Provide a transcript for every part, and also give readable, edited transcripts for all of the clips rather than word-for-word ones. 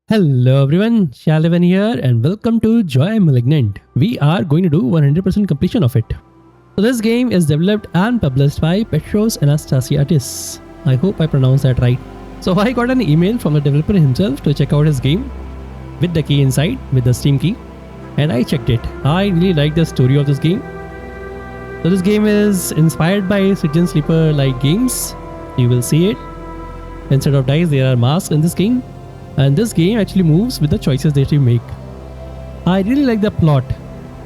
Hello everyone, Shalivan here and welcome to Joy Malignant. We are going to do 100% completion of it. So this game is developed and published by Petros Anastasiadis. I hope I pronounced that right. So I got an email from the developer himself to check out his game with the key inside, with the Steam key. And I checked it. I really like the story of this game. So this game is inspired by Citizen Sleeper like games. You will see it. Instead of dice, there are masks in this game. And this game actually moves with the choices that you make. I really like the plot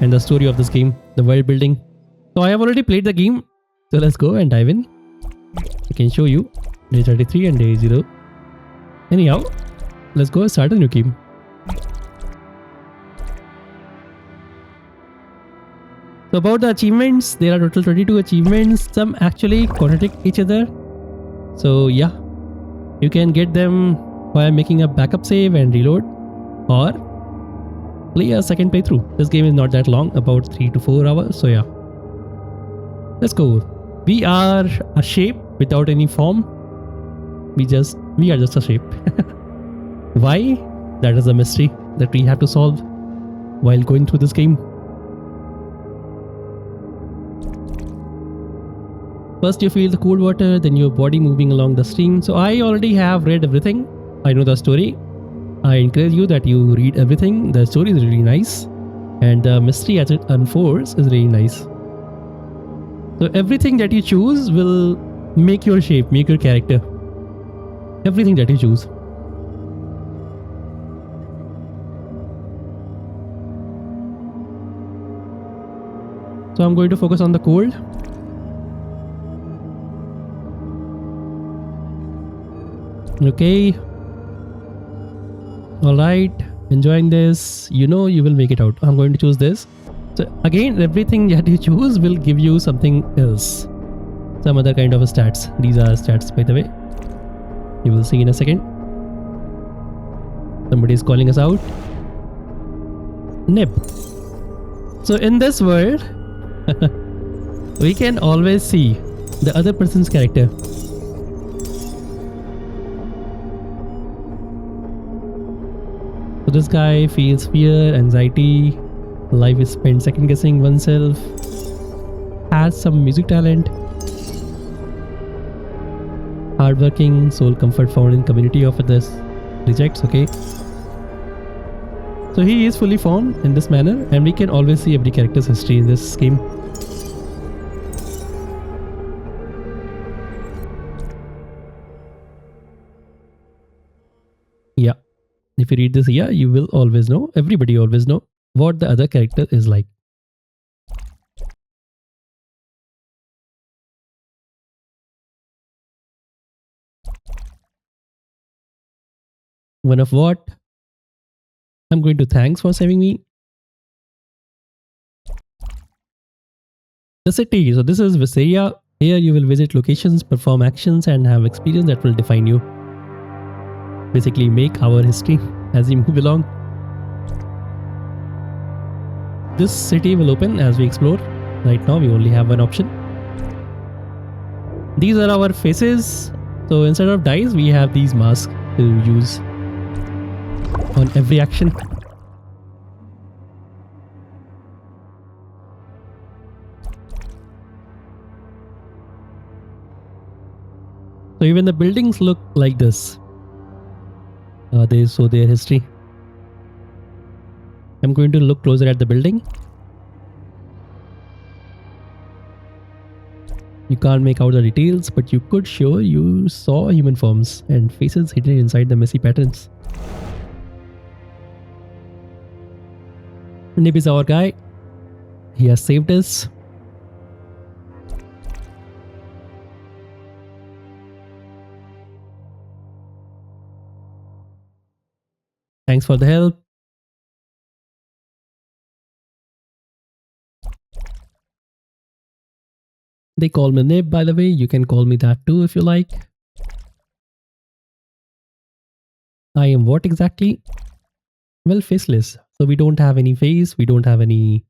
and the story of this game, the world building. So I have already played the game. So let's go and dive in. I can show you day 33 and day 0. Anyhow, let's go and start a new game. So about the achievements, there are total 22 achievements. Some actually contradict each other. So yeah, you can get them while making a backup save and reload, or play a second playthrough. This game is not that long, about 3 to 4 hours, so yeah. Let's go. We are a shape without any form. We are just a shape. Why? That is a mystery that we have to solve while going through this game. First you feel the cold water, then your body moving along the stream. So I already have read everything. I know the story. I encourage you that you read everything. The story is really nice. And the mystery as it unfolds is really nice. So everything that you choose will make your shape, make your character. Everything that you choose. So I'm going to focus on the cold. Okay. Alright, enjoying this. You know you will make it out. I'm going to choose this. So again, everything that you choose will give you something else. Some other kind of stats. These are stats, by the way. You will see in a second. Somebody is calling us out. Nib. So in this world, we can always see the other person's character. So this guy feels fear, anxiety, life is spent second guessing oneself, has some music talent, hardworking, soul comfort found in community of others, rejects, okay. So he is fully formed in this manner and we can always see every character's history in this game. Yeah. If you read this here, you will always know, everybody always know what the other character is like. One of what? I'm going to thanks for saving me. The city. So this is Visceria. Here you will visit locations, perform actions and have experience that will define you. Basically make our history as we move along. This city will open as we explore. Right now we only have one option. These are our faces. So instead of dice we have these masks to use on every action. So even the buildings look like this. They show their history. I'm going to look closer at the building. You can't make out the details, but you could show you saw human forms and faces hidden inside the messy patterns. Nib is our guy. He has saved us. Thanks for the help. They call me Nib, by the way. You can call me that too if you like. I am what exactly? Well, faceless. So we don't have any face. We don't have any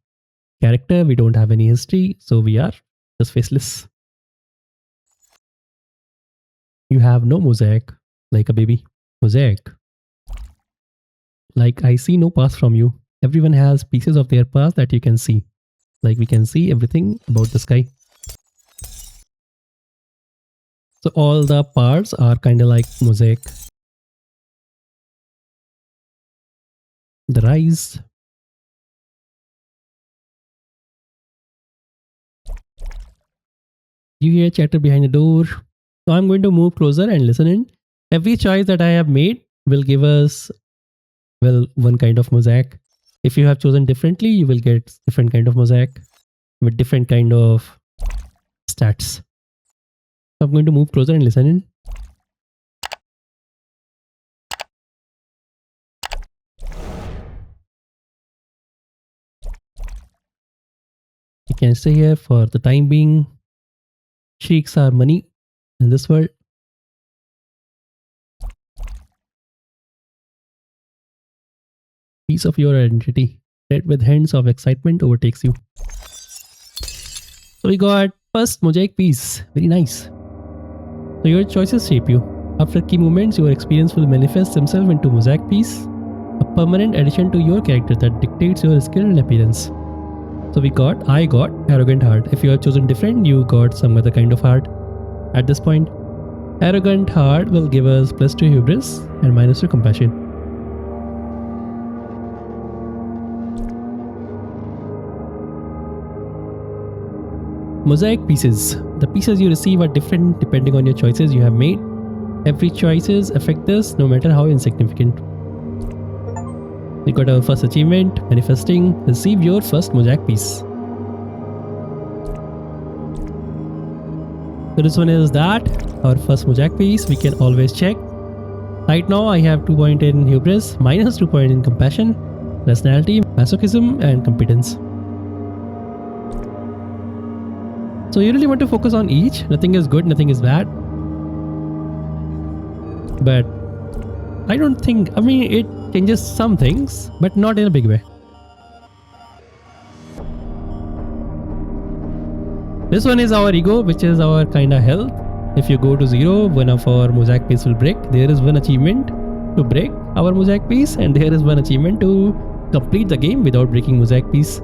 character. We don't have any history. So we are just faceless. You have no mosaic like a baby. Mosaic. Like I see no past from you. Everyone has pieces of their past that you can see. Like we can see everything about the sky. So all the parts are kind of like mosaic. The rise. You hear chatter behind the door. So I'm going to move closer and listen in. Every choice that I have made will give us, well, one kind of mosaic. If you have chosen differently, you will get different kind of mosaic with different kind of stats. So I'm going to move closer and listen in. You can stay here for the time being. Sheiks are money in this world. Piece of your identity. Red with hints of excitement overtakes you. So we got first mosaic piece. Very nice. So your choices shape you. After key moments, your experience will manifest themselves into mosaic piece, a permanent addition to your character that dictates your skill and appearance. So I got arrogant heart. If you have chosen different, you got some other kind of heart. At this point, arrogant heart will give us +2 hubris and -2 compassion. Mosaic pieces. The pieces you receive are different depending on your choices you have made. Every choices affect this, no matter how insignificant. We got our first achievement, manifesting. Receive your first mosaic piece. So this one is that, our first mosaic piece. We can always check. Right now I have 2 point in hubris, -2 point in compassion, rationality, masochism and competence. So you really want to focus on each. Nothing is good, nothing is bad. But I don't think, I mean, it changes some things, but not in a big way. This one is our ego, which is our kind of health. If you go to 0, one of our mosaic piece will break. There is one achievement to break our mosaic piece, and there is one achievement to complete the game without breaking mosaic piece.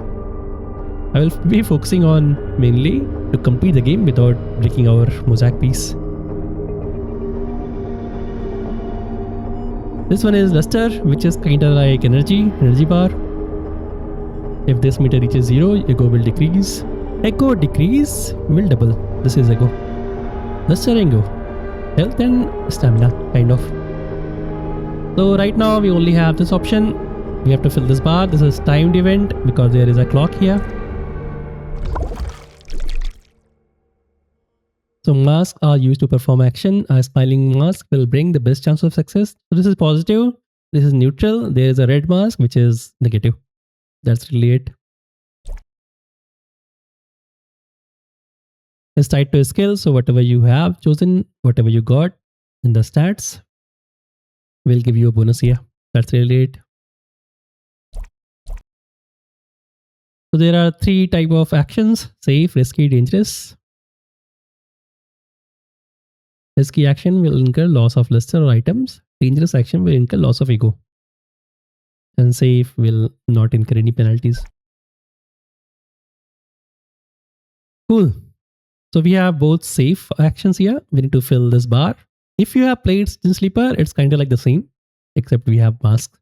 I will be focusing on mainly to complete the game without breaking our mosaic piece. This one is luster, which is kind of like energy bar. If this meter reaches 0, ego will decrease. Ego decrease will double. This is ego. Luster and ego. Health and stamina, kind of. So right now we only have this option. We have to fill this bar. This is timed event because there is a clock here. So masks are used to perform action. A smiling mask will bring the best chance of success. So this is positive. This is neutral. There is a red mask, which is negative. That's really it. It's tied to a skill. So whatever you have chosen, whatever you got in the stats will give you a bonus here. That's really it. So there are 3 types of actions: safe, risky, dangerous. Risky action will incur loss of luster or items. Dangerous action will incur loss of ego. And safe will not incur any penalties. Cool. So we have both safe actions here. We need to fill this bar. If you have played Skin Sleeper, it's kind of like the same, except we have masks.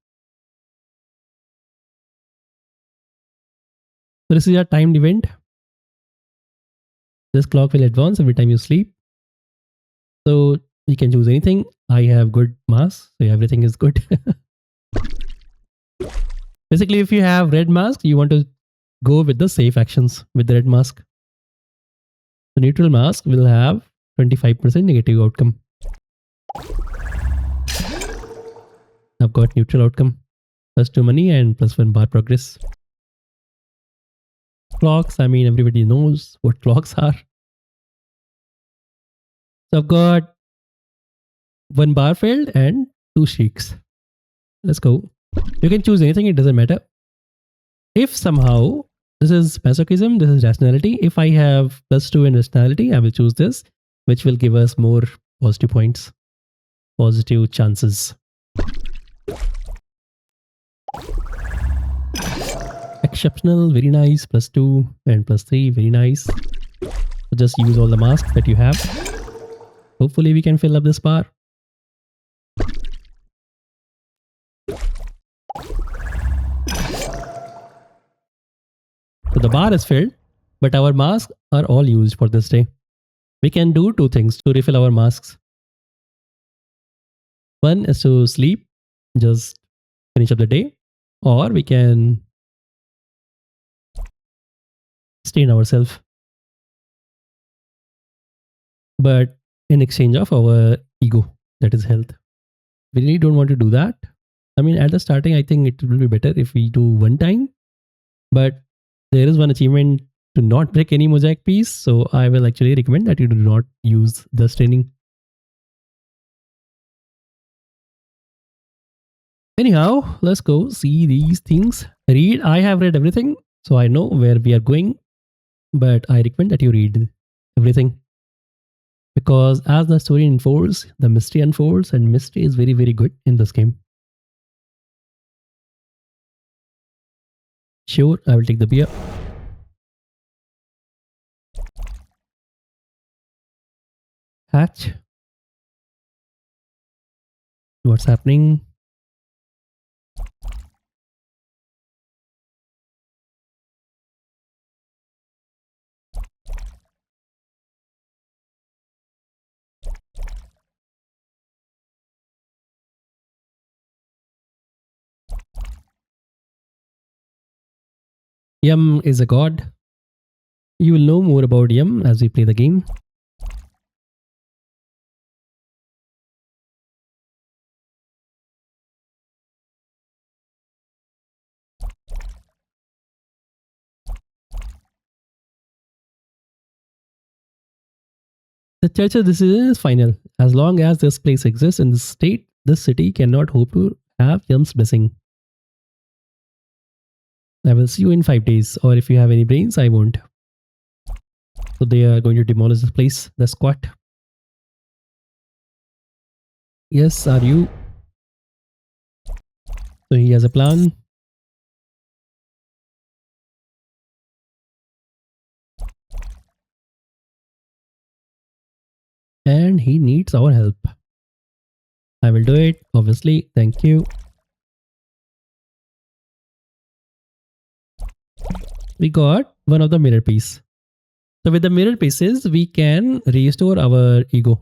So this is a timed event. This clock will advance every time you sleep. So you can choose anything. I have good mask, so everything is good. Basically, if you have red mask, you want to go with the safe actions with the red mask. The neutral mask will have 25% negative outcome. I've got neutral outcome. +2 money and +1 bar progress. Clocks, I mean, everybody knows what clocks are. So I've got 1 bar failed and 2 shrieks. Let's go. You can choose anything, it doesn't matter. If somehow, this is masochism, this is rationality. If I have +2 in rationality, I will choose this, which will give us more positive points, positive chances. exceptional, very nice. +2 and +3, very nice. So just use all the masks that you have. Hopefully we can fill up this bar. So the bar is filled, but our masks are all used for this day. We can do two things to refill our masks. One is to sleep, just finish up the day, or we can stain ourselves. But in exchange of our ego, that is health. We really don't want to do that. I mean, at the starting, I think it will be better if we do one time. But there is one achievement to not break any mosaic piece. So I will actually recommend that you do not use the staining. Anyhow, let's go see these things. Read. I have read everything, so I know where we are going. But I recommend that you read everything. Because as the story unfolds, the mystery unfolds, and mystery is very, very good in this game. Sure, I will take the beer. Hatch. What's happening? Yum is a god. You will know more about Yum as we play the game. The church's decision is final. As long as this place exists in this state, this city cannot hope to have Yum's blessing. I will see you in 5 days, or if you have any brains, I won't. So they are going to demolish this place, the squat. Yes, are you? So he has a plan. And he needs our help. I will do it, obviously. Thank you. We got one of the mirror piece. So with the mirror pieces, we can restore our ego.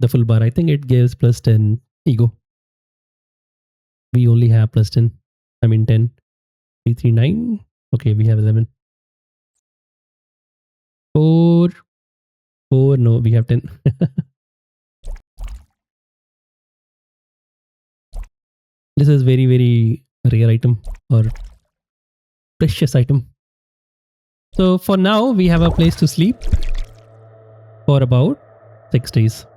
The full bar. I think it gives +10 ego. We only have +10. I mean 10. 339. Okay, we have 11. 4. 4. No, we have 10. This is very, very rare item or precious item. So for now, we have a place to sleep for about 6 days.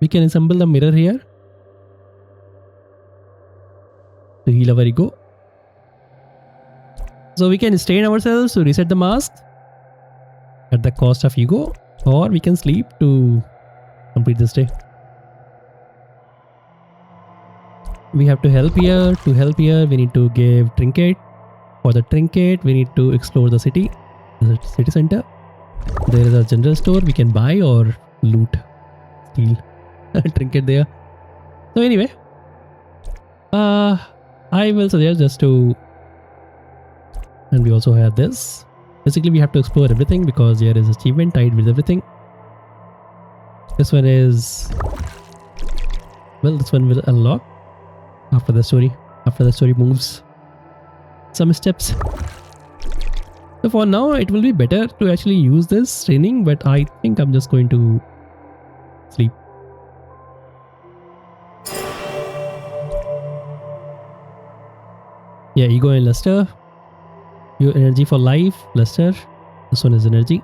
We can assemble the mirror here to heal our ego. So we can stain ourselves to reset the mask at the cost of ego, or we can sleep to complete this day. We have to help here. To help here, we need to give trinket. For the trinket, we need to explore the city center. There is a general store. We can buy or loot, steal a trinket there. So anyway, I will suggest just to, and we also have this. Basically, we have to explore everything because there is achievement tied with everything. This one is, well, this one will unlock after the story. After the story moves some steps. So for now, it will be better to actually use this training, but I think I'm just going to sleep. Yeah, ego and luster. Your energy for life, luster. This one is energy.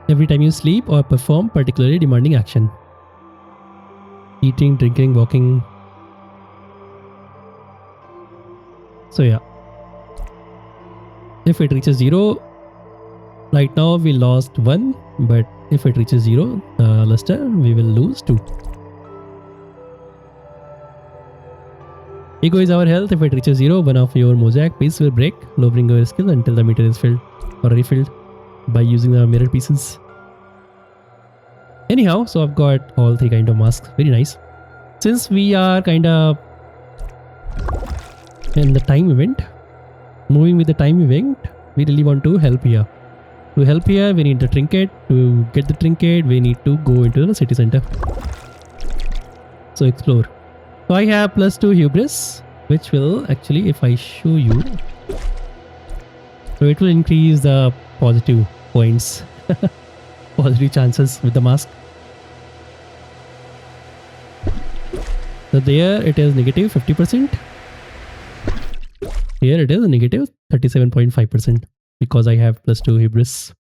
Every time you sleep or perform particularly demanding action. Eating, drinking, walking. So yeah. If it reaches 0, right now we lost 1, but if it reaches 0, luster, we will lose 2. Ego is our health. If it reaches 0, one of your mosaic pieces will break, lowering your skill until the meter is filled or refilled by using the mirror pieces. Anyhow, so I've got all 3 kind of masks. Very nice. Since we are kind of in the time event, moving with the time event, we really want to help here. To help here, we need the trinket. To get the trinket, we need to go into the city center. So explore. So I have +2 hubris, which will actually, if I show you, so it will increase the positive points, positive chances with the mask. So there it is negative 50%. Here it is negative 37.5% because I have +2 hubris.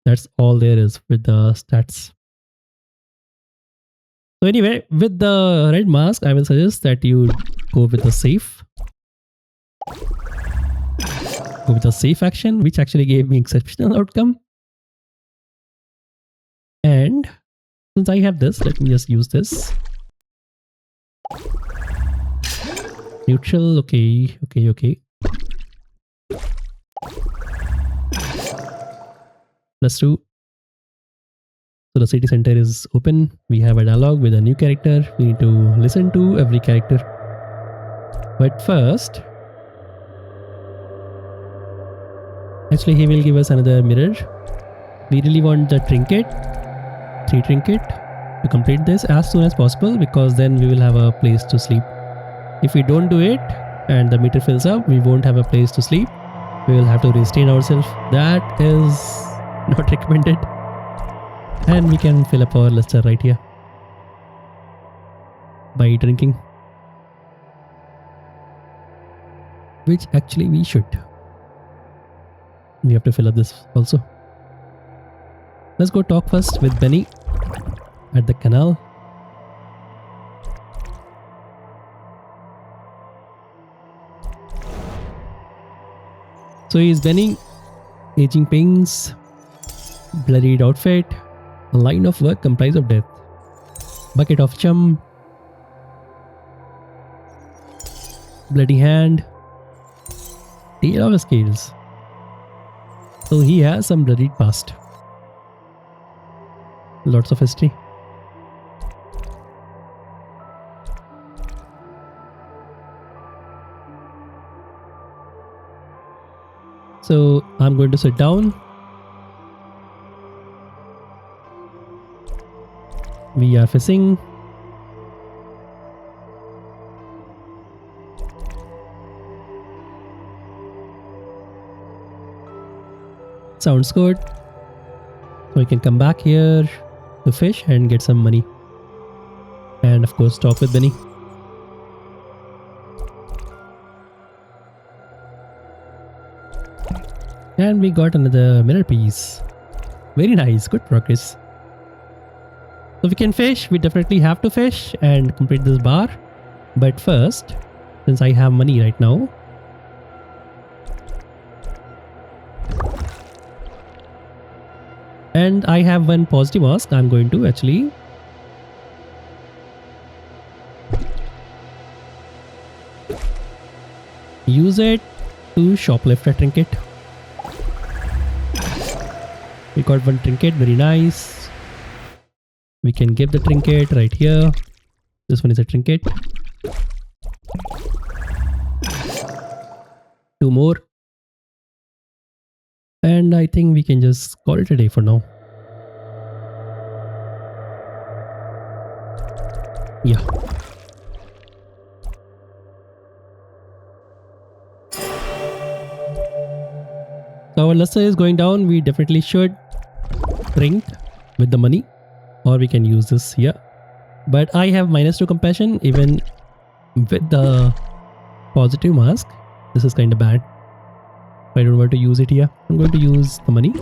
That's all there is with the stats. So anyway, with the red mask, I will suggest that you go with the safe. Go with the safe action, which actually gave me exceptional outcome. And since I have this, let me just use this. Neutral, okay. +2. So the city center is open. We have a dialogue with a new character. We need to listen to every character. But first, actually he will give us another mirror. We really want the trinket, 3 trinket, to complete this as soon as possible because then we will have a place to sleep. If we don't do it and the meter fills up, we won't have a place to sleep. We will have to restrain ourselves. That is not recommended. And we can fill up our luster right here by drinking, which actually we should. We have to fill up this also. Let's go talk first with Benny at the canal. So he's Benny, aging pains, bloodied outfit, a line of work comprised of death, bucket of chum, bloody hand, tail of scales. So he has some bloodied past. Lots of history. So I'm going to sit down. We are fishing. Sounds good. So we can come back here to fish and get some money. And of course talk with Benny. And we got another mirror piece. Very nice, good progress. So we can fish, we definitely have to fish and complete this bar. But first, since I have money right now, and I have one positive mask, I'm going to actually use it to shoplift a trinket. We got one trinket, very nice. We can give the trinket right here. This one is a trinket. 2 more. And I think we can just call it a day for now. Yeah. So our luster is going down. We definitely should drink with the money, or we can use this here. But I have -2 compassion even with the positive mask. This is kind of bad. I don't want to use it here. I'm going to use the money.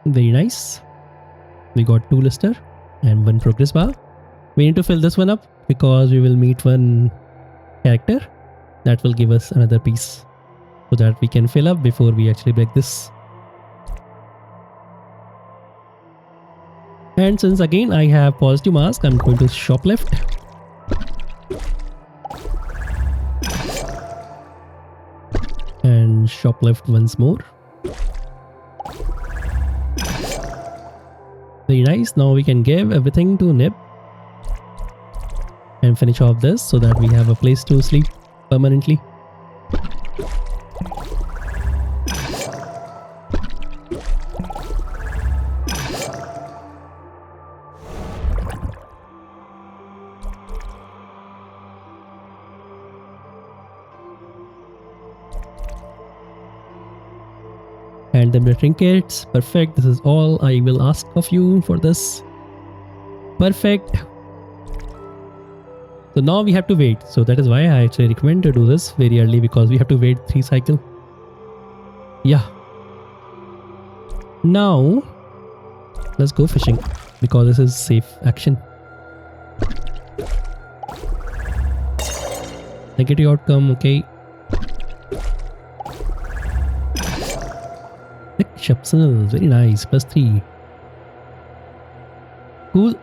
Very nice. We got 2 luster and 1 progress bar. We need to fill this one up because we will meet one character that will give us another piece so that we can fill up before we actually break this. And since again I have positive mask, I'm going to shoplift. And shoplift once more. Very nice. Now we can give everything to Nib and finish off this so that we have a place to sleep permanently. And then the trinkets. Perfect. This is all I will ask of you for this. Perfect. So now we have to wait. So that is why I actually recommend to do this very early, because we have to wait 3 cycles. Yeah. Now let's go fishing, because this is safe action. Negative outcome. Okay. Exceptional. Very nice. +3. Cool.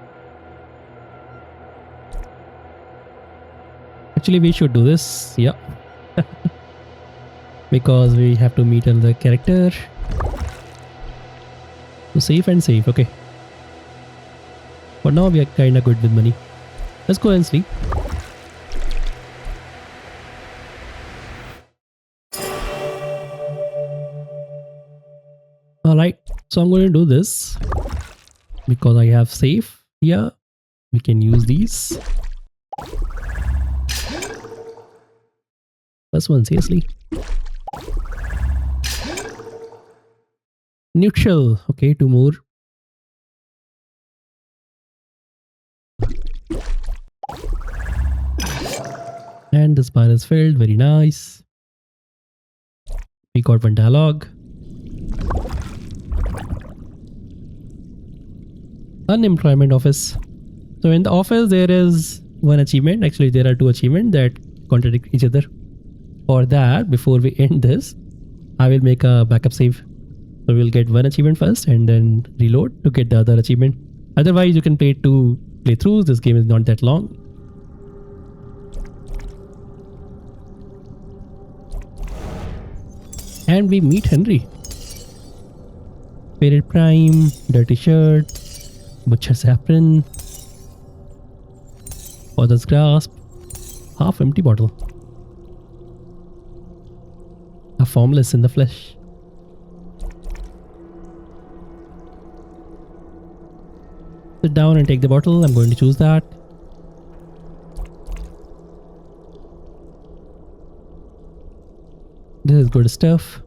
Actually, we should do this. Yeah. Because we have to meet another character. So safe and safe. Okay. For now, we are kinda good with money. Let's go and sleep. Alright, so I'm going to do this because I have safe here. We can use these. First one, seriously. Neutral. Okay, 2 more. And this bar is filled. Very nice. We got 1 dialogue. Unemployment office. So in the office there is 1 achievement. Actually there are 2 achievements that contradict each other. For that, before we end this, I will make a backup save. So we'll get 1 achievement first and then reload to get the other achievement. Otherwise you can play 2 playthroughs. This game is not that long. And we meet Henry. Faded Prime, Dirty Shirt, Butcher's Apron, Father's Grasp, Half Empty Bottle, a Formless in the Flesh. Sit down and take the bottle. I'm going to choose that. This is good stuff.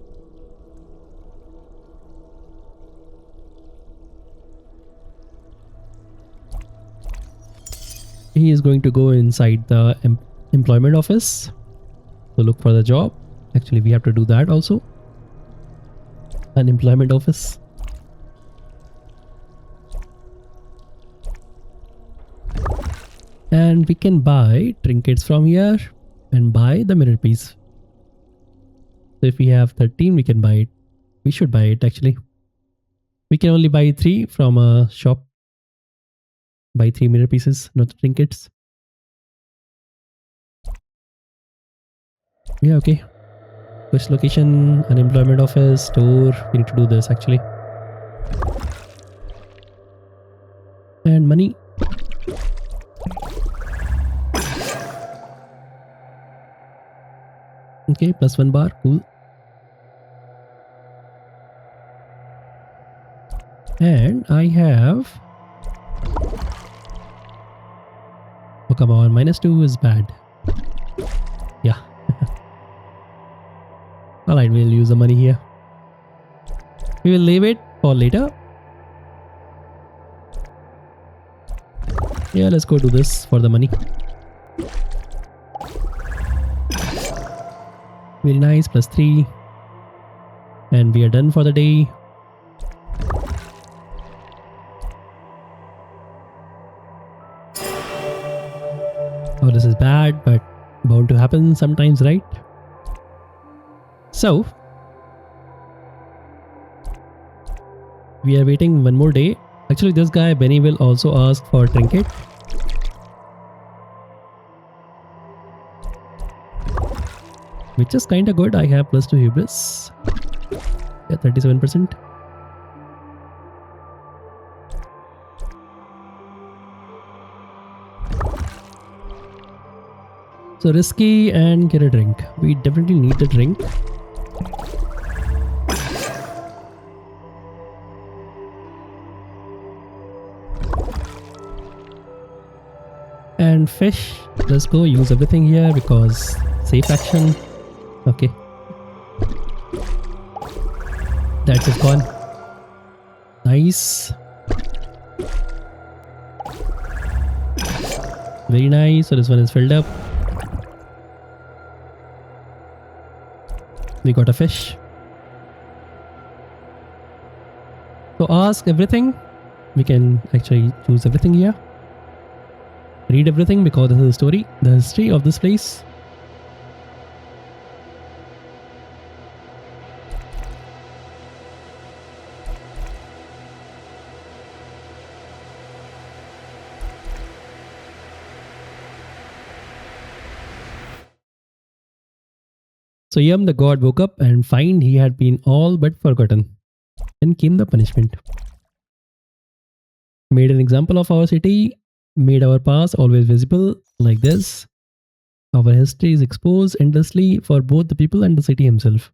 He is going to go inside the employment office to look for the job. Actually, we have to do that also. Unemployment office. And we can buy trinkets from here and buy the mirror piece. So if we have 13, we can buy it. We should buy it actually. We can only buy 3 from a shop. Buy 3 mirror pieces, not trinkets. Yeah, okay. Quest location, unemployment office, store. We need to do this actually. And money. Okay, +1 bar. Cool. And I have... Oh, come on. -2 is bad. Yeah. Alright, we'll use the money here. We will leave it for later. Yeah, let's go do this for the money. Very nice. +3. And we are done for the day. Oh, this is bad, but bound to happen sometimes, right? So, we are waiting 1 more day Actually, this guy Benny will also ask for trinket. Which is kinda good. I have +2 hubris. Yeah, 37%. So risky and get a drink. We definitely need the drink. And fish. Let's go use everything here because safe action. Okay. That's it gone. Nice. Very nice. So this one is filled up. We got a fish. So ask everything. We can actually choose everything here. Read everything because this is the story, the history of this place. So Yum the god woke up and find he had been all but forgotten. Then came the punishment. Made an example of our city, made our past always visible like this. Our history is exposed endlessly for both the people and the city himself.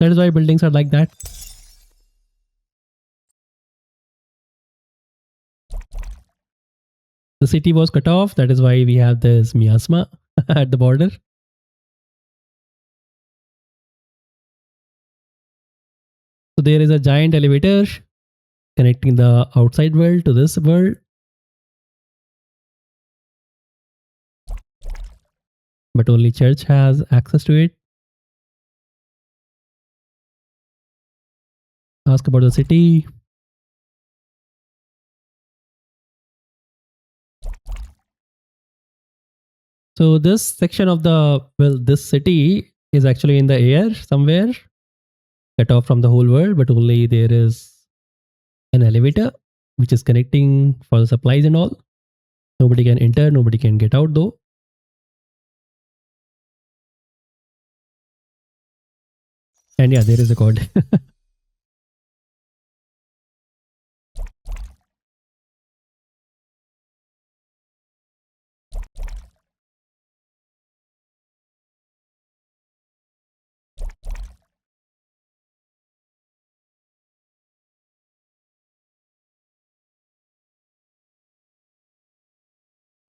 That is why buildings are like that. The city was cut off, that is why we have this miasma at the border. So there is a giant elevator connecting the outside world to this world. But only church has access to it. Ask about the city. So this section of this city is actually in the air somewhere, cut off from the whole world, but only there is an elevator which is connecting for the supplies and all. Nobody can enter, nobody can get out though. And yeah, there is a code.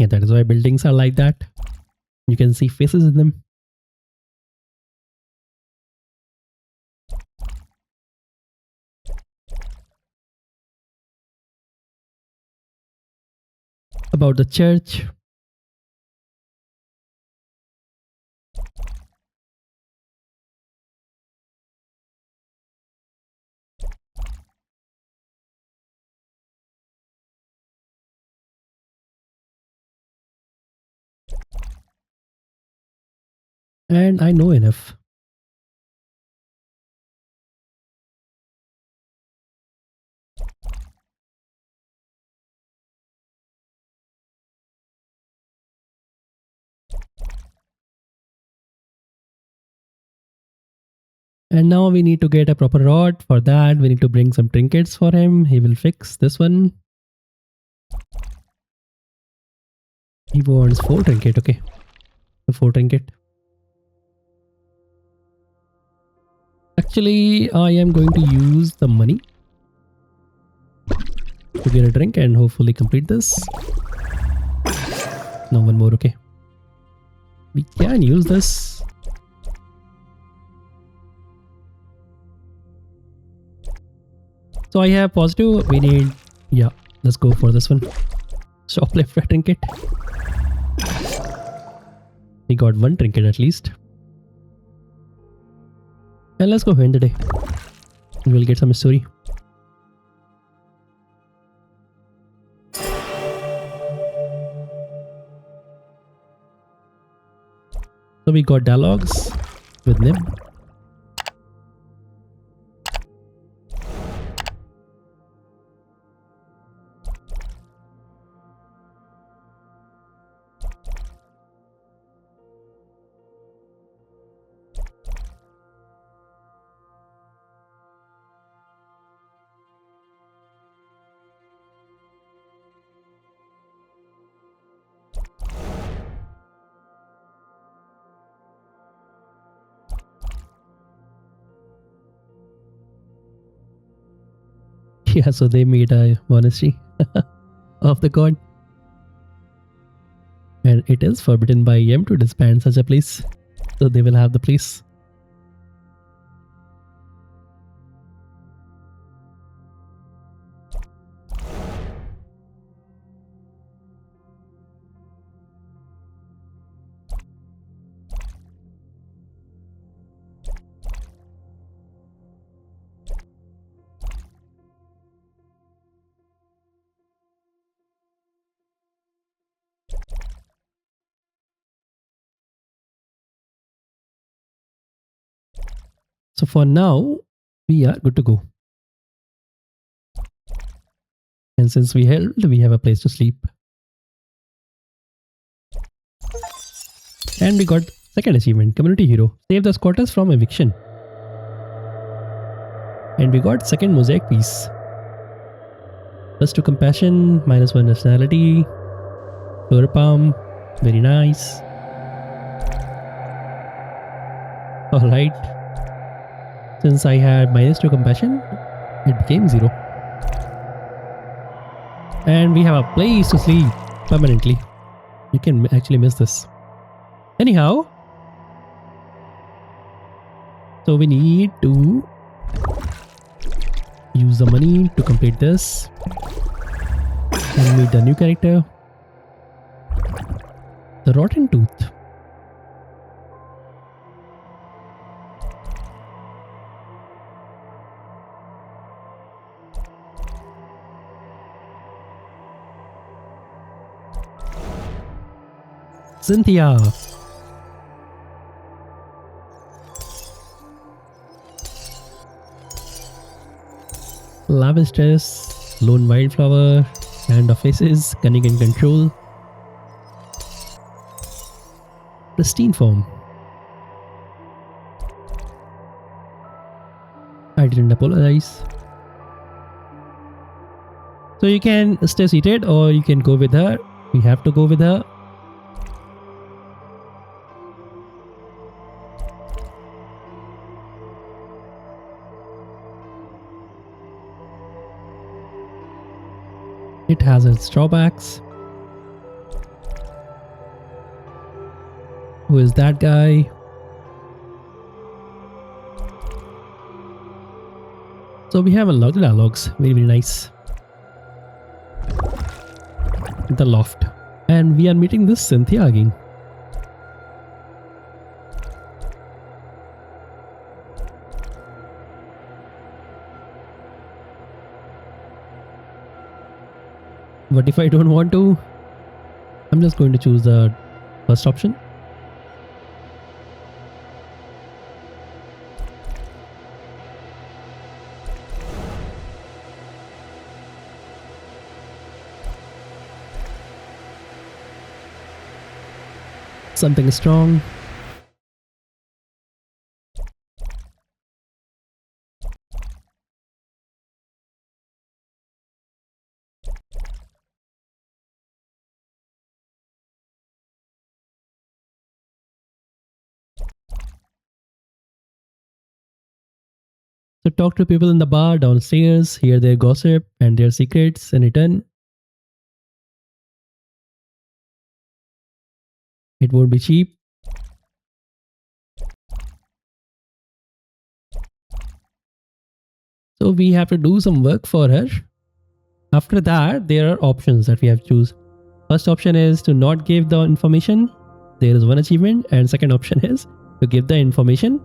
Yeah, that is why buildings are like that. You can see faces in them. About the church. And I know enough. And now we need to get a proper rod. For that, we need to bring some trinkets for him. He will fix this one. He wants 4 trinket. Okay. The 4 trinket. Actually, I am going to use the money to get a drink and hopefully complete this. No, one more. Okay. We can use this. So I have positive. We need, yeah, let's go for this one. Shoplifter trinket. We got 1 trinket at least. And let's go end the day. We'll get some story. So we got dialogues with Nim. Yeah, so they made a monastery of the god. And it is forbidden by EM to disband such a place. So they will have the place. So for now, we are good to go. And since we helped, we have a place to sleep. And we got second achievement, Community Hero. Save the squatters from eviction. And we got second mosaic piece. +2 compassion, -1 nationality. Flower palm, very nice. Alright. Since I had -2 compassion, it became 0. And we have a place to sleep permanently. You can actually miss this. Anyhow, so we need to use the money to complete this and meet the new character, the Rotten Tooth. Cynthia. Lavish dress, lone wildflower, hand of faces, cunning and control. Pristine form. I didn't apologize. So you can stay seated or you can go with her. We have to go with her. It has its drawbacks. Who is that guy? So we have unlocked the dialogues. Very, very nice. The Loft. And we are meeting this Cynthia again. What if I don't want to? I'm just going to choose the first option. Something strong. So talk to people in the bar downstairs, hear their gossip and their secrets in return. It won't be cheap. So we have to do some work for her. After that, there are options that we have to choose. First option is to not give the information. There is one achievement. And second option is to give the information.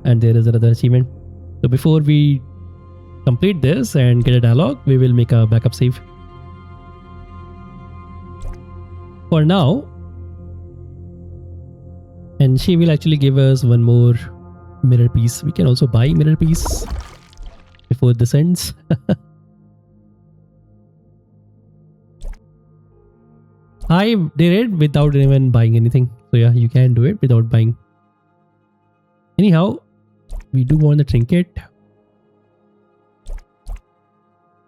And there is another achievement. So before we complete this and get a dialogue, we will make a backup save. For now. And she will actually give us one more mirror piece. We can also buy mirror piece before this ends. I did it without even buying anything. So yeah, you can do it without buying. Anyhow, we do want the trinket.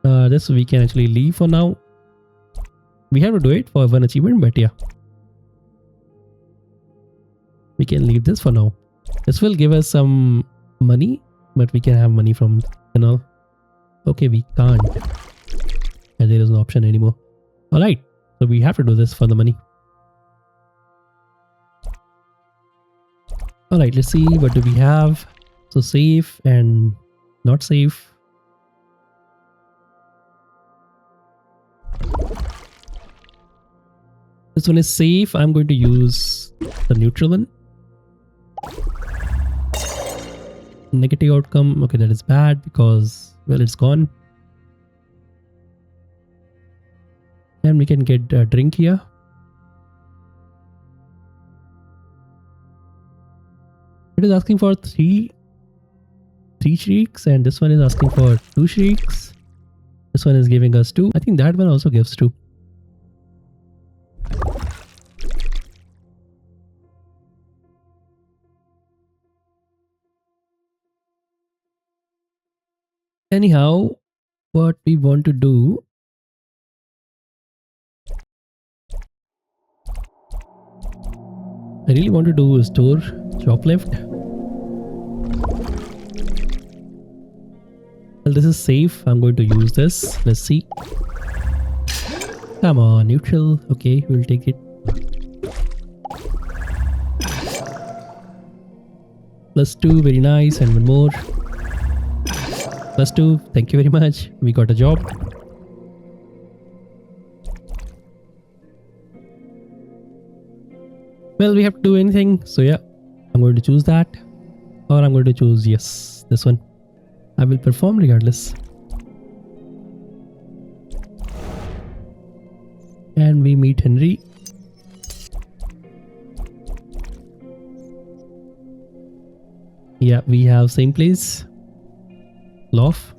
This we can actually leave for now. We have to do it for one achievement, but yeah. We can leave this for now. This will give us some money, but we can have money from Canal. Okay, we can't. And there is no option anymore. Alright, so we have to do this for the money. Alright, let's see what do we have. So safe and not safe. This one is safe. I'm going to use the neutral one. Negative outcome. Okay, that is bad because, well, it's gone. And we can get a drink here. It is asking for three shrieks, and this one is asking for 2 shrieks. This one is giving us 2. I think that one also gives 2. Anyhow, what we want to do, I really want to do is store shoplift. Well, this is safe. I'm going to use this. Let's see. Come on, neutral. Okay, we'll take it. +2, very nice. And one more. +2, thank you very much. We got a job. Well, we have to do anything. So yeah, I'm going to choose that. Or I'm going to choose, yes, this one. I will perform regardless. And we meet Henry. Yeah, we have same place. Loft.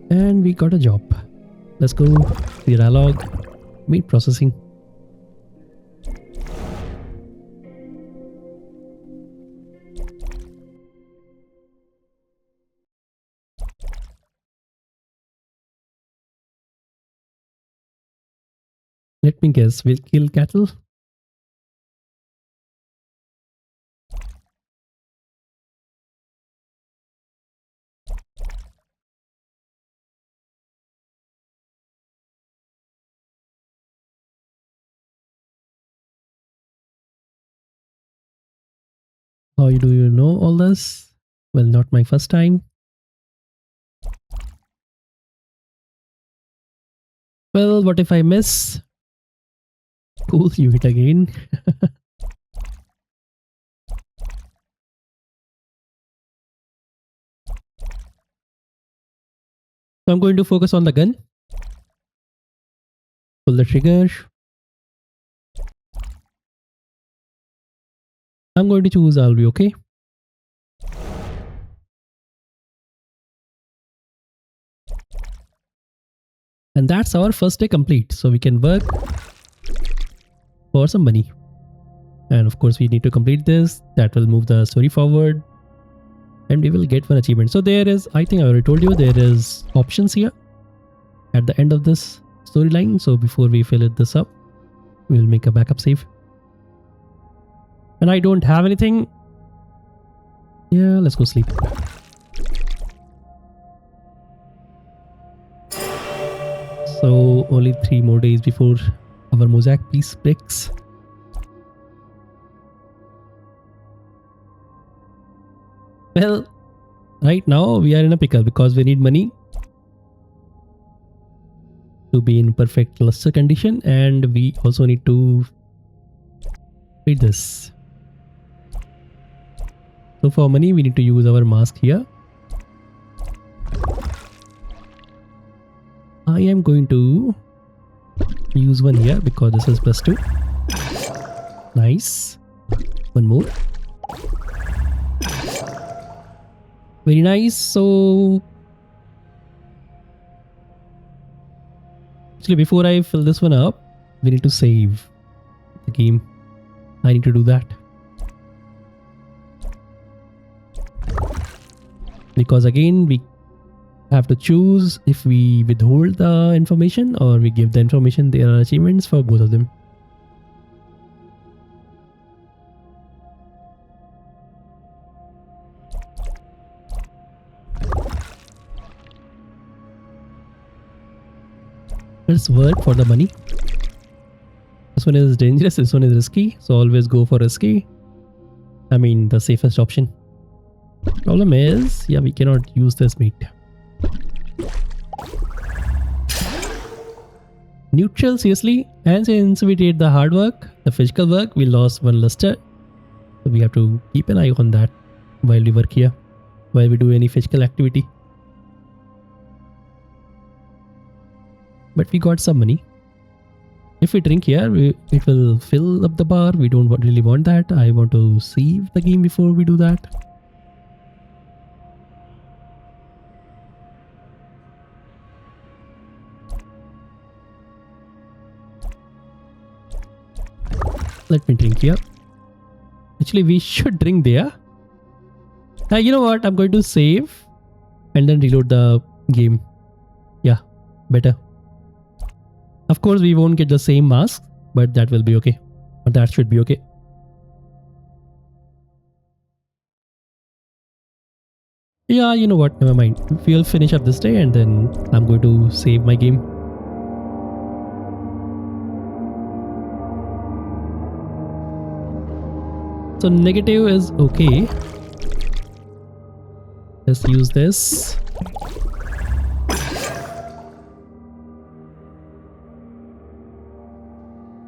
And we got a job. Let's go. The dialogue. Meat processing. Let me guess, we'll kill cattle. How do you know all this? Well, not my first time. Well, what if I miss? Cool, you hit again. So I'm going to focus on the gun. Pull the trigger. I'm going to choose I'll be okay. And that's our first day complete. So we can work for some money. And of course we need to complete this. That will move the story forward. And we will get one achievement. So there is, I think I already told you, there is options here at the end of this storyline. So before we fill this up, we'll make a backup save. And I don't have anything. Yeah, let's go sleep. So only 3 more days before our mosaic piece breaks. Well, right now we are in a pickle because we need money to be in perfect luster condition, and we also need to read this. So for money we need to use our mask here. I am going to use one here because this is +2. Nice. One more. Very nice. So actually before I fill this one up, we need to save the game. I need to do that. Because again we have to choose if we withhold the information or we give the information. There are achievements for both of them. Let's work for the money. This one is dangerous, this one is risky, so always go for risky. I mean the safest option. Problem is, yeah, we cannot use this meat. Neutral, seriously? And since we did the hard work, the physical work, we lost one luster. So we have to keep an eye on that while we work here, while we do any physical activity. But we got some money. If we drink here, it will fill up the bar. We don't really want that. I want to save the game before we do that. Let me drink here. Actually, we should drink there. You know what? I'm going to save and then reload the game. Yeah, better. Of course, we won't get the same mask, but that will be okay. Or that should be okay. Yeah, you know what? Never mind. We'll finish up this day and then I'm going to save my game. So negative is okay. Let's use this.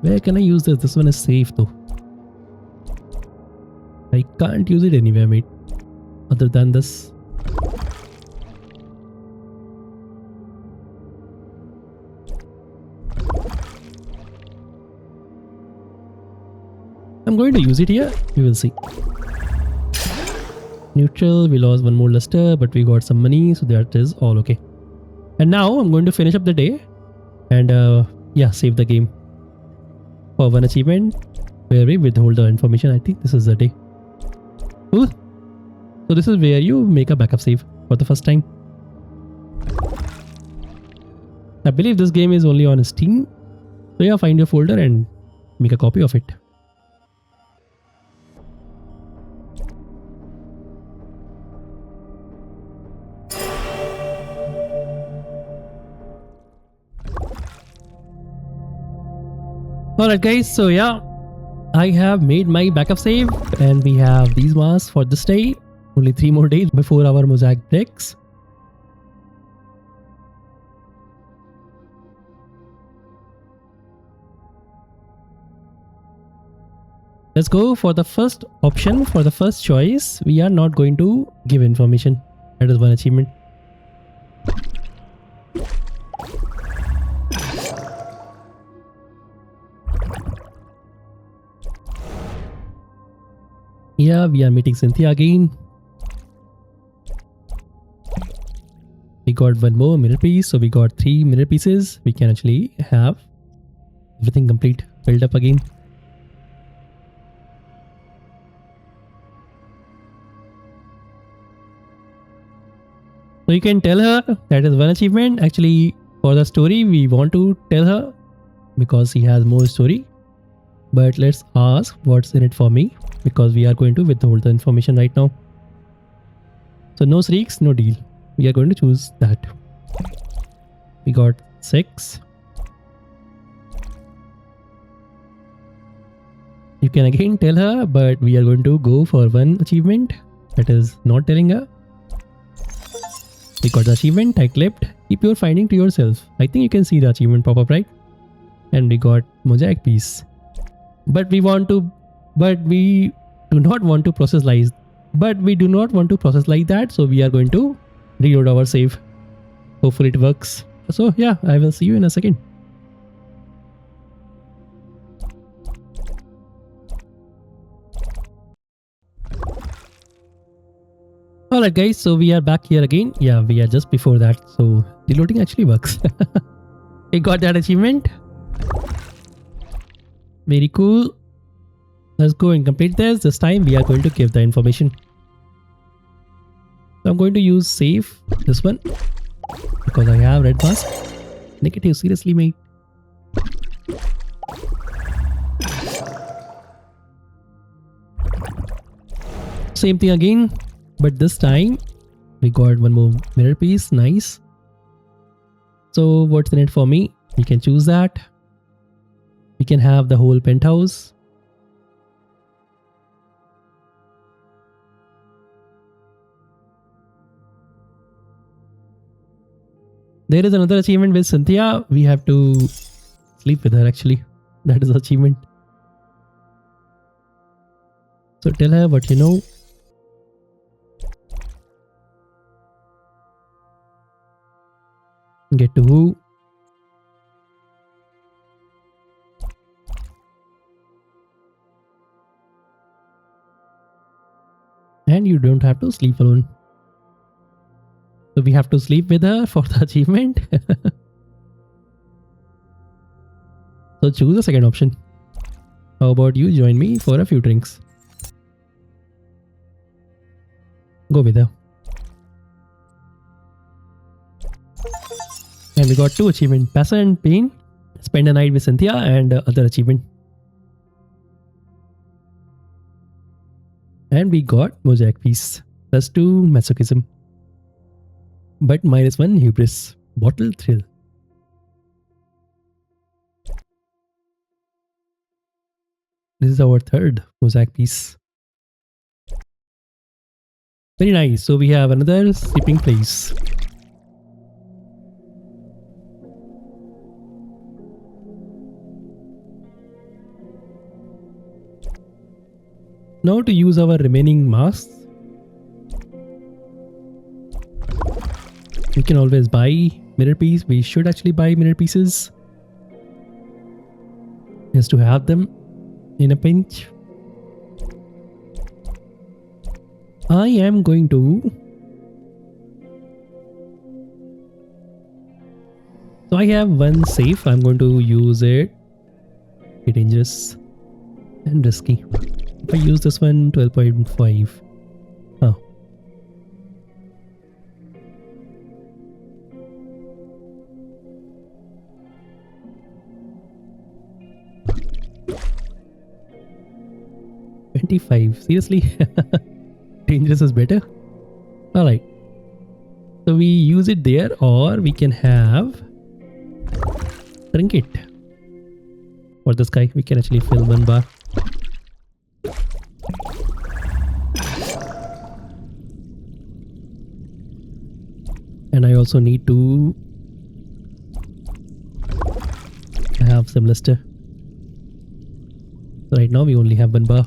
Where can I use this? This one is safe though. I can't use it anywhere, mate. Other than this. I'm going to use it here. We will see. Neutral. We lost one more luster, but we got some money, so that is all okay. And now I'm going to finish up the day and yeah, save the game. For one achievement where we withhold the information. I think this is the day. Cool. So this is where you make a backup save for the first time. I believe this game is only on Steam. So yeah, find your folder and make a copy of it. Alright guys, so yeah, I have made my backup save and we have these masks for this day. Only 3 more days before our mosaic breaks. Let's go for the first option. For the first choice, we are not going to give information. That is one achievement. Yeah, we are meeting Cynthia again. We got one more mirror piece, so we got 3 mirror pieces. We can actually have everything complete, build up again. So you can tell her that is one achievement. Actually, for the story, we want to tell her because he has more story. But let's ask what's in it for me, because we are going to withhold the information right now. So no shrieks, no deal. We are going to choose that. We got 6. You can again tell her, but we are going to go for one achievement. That is not telling her. We got the achievement, I clipped. Keep your finding to yourself. I think you can see the achievement pop up, right? And we got mosaic piece. But we do not want to process like that, so we are going to reload our save. Hopefully it works. So yeah, I will see you in a second. Alright guys, so we are back here again. Yeah, we are just before that, so reloading actually works. We got that achievement. Very cool. Let's go and complete this. This time we are going to give the information. So I'm going to use save, this one, because I have red mask. Negative, seriously mate. Same thing again, but this time we got one more mirror piece. Nice. So what's in it for me? We can choose that. We can have the whole penthouse. There is another achievement with Cynthia. We have to sleep with her actually. That is the achievement. So tell her what you know. Get to who. And you don't have to sleep alone. So we have to sleep with her for the achievement. So choose the second option. How about you join me for a few drinks? Go with her. And we got 2 achievements. Passion and Pain. Spend a night with Cynthia, and other achievement. And we got Mosaic Piece. +2 Masochism. But -1 Hubris. Bottle Thrill. This is our 3rd Mosaic Piece. Very nice. So we have another sleeping place. Now to use our remaining masks. We can always buy mirror piece. We should actually buy mirror pieces. Just to have them in a pinch. I am going to... So I have one safe. I'm going to use it. Very dangerous and risky. If I use this one, 12.5. Oh. $25. Seriously? Dangerous is better. Alright. So we use it there, or we can have trinket. For this guy, we can actually fill 1 bar. And I also need to have some luster. So right now we only have 1 bar.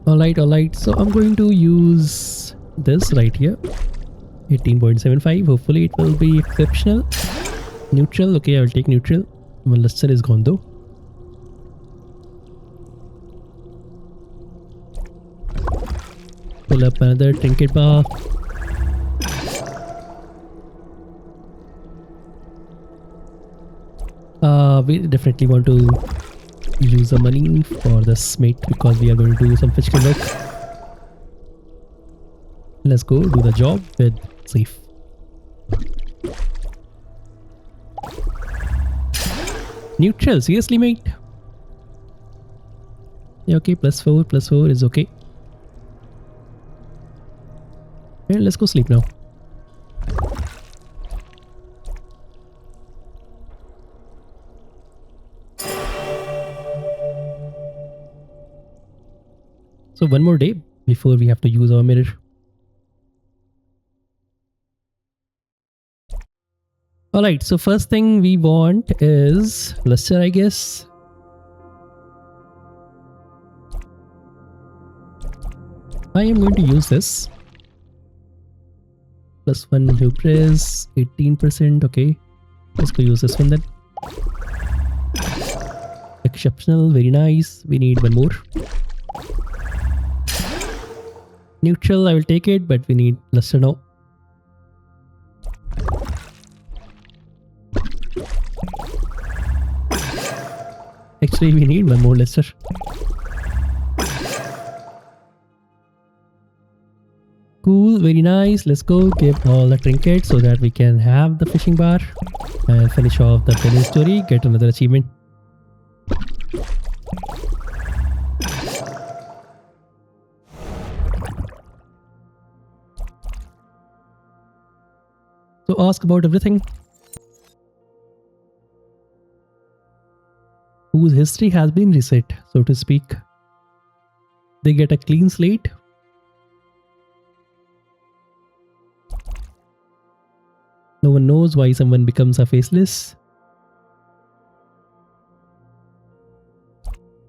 Alright. So I'm going to use this right here. 18.75. Hopefully it will be exceptional. Neutral. Okay, I will take neutral. My luster is gone though. Pull up another trinket bar. We definitely want to use the money for this mate because we are going to do some physical work. Let's go do the job with safe. Neutral, seriously mate? Yeah, okay, +4 is okay. And let's go sleep now. So 1 more day before we have to use our mirror. Alright, so first thing we want is luster, I guess. I am going to use this. +1 hubris, 18%, okay. Let's go use this one then. Exceptional, very nice. We need 1 more. Neutral, I will take it, but we need luster now. Actually, we need 1 more luster. Cool, very nice. Let's go give all the trinkets so that we can have the fishing bar and finish off the villain story. Get another achievement. to ask about everything. Whose history has been reset, so to speak. They get a clean slate. No one knows why someone becomes a faceless.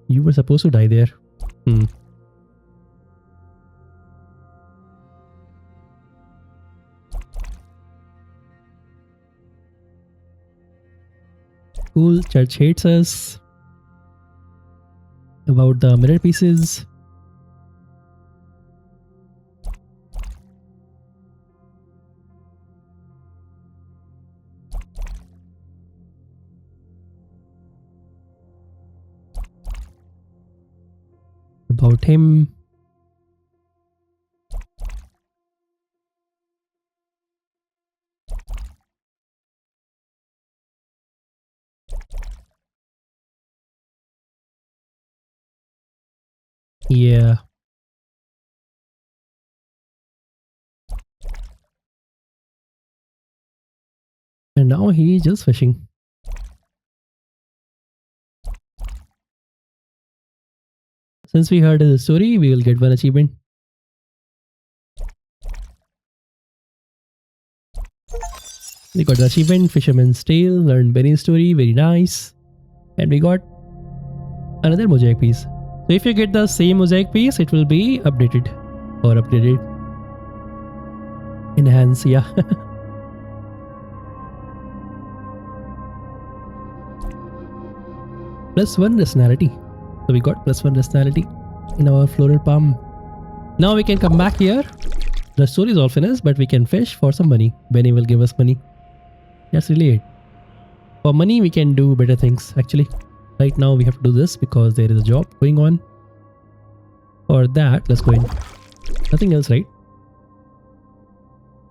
You were supposed to die there. Cool, church hates us. About the mirror pieces. About him. Yeah. And now he is just fishing. Since we heard his story, we will get one achievement. We got the achievement, Fisherman's Tale, learned Benny's story, very nice. And we got another mosaic piece. So if you get the same mosaic piece, it will be updated or upgraded. Enhance, yeah. +1 rationality. So we got +1 rationality in our floral palm. Now we can come back here. The story is all finished, but we can fish for some money. Benny will give us money. That's really it. For money, we can do better things actually. Right now we have to do this because there is a job going on. For that, let's go in. Nothing else, right?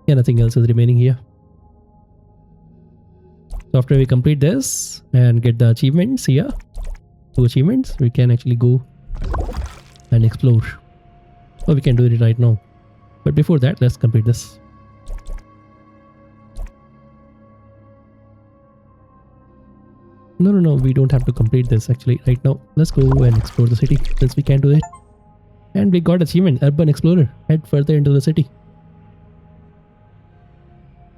Yeah, nothing else is remaining here. So after we complete this and get the achievements here, 2 achievements, we can actually go and explore. Or we can do it right now. But before that, let's complete this. No, we don't have to complete this actually right now. Let's go and explore the city since we can do it. And we got achievement, Urban Explorer. Head further into the city.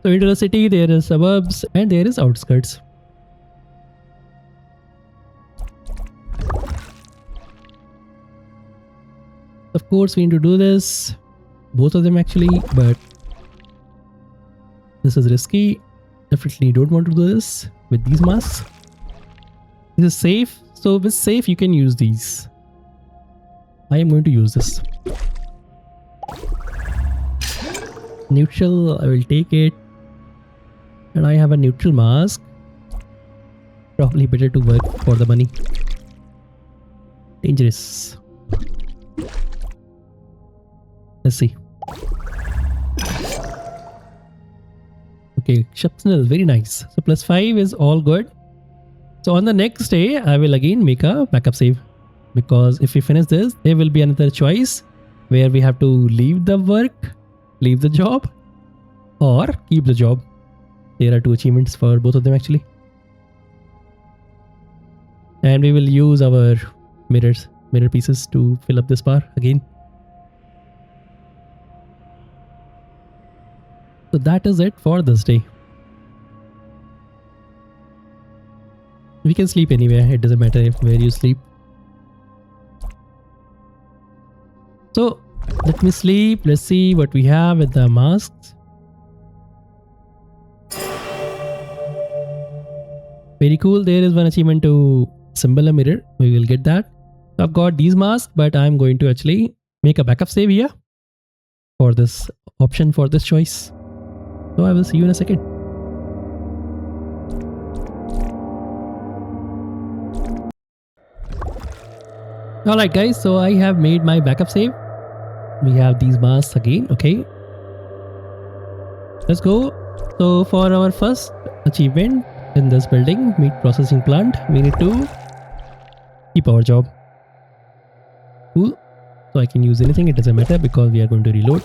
So into the city, there is suburbs and there is outskirts. Of course, we need to do this. Both of them actually, but this is risky. Definitely don't want to do this with these masks. This is safe. So with safe, you can use these. I am going to use this. Neutral, I will take it. And I have a neutral mask. Probably better to work for the money. Dangerous. Let's see. Okay, exceptional, very nice. So +5 is all good. So on the next day, I will again make a backup save. Because if we finish this, there will be another choice where we have to leave the work, leave the job, or keep the job. There are 2 achievements for both of them actually. And we will use our mirror pieces to fill up this bar again. So that is it for this day. We can sleep anywhere, it doesn't matter where you sleep. So let me sleep. Let's see what we have with the masks. Very cool. There is one achievement to assemble a mirror. We will get that. So I've got these masks, but I'm going to actually make a backup save here for this option, for this choice. So I will see you in a second. Alright guys, so I have made my backup save. We have these masks again, okay. Let's go. So for our first achievement in this building, meat processing plant, we need to keep our job. Cool. So I can use anything, it doesn't matter because we are going to reload.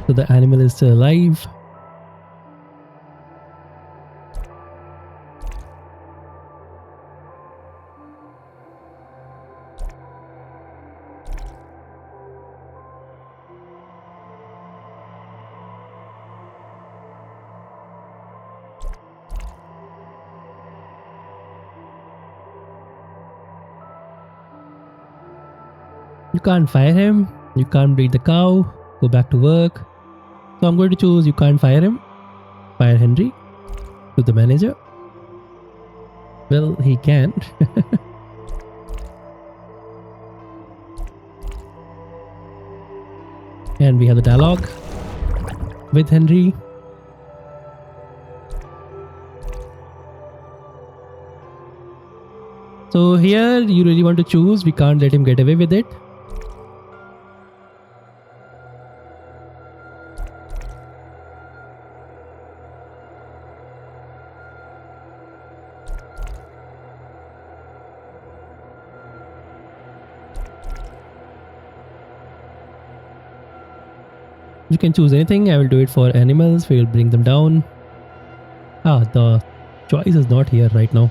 So the animal is still alive. You can't fire him. You can't breed the cow. Go back to work. So I'm going to choose you can't fire him. Fire Henry to the manager. Well, he can. And we have the dialogue with Henry. So here you really want to choose. We can't let him get away with it. You can choose anything. I will do it for animals. We will bring them down. The choice is not here right now.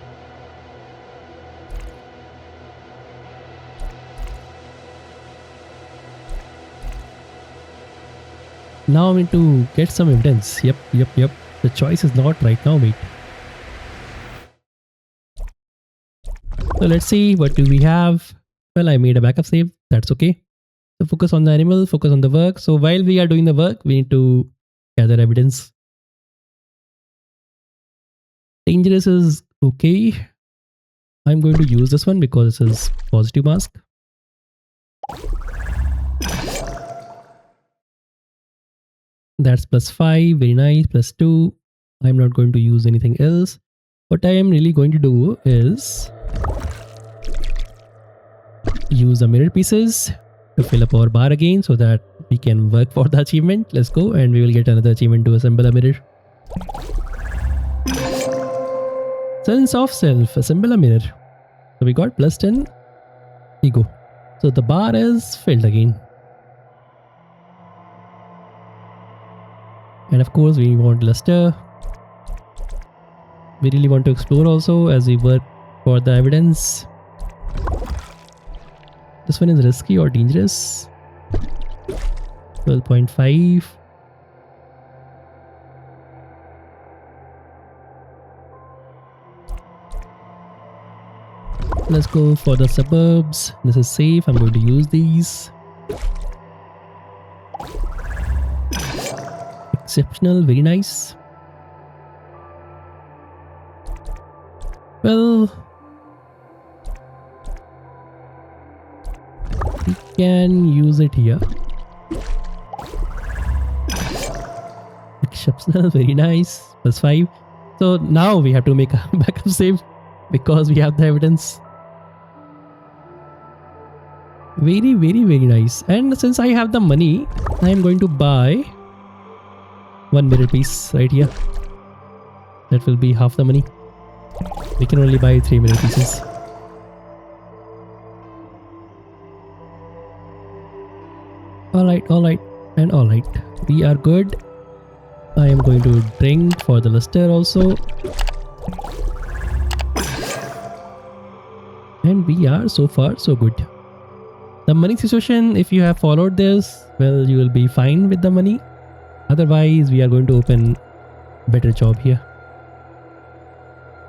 Now I need to get some evidence. Yep. The choice is not right now. Wait. So let's see, what do we have? Well, I made a backup save. That's okay. So focus on the animal, focus on the work. So while we are doing the work, we need to gather evidence. Dangerous is okay. I'm going to use this one because this is positive mask. That's +5, very nice, +2. I'm not going to use anything else. What I am really going to do is use the mirror pieces to fill up our bar again so that we can work for the achievement. Let's go and we will get another achievement to assemble a mirror. Sense of self, assemble a mirror. So we got +10 ego. So the bar is filled again. And of course we want luster. We really want to explore also as we work for the evidence. This one is risky or dangerous. 12.5. Let's go for the suburbs. This is safe. I'm going to use these. Exceptional, very nice. Well, we can use it here. Exceptional, very nice. +5. So now we have to make a backup save because we have the evidence. Very nice. And since I have the money, I am going to buy one mirror piece right here. That will be half the money. We can only buy 3 mirror pieces. Alright, and alright. We are good. I am going to drink for the luster also. And we are so far so good. The money situation, if you have followed this, well, you will be fine with the money. Otherwise, we are going to open better job here.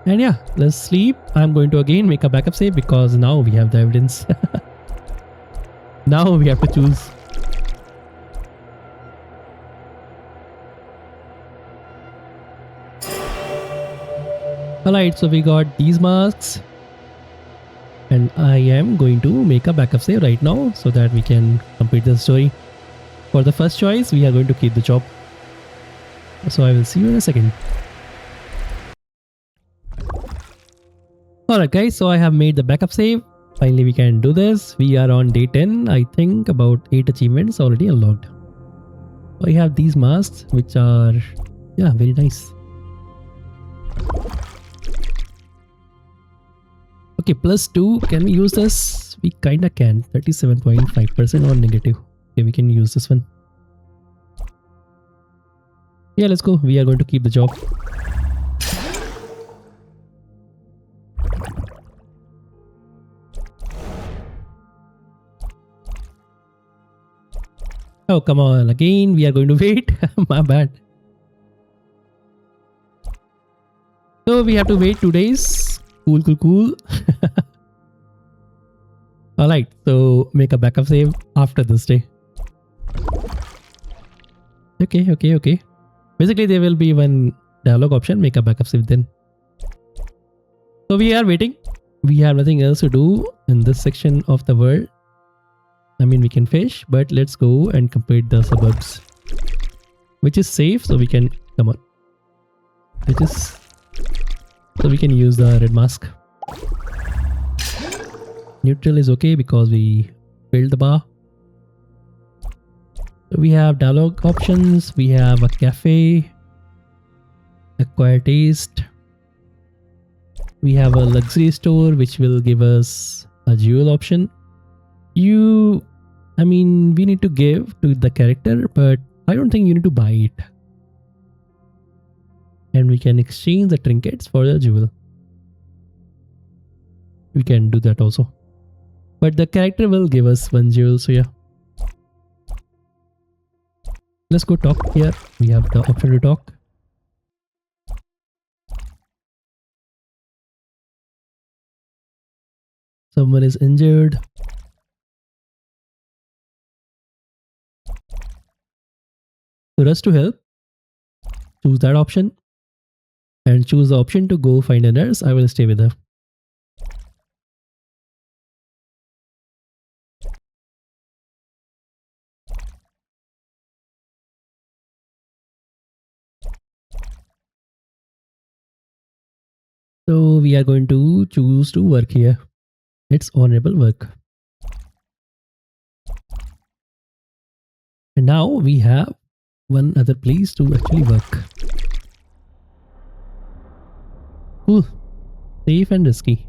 And yeah, let's sleep. I'm going to again make a backup save because now we have the evidence. Now we have to choose. Alright, so we got these masks. And I am going to make a backup save right now so that we can complete the story. For the first choice, we are going to keep the job. So I will see you in a second. Alright guys, so I have made the backup save. Finally we can do this. We are on day 10. I think about 8 achievements already unlocked. So I have these masks which are, yeah, very nice. Okay, +2. Can we use this? We kinda can. 37.5% on negative. Okay, we can use this one. Yeah, let's go. We are going to keep the job. Oh, come on. Again, we are going to wait. My bad. So we have to wait 2 days. Cool, cool, cool. Alright, so make a backup save after this day. Okay, okay, okay. Basically, there will be one dialog option. Make a backup save then. So we are waiting. We have nothing else to do in this section of the world. I mean, we can fish, but let's go and complete the suburbs. Which is safe, so we can... Come on. Which is... So we can use the red mask. Neutral is okay because we filled the bar. So we have dialogue options. We have a cafe. Acquire taste. We have a luxury store which will give us a jewel option. I mean, we need to give to the character, but I don't think you need to buy it. And we can exchange the trinkets for the jewel. We can do that also. But the character will give us one jewel, so yeah. Let's go talk here. We have the option to talk. Someone is injured. So rush to help. Choose that option. And choose the option to go find a nurse. I will stay with her. So we are going to choose to work here. It's honorable work. And now we have one other place to actually work. Cool. Safe and risky.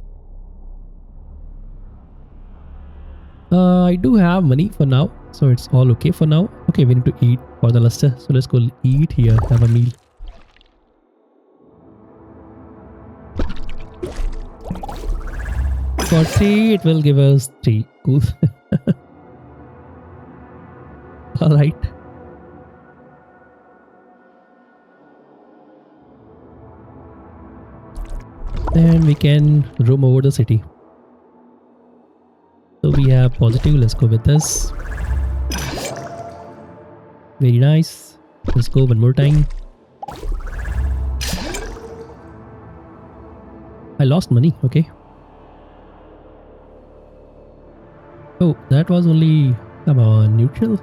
I do have money for now, so it's all okay for now. Okay, we need to eat for the luster. So let's go eat here, have a meal. For 3, it will give us 3. Cool. Alright. And we can roam over the city. So we have positive. Let's go with this. Very nice. Let's go one more time. I lost money. Okay. Oh, that was only... Come on, neutral.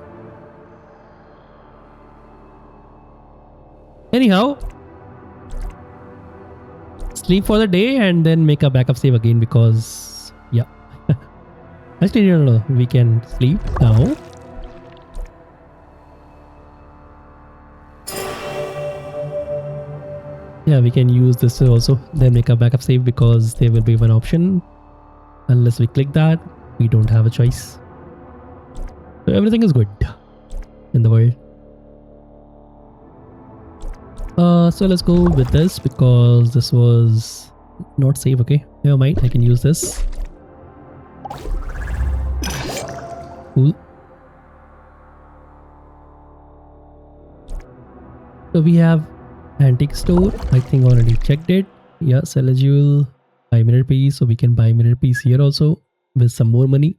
Anyhow, sleep for the day and then make a backup save again because... Yeah. Actually, no. We can sleep now. Yeah, we can use this also. Then make a backup save because there will be one option. Unless we click that, we don't have a choice. So everything is good in the world. So let's go with this because this was not safe. Okay, never mind. I can use this. Cool. So we have antique store. I think already checked it. Yeah, sell a jewel, buy mirror piece. So we can buy mirror piece here also with some more money.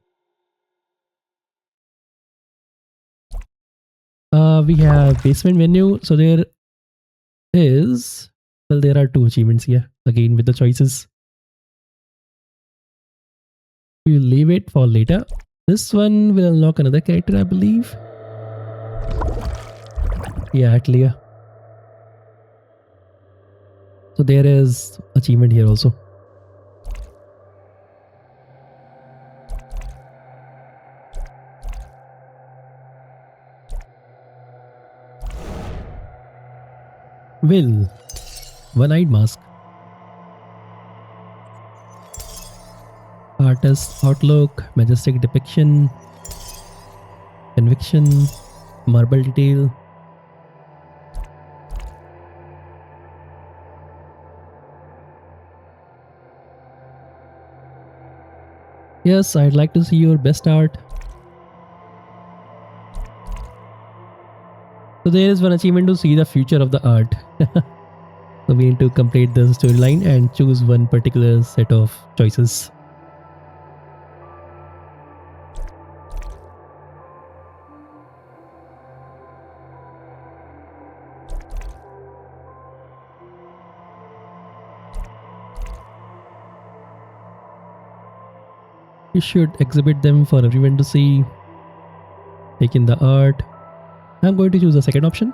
We have basement menu. So there is, well, there are 2 achievements here again with the choices. We'll leave it for later. This one will unlock another character, I believe. Yeah, Atelier. So there is achievement here also. Will. One-eyed mask. Artist outlook, majestic depiction, conviction, marble detail. Yes, I'd like to see your best art. So there is one achievement to see the future of the art. So we need to complete the storyline and choose one particular set of choices. You should exhibit them for everyone to see. Take in the art. I'm going to choose the second option.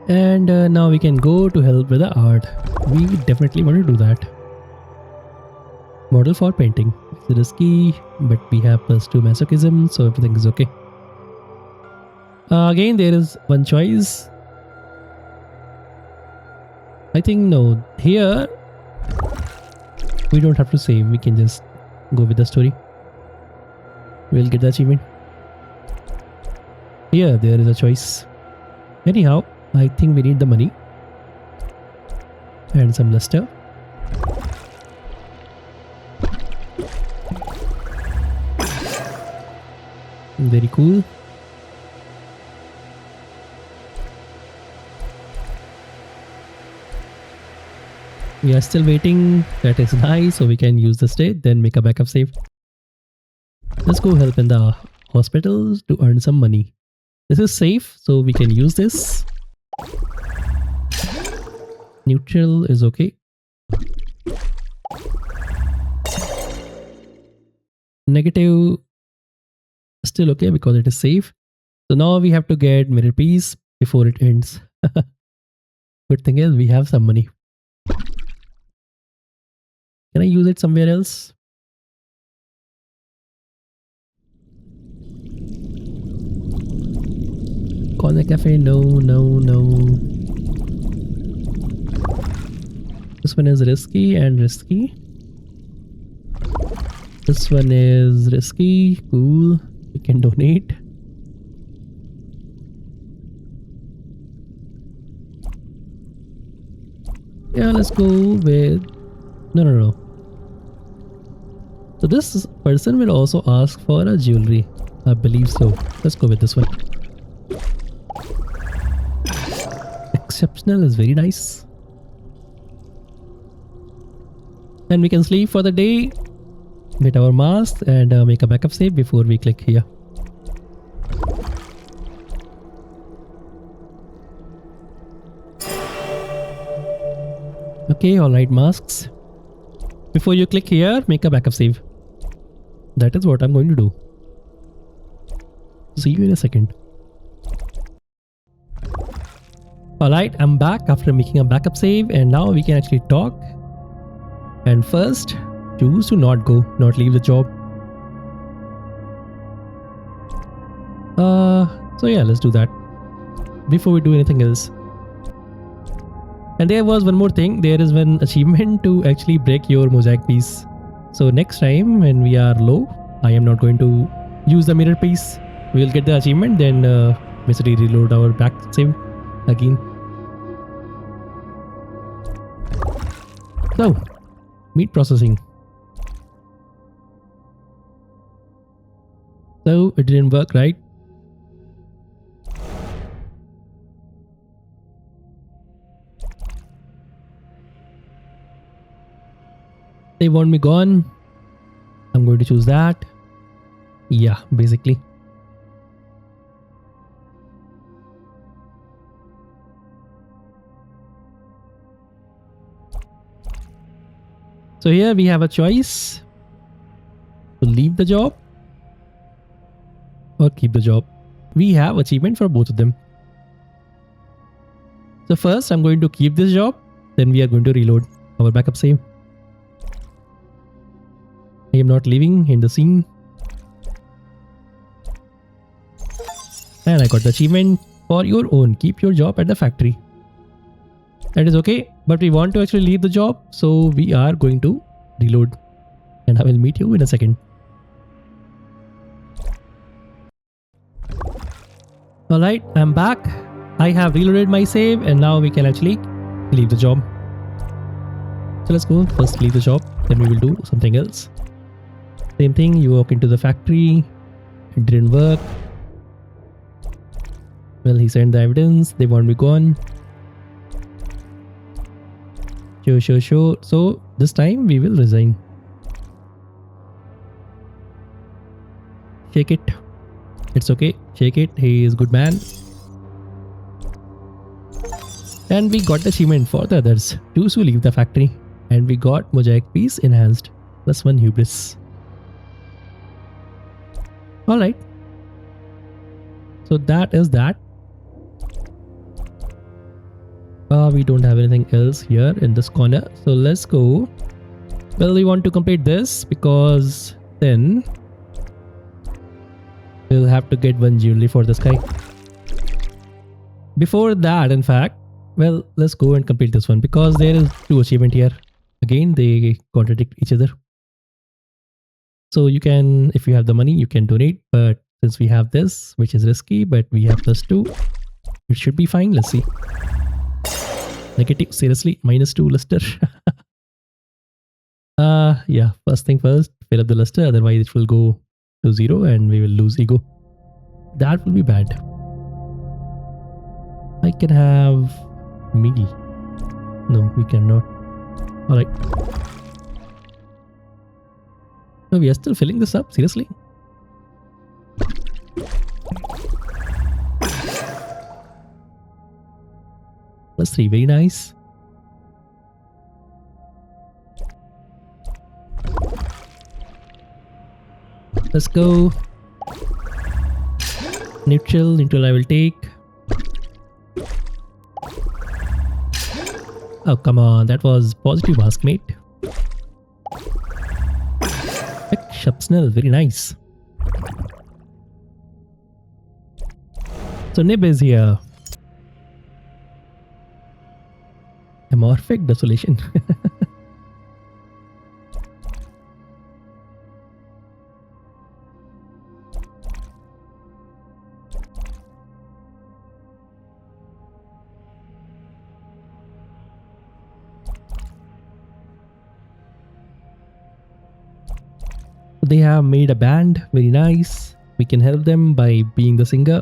And now we can go to help with the art. We definitely want to do that. Model for painting. It's risky, but we have +2 masochism, so everything is okay. Again, there is one choice. I think no. Here, we don't have to save. We can just go with the story. We'll get the achievement. Here, there is a choice. Anyhow, I think we need the money. And some luster. Very cool. We are still waiting. That is nice. So we can use the state, then make a backup save. Let's go help in the hospitals to earn some money. This is safe, so we can use this. Neutral is okay. Negative still okay because it is safe. So now we have to get mirror piece before it ends. Good thing is we have some money. Can I use it somewhere else? Corner cafe? No, no, no. This one is risky and risky. This one is risky. Cool. We can donate. Yeah, let's go with... No. So this person will also ask for a jewelry. I believe so. Let's go with this one. Exceptional is very nice. And we can sleep for the day. Get our mask and make a backup save before we click here. Okay, alright, masks. Before you click here, make a backup save. That is what I'm going to do. See you in a second. Alright, I'm back after making a backup save and now we can actually talk. And first, choose to not leave the job. So yeah, let's do that. Before we do anything else. And there was one more thing. There is one achievement to actually break your mosaic piece. So next time when we are low, I am not going to use the mirror piece. We will get the achievement, then basically reload our back save again. So, meat processing. So it didn't work, right? They want me gone. I'm going to choose that. Yeah, basically. So here we have a choice to leave the job or keep the job. We have achievement for both of them. So first I'm going to keep this job, then we are going to reload our backup save. I am not leaving in the scene. And I got the achievement for your own. Keep your job at the factory. That is okay, but we want to actually leave the job, so we are going to reload, and I will meet you in a second. Alright, I'm back. I have reloaded my save, and now we can actually leave the job. So let's go first leave the job, then we will do something else. Same thing, you walk into the factory, it didn't work. Well, he sent the evidence, they want me gone. Sure. So this time we will resign. Shake it. It's okay. Shake it. He is good man. And we got the achievement for the others. Choose to leave the factory. And we got Mosaic Piece enhanced. +1 hubris. Alright. So that is that. We don't have anything else here in this corner. So let's go. Well, we want to complete this because then we'll have to get one jewelry for this guy. Before that, in fact, well, let's go and complete this one because there is 2 achievements here. Again, they contradict each other. So you can, if you have the money, you can donate. But since we have this, which is risky, but we have +2, it should be fine. Let's see. Negative, seriously, -2 luster. Yeah, first thing first, fill up the luster, otherwise it will go to 0 and we will lose ego. That will be bad. I can have meal. No, we cannot. Alright. So we are still filling this up, seriously? +3, very nice. Let's go. Neutral I will take. Oh, come on, that was positive mask, mate. Shupsnell, very nice. So Nib is here. Amorphic desolation. They have made a band, very nice. We can help them by being the singer.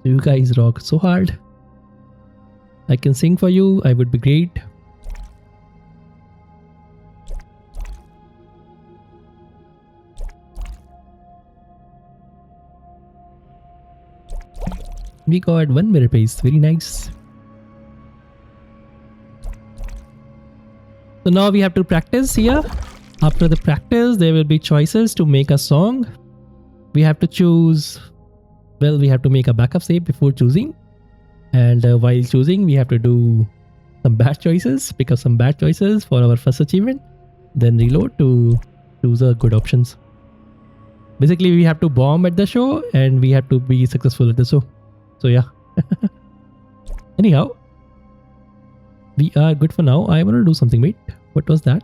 You guys rock so hard. I can sing for you, I would be great. We got 1 mirror piece, very nice. So now we have to practice here. After the practice, there will be choices to make a song. We have to choose, well, we have to make a backup save before choosing. And while choosing, we have to do some bad choices, pick up some bad choices for our first achievement. Then reload to choose the good options. Basically, we have to bomb at the show and we have to be successful at the show. So yeah. Anyhow. We are good for now. I want to do something. Wait, what was that?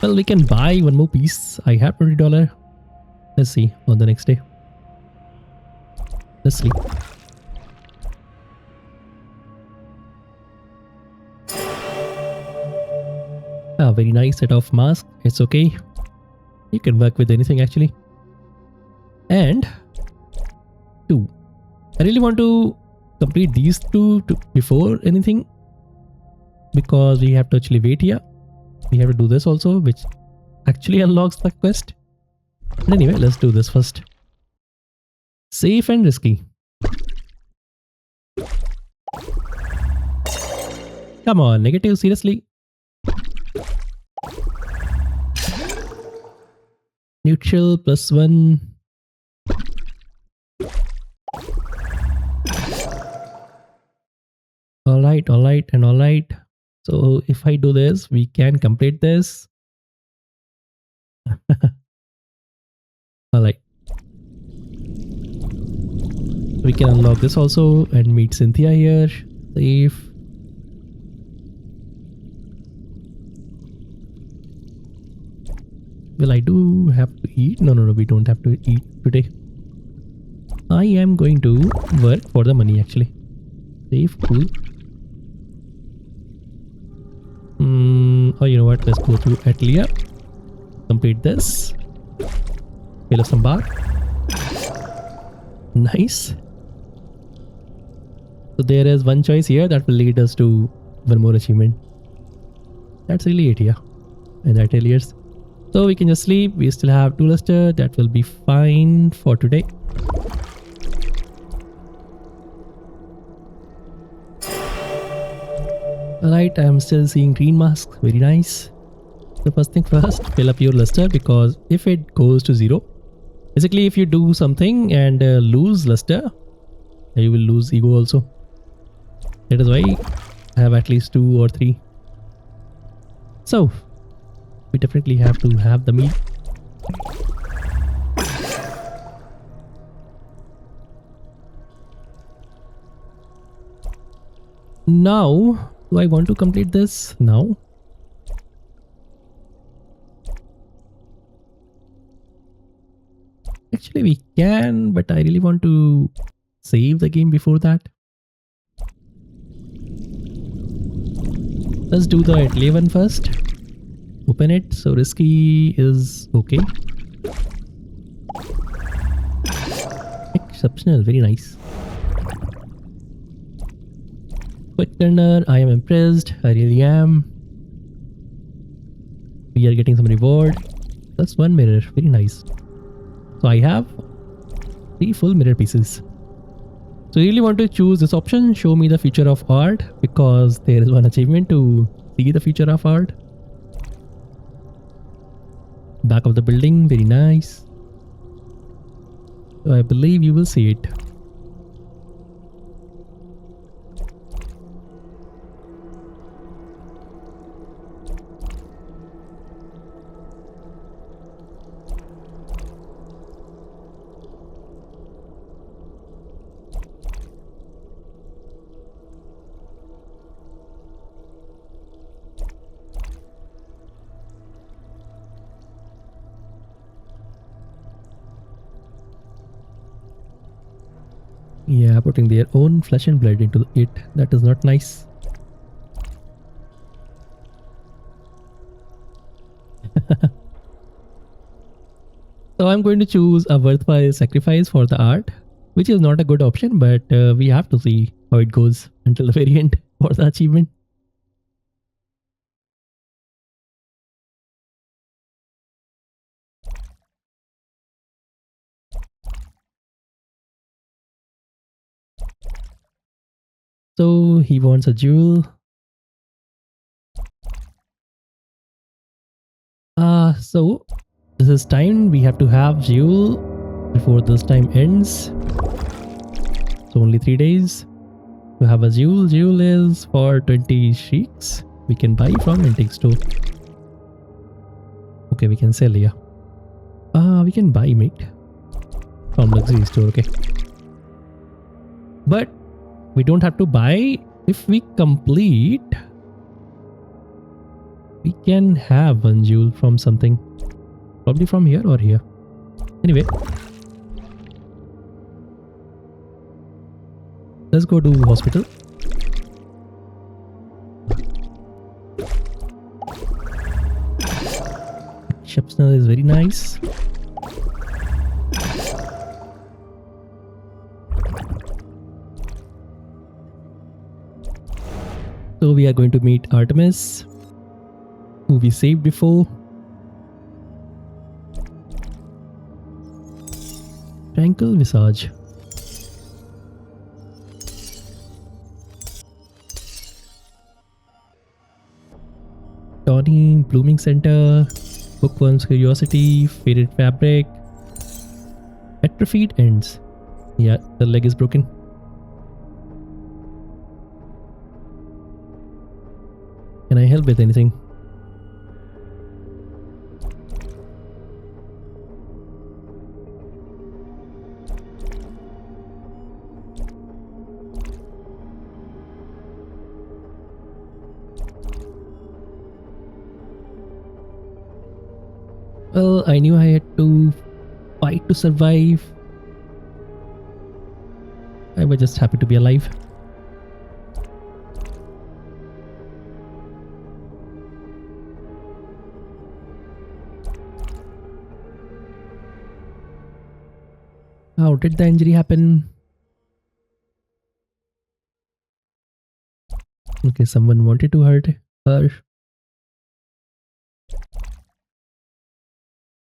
Well, we can buy 1 more piece. I have $20. Let's see on the next day. Let's sleep. Very nice set of mask. It's okay. You can work with anything actually. And 2. I really want to complete these 2 before anything because we have to actually wait here. We have to do this also, which actually unlocks the quest. But anyway, let's do this first. Safe and risky. Come on, negative, seriously. Neutral +1. Alright, and alright. So if I do this, we can complete this. Alright. We can unlock this also and meet Cynthia here. Safe. Well, I do have to eat. No, we don't have to eat today. I am going to work for the money actually. Safe, cool. Oh, you know what? Let's go to Atelier. Complete this. Fill up some bar. Nice. So there is one choice here that will lead us to one more achievement. That's really it here. And Ateliers. So we can just sleep. We still have 2 luster. That will be fine for today. Alright, I am still seeing green masks. Very nice. So first thing first, fill up your luster, because if it goes to 0, basically if you do something and lose luster, you will lose ego also. That is why I have at least 2 or 3. So we definitely have to have the meat. Now, do I want to complete this now? Actually, we can, but I really want to save the game before that. Let's do the Atelier one first. Open it. So risky is okay. Exceptional, very nice. Quick turner, I am impressed. I really am. We are getting some reward. That's 1 mirror, very nice. So I have 3 full mirror pieces. So you really want to choose this option, show me the future of art, because there is one achievement to see the future of art. Back of the building, very nice. So I believe you will see it. Yeah, putting their own flesh and blood into it. That is not nice. So I'm going to choose a worthwhile sacrifice for the art, which is not a good option, but we have to see how it goes until the very end for the achievement. So he wants a jewel. So this is time. We have to have jewel before this time ends. So only 3 days to have a jewel. Jewel is for 20 sheiks. We can buy from antique store. Okay, we can sell, yeah. We can buy meat from luxury store, okay. But we don't have to buy. If we complete, we can have one jewel from something. Probably from here or here. Anyway. Let's go to hospital. Exceptional is very nice. So we are going to meet Artemis, who we saved before. Tranquil Visage. Tawny, Blooming Center, Bookworm's Curiosity, Faded Fabric, Atrophied Ends. Yeah, the leg is broken. Can I help with anything? Well, I knew I had to fight to survive. I was just happy to be alive. How did the injury happen? Okay, someone wanted to hurt her.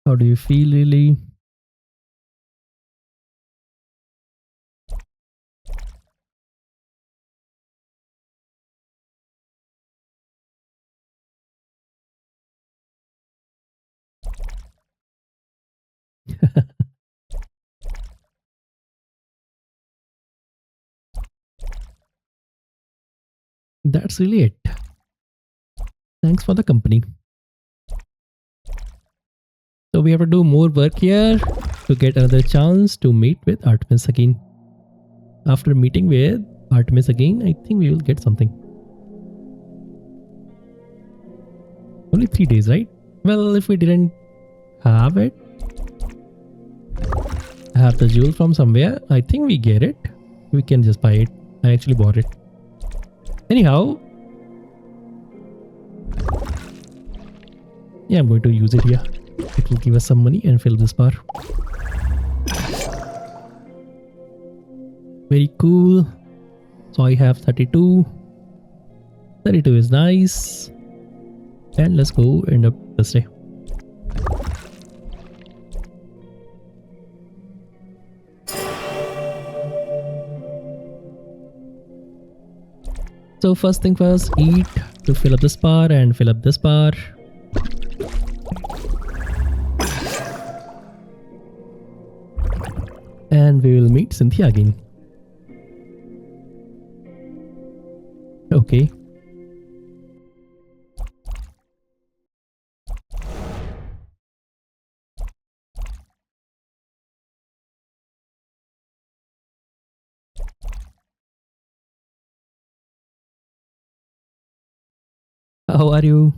How do you feel, really? That's really it. Thanks for the company. So we have to do more work here to get another chance to meet with Artemis again. After meeting with Artemis again, I think we will get something. Only 3 days, right? Well, if we didn't have it, have the jewel from somewhere, I think we get it. We can just buy it. I actually bought it. Anyhow, yeah, I'm going to use it here. It will give us some money and fill this bar. Very cool. So I have 32. 32 is nice. And let's go end up this day. So first thing first, eat to fill up this bar and fill up this bar. And we will meet Cynthia again. Okay. How are you?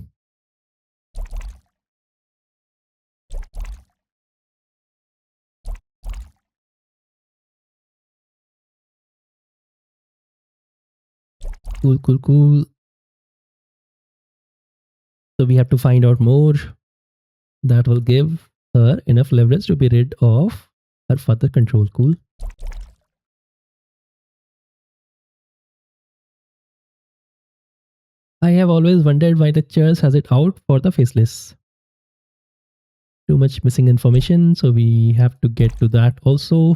Cool, cool, cool. So we have to find out more. That will give her enough leverage to be rid of her further control. Cool. I have always wondered why the church has it out for the faceless. Too much missing information, so we have to get to that also.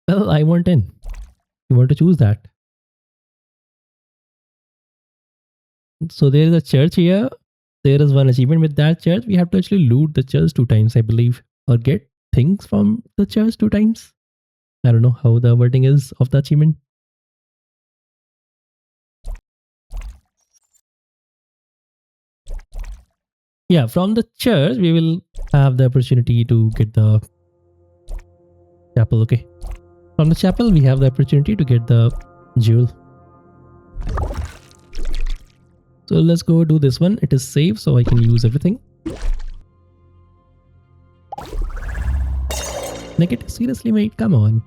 Well, I want in. You want to choose that. So there is a church here. There is one achievement with that church. We have to actually loot the church 2 times, I believe. Or get things from the church 2 times. I don't know how the wording is of the achievement. Yeah, from the church, we will have the opportunity to get the chapel. Okay. From the chapel, we have the opportunity to get the jewel. So let's go do this one. It is safe, so I can use everything. Negative, seriously, mate? Come on.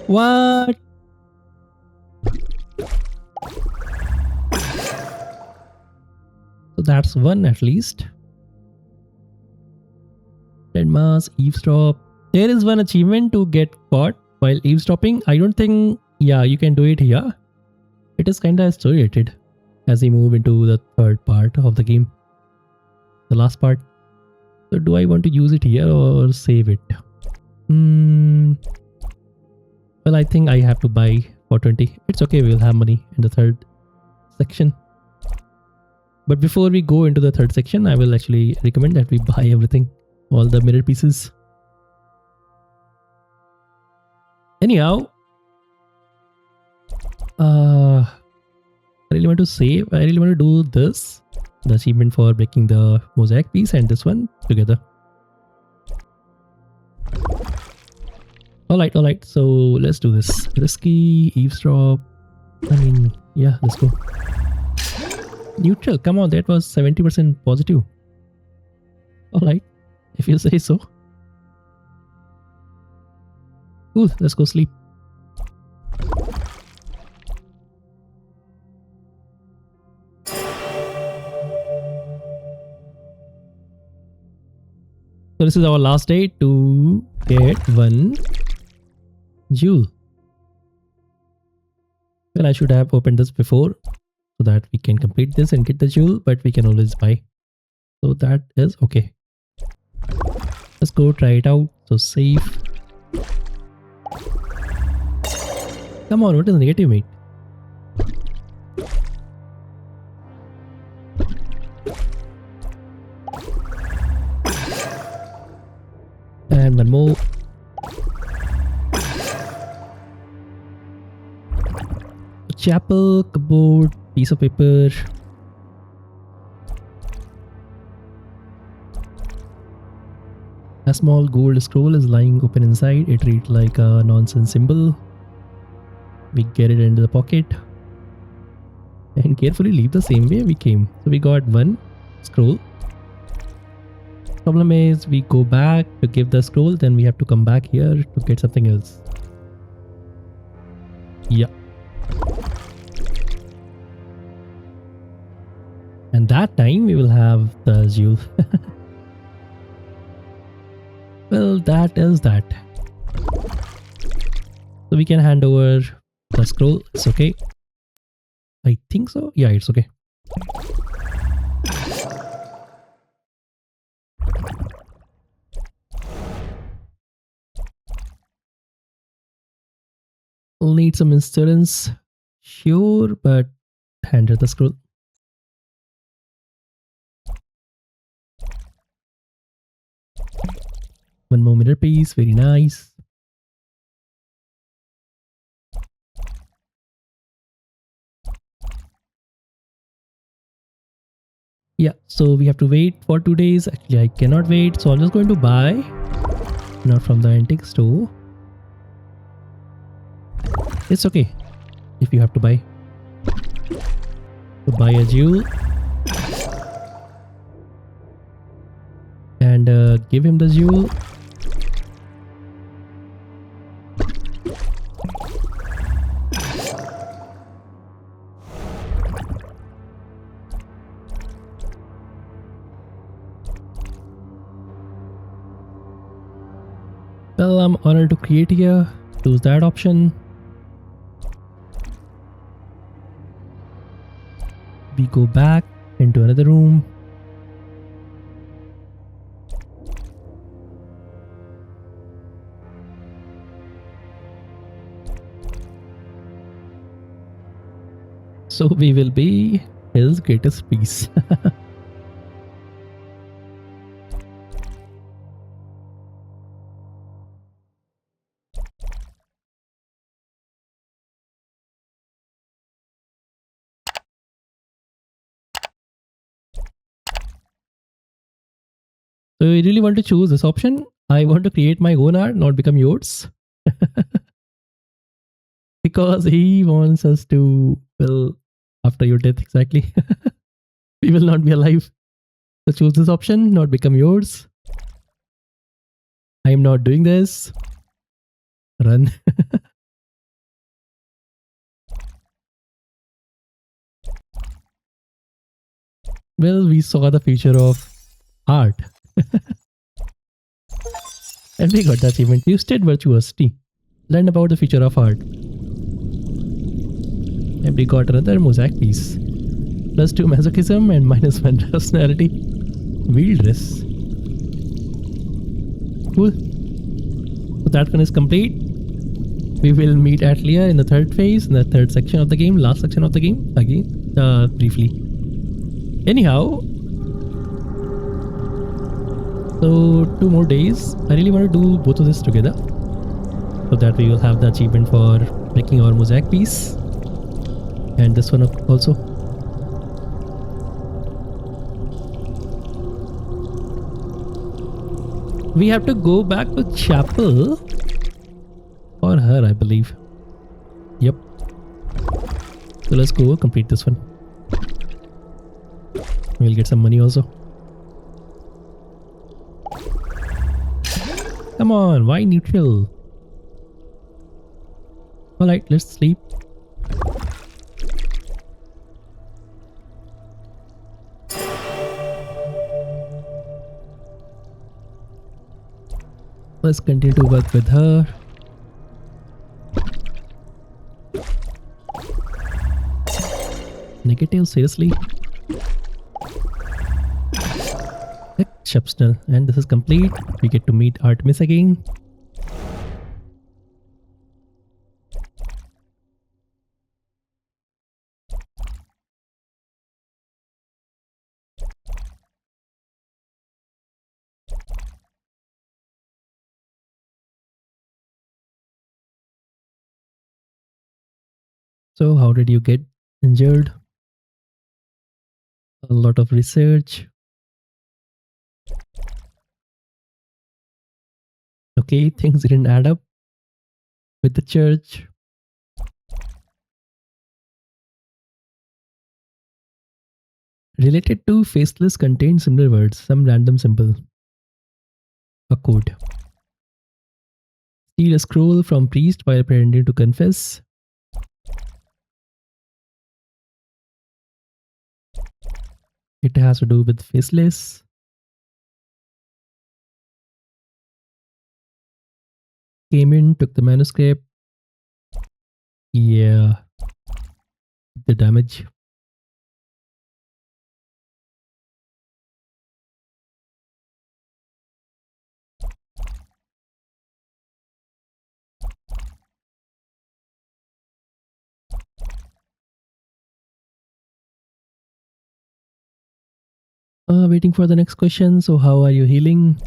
What? So that's one at least. Dead mass, eavesdrop. There is one achievement to get caught while eavesdropping. I don't think, yeah, you can do it here. It is kinda story related as we move into the third part of the game. The last part. So do I want to use it here or save it? Well, I think I have to buy for 20. It's okay, we'll have money in the third section. But before we go into the third section, I will actually recommend that we buy everything. All the mirror pieces. Anyhow, I really want to save. I really want to do this. The achievement for breaking the mosaic piece and this one together. Alright. So let's do this. Risky, eavesdrop. I mean, yeah, let's go. Neutral, come on, that was 70% positive. Alright, if you say so. Cool, let's go sleep. So this is our last day to get one jewel. Well, I should have opened this before so that we can complete this and get the jewel, but we can always buy. So that is okay. Let's go try it out. So save. Come on, what is negative, mate? And one more. Chapel, cupboard, piece of paper. A small gold scroll is lying open inside. It reads like a nonsense symbol. We get it into the pocket and carefully leave the same way we came. So we got one scroll. Problem is we go back to give the scroll, then we have to come back here to get something else. Yeah. And that time we will have the jewel. Well, that is that. So we can hand over the scroll. It's okay. I think so. Yeah, it's okay. We'll need some insurance. Sure, but hand her the scroll. One more mirror piece. Very nice. Yeah, so we have to wait for 2 days. Actually, I cannot wait. So I'm just going to buy. Not from the antique store. It's okay if you have to buy. So buy a jewel. And give him the jewel. Well, I'm honored to create here. Choose that option. We go back into another room. So we will be his greatest piece. So you really want to choose this option? I want to create my own art, not become yours. Because he wants us to, well, after your death exactly. We will not be alive. So choose this option, not become yours. I am not doing this. Run. Well, we saw the future of art. And we got the achievement. You stayed Virtuosity. Learn about the future of art. And we got another mosaic piece. +2 masochism and -1 personality. Wieldress. Cool. So that one is complete. We will meet Atelier in the third phase, in the third section of the game, last section of the game, again, briefly. Anyhow, so 2 more days. I really want to do both of this together so that we will have the achievement for making our mosaic piece, and this one also. We have to go back to chapel her, I believe. Yep. So let's go complete this one. We'll get some money also. Come on, why neutral? Alright, let's sleep. Let's continue to work with her. Negative, seriously? Exceptional. And this is complete. We get to meet Artemis again. So how did you get injured? A lot of research. Okay, things didn't add up with the church. Related to faceless contains similar words, some random symbol. A code. Steal a scroll from priest while pretending to confess. It has to do with faceless. Came in, took the manuscript. Yeah. The damage. Waiting for the next question. So how are you healing?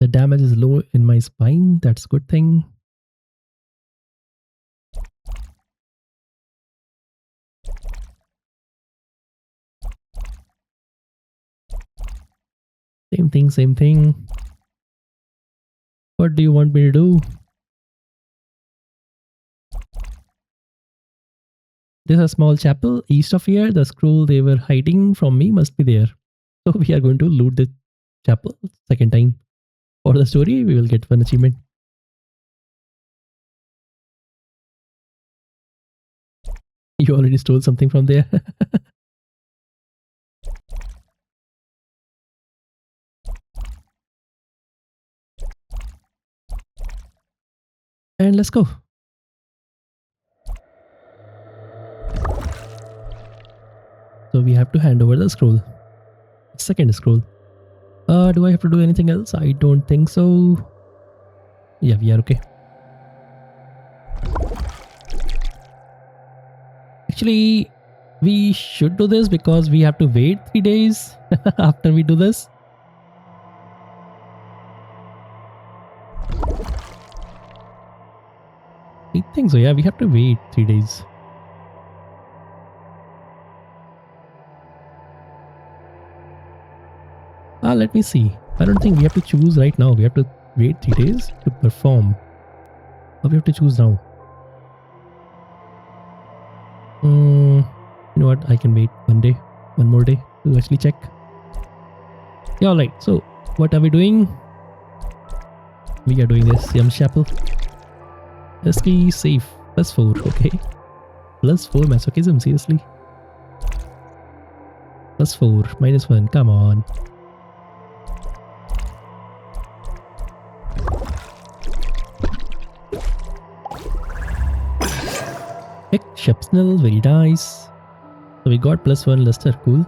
The damage is low in my spine. That's a good thing. Same thing, same thing. What do you want me to do? There's a small chapel east of here. The scroll they were hiding from me must be there. So we are going to loot the chapel second time. For the story, we will get one achievement. You already stole something from there. And let's go. So we have to hand over the scroll. Second scroll. Do I have to do anything else? I don't think so. Yeah, we are okay. Actually, we should do this because we have to wait 3 days after we do this. I think so, yeah, we have to wait 3 days. Let me see. I don't think we have to choose right now. We have to wait 3 days to perform. Or we have to choose now. You know what? I can wait one more day to actually check. Yeah, alright. So, what are we doing? We are doing this. Yum Chapel. SK safe. +4. Okay. +4 masochism. Seriously. +4. -1. Come on. Exceptional, very nice. So we got +1 luster, cool.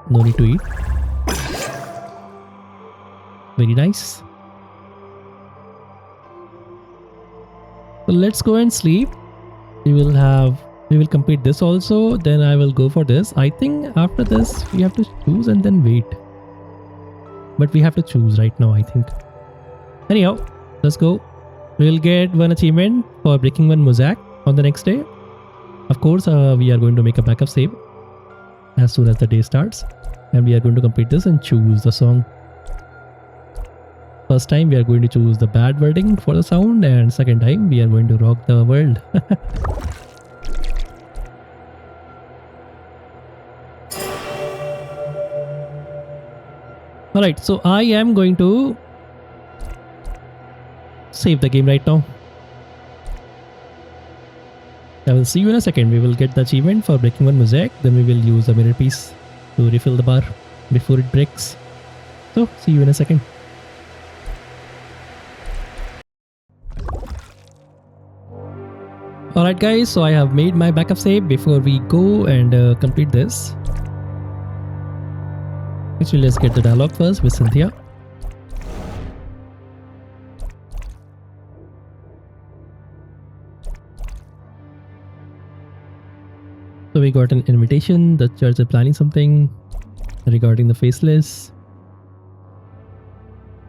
No need to eat. Very nice. So let's go and sleep. We will complete this also. Then I will go for this. I think after this we have to choose and then wait. But we have to choose right now, I think. Anyhow, let's go. We'll get one achievement for breaking one mosaic on the next day. Of course, we are going to make a backup save as soon as the day starts. And we are going to complete this and choose the song. First time we are going to choose the bad wording for the sound, and second time we are going to rock the world. Alright, so I am going to save the game right now. I will see you in a second. We will get the achievement for breaking one mosaic, then we will use a mirror piece to refill the bar before it breaks. So, see you in a second. Alright guys, so I have made my backup save before we go and complete this. Actually, let's get the dialogue first with Cynthia. So we got an invitation, the church is planning something regarding the Faceless,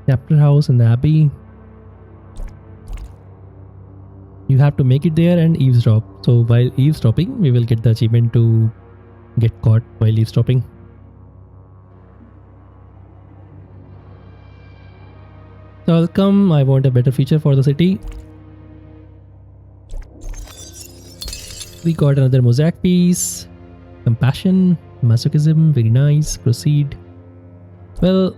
chapter house and the Abbey. You have to make it there and eavesdrop. So while eavesdropping, we will get the achievement to get caught while eavesdropping. So welcome, I want a better future for the city. We got another mosaic piece. Compassion, masochism, very nice. Proceed. Well,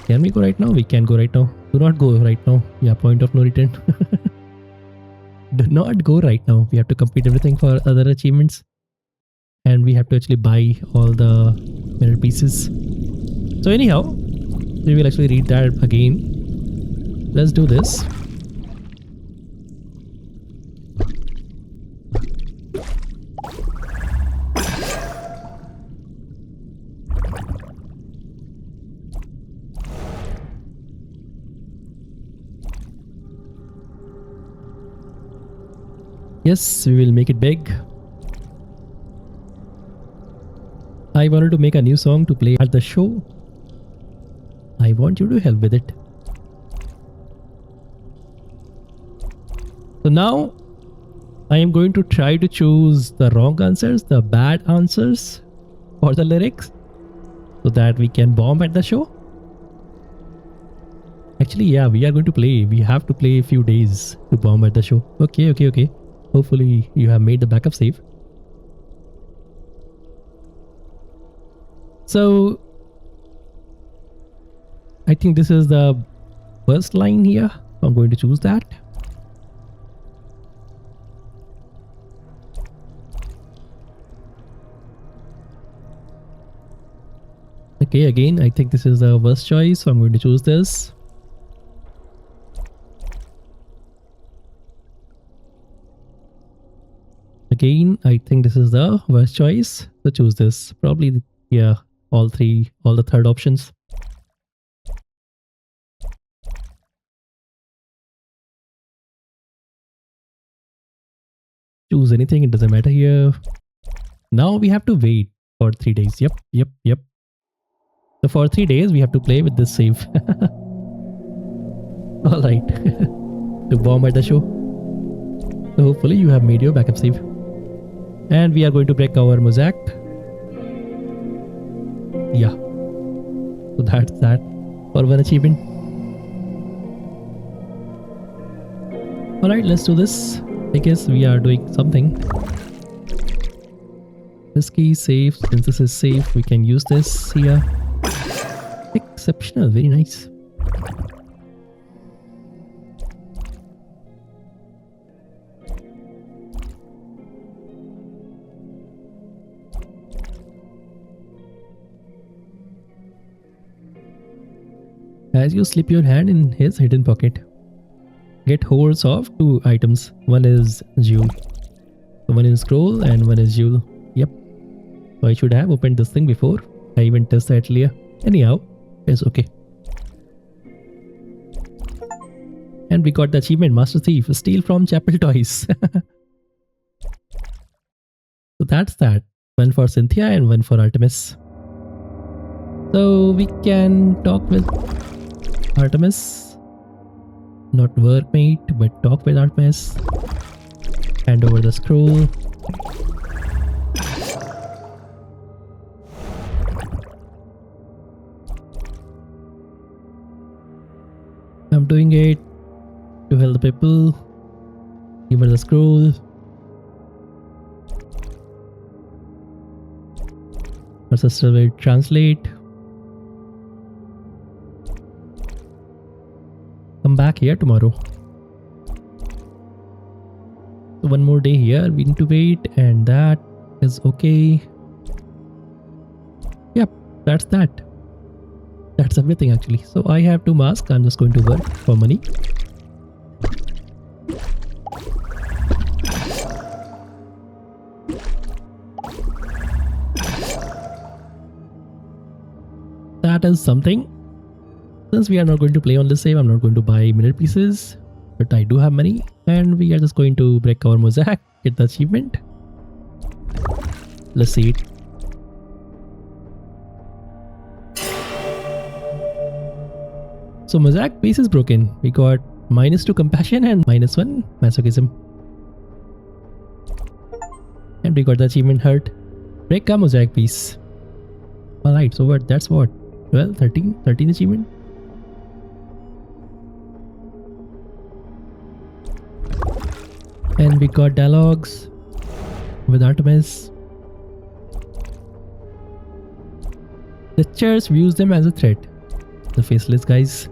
can we go right now? We can go right now. Do not go right now. Yeah, point of no return. Do not go right now. We have to complete everything for other achievements. And we have to actually buy all the mirror pieces. So anyhow, we will actually read that again. Let's do this. Yes, we will make it big. I wanted to make a new song to play at the show. I want you to help with it. So now I am going to try to choose the wrong answers, the bad answers for the lyrics, so that we can bomb at the show. Actually, yeah, we are going to play. We have to play a few days to bomb at the show. Okay. Hopefully you have made the backup save. So I think this is the first line here. So I'm going to choose that. Okay, again, I think this is the worst choice. So I'm going to choose this. Again, I think this is the worst choice. So choose this. Probably, yeah, all the third options. Choose anything, it doesn't matter here. Now we have to wait for 3 days. Yep. So for 3 days, we have to play with this save. Alright. To bomb at the show. So hopefully you have made your backup save. And we are going to break our mosaic. Yeah. So that's that for one achievement. Alright, let's do this. I guess we are doing something. This key safe. Since this is safe, we can use this here. Exceptional, very nice. As you slip your hand in his hidden pocket, get holds of 2 items. One is jewel. So one is scroll and one is jewel. Yep. So I should have opened this thing before I even test the Atelier. Anyhow, it's okay. And we got the achievement, Master Thief, steal from Chapel Toys. So that's that. One for Cynthia and one for Artemis. So we can talk with Artemis. Not workmate, but talk with Artemis. Hand over the scroll. using it to help the people. Give her the scroll. Her sister will translate. Come back here tomorrow. So one more day here. We need to wait, and that is okay. Yep, that's that. That's everything actually. So I have 2 masks. I'm just going to work for money. That is something. Since we are not going to play on the save, I'm not going to buy minute pieces, but I do have money, and we are just going to break our mosaic, get the achievement. Let's see it. So mosaic piece is broken. We got -2 compassion and -1 masochism. And we got the achievement hurt. Break a mosaic piece. Alright, so what? That's what? 12, 13? 13 achievement? And we got dialogues with Artemis. The church views them as a threat. The faceless guys.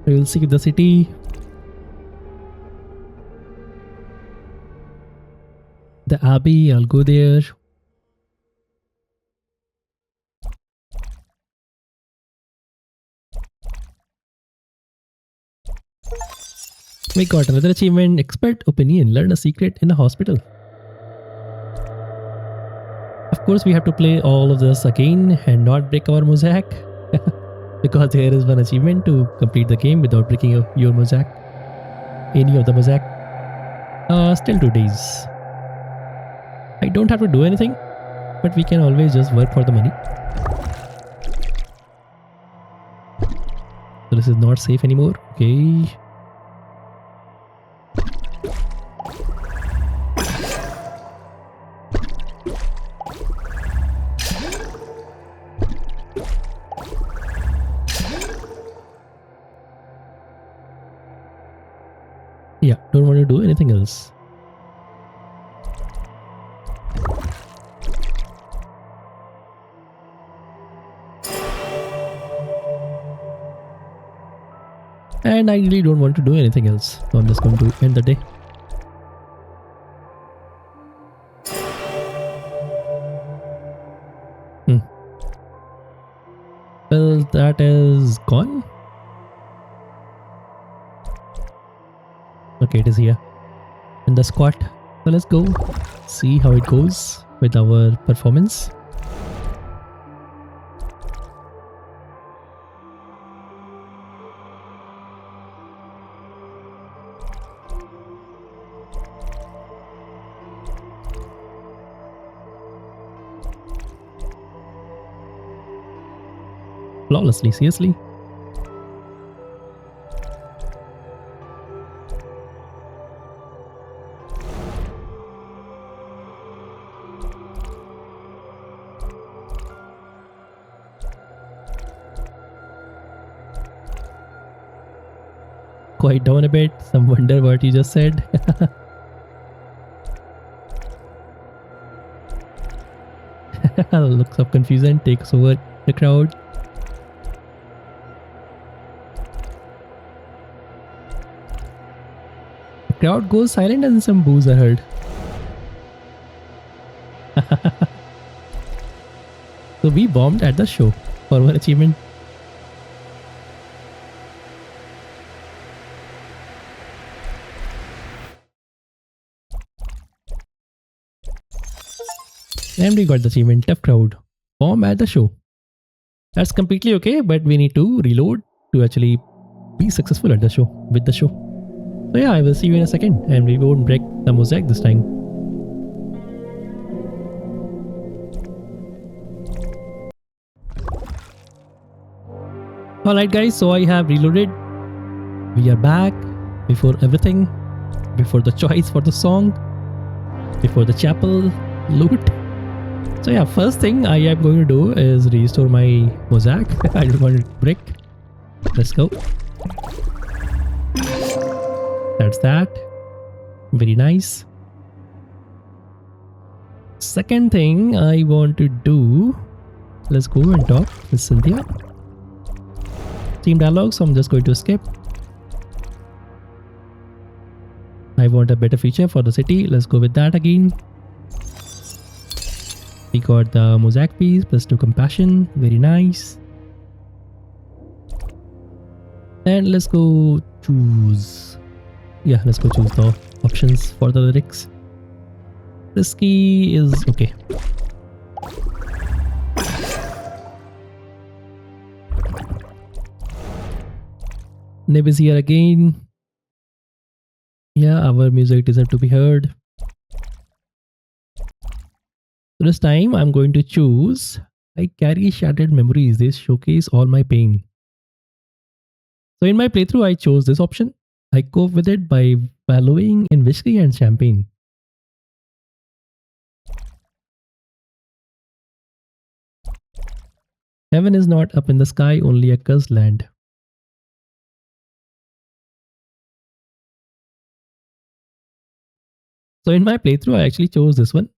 We will see the city. The Abbey, I'll go there. We got another achievement, expert opinion, learn a secret in a hospital. Of course, we have to play all of this again and not break our mosaic. Because there is one achievement to complete the game without breaking your mosaic. Any of the mosaic. Still 2 days. I don't have to do anything, but we can always just work for the money. So this is not safe anymore. Okay. Yeah, don't want to do anything else. And I really don't want to do anything else. So I'm just going to end the day. Well, that is gone. Okay, it is here. In the squat. So let's go see how it goes with our performance. Flawlessly, seriously. Quiet down a bit. Some wonder what you just said. Looks of confusion takes over the crowd. The crowd goes silent and some boos are heard. So we bombed at the show for one achievement. And we got the achievement, tough crowd. Bomb at the show. That's completely okay, but we need to reload to actually be successful at the show, with the show. So yeah, I will see you in a second, and we won't break the mosaic this time. Alright guys, so I have reloaded. We are back before everything, before the choice for the song, before the chapel loot. So yeah, first thing I am going to do is restore my mosaic. I don't want it to break. Let's go. That's that. Very nice. Second thing I want to do, let's go and talk with Cynthia. Team dialogue, so I'm just going to skip. I want a better future for the city. Let's go with that again. We got the mosaic piece plus 2 compassion. Very nice. And let's go choose. Yeah, let's go choose the options for the lyrics. This key is okay. Nib is here again. Yeah, our music deserves to be heard. So this time I'm going to choose I carry shattered memories. They showcase all my pain. So in my playthrough I chose this option. I cope with it by wallowing in whiskey and champagne. Heaven is not up in the sky, only a cursed land. So in my playthrough, I actually chose this one.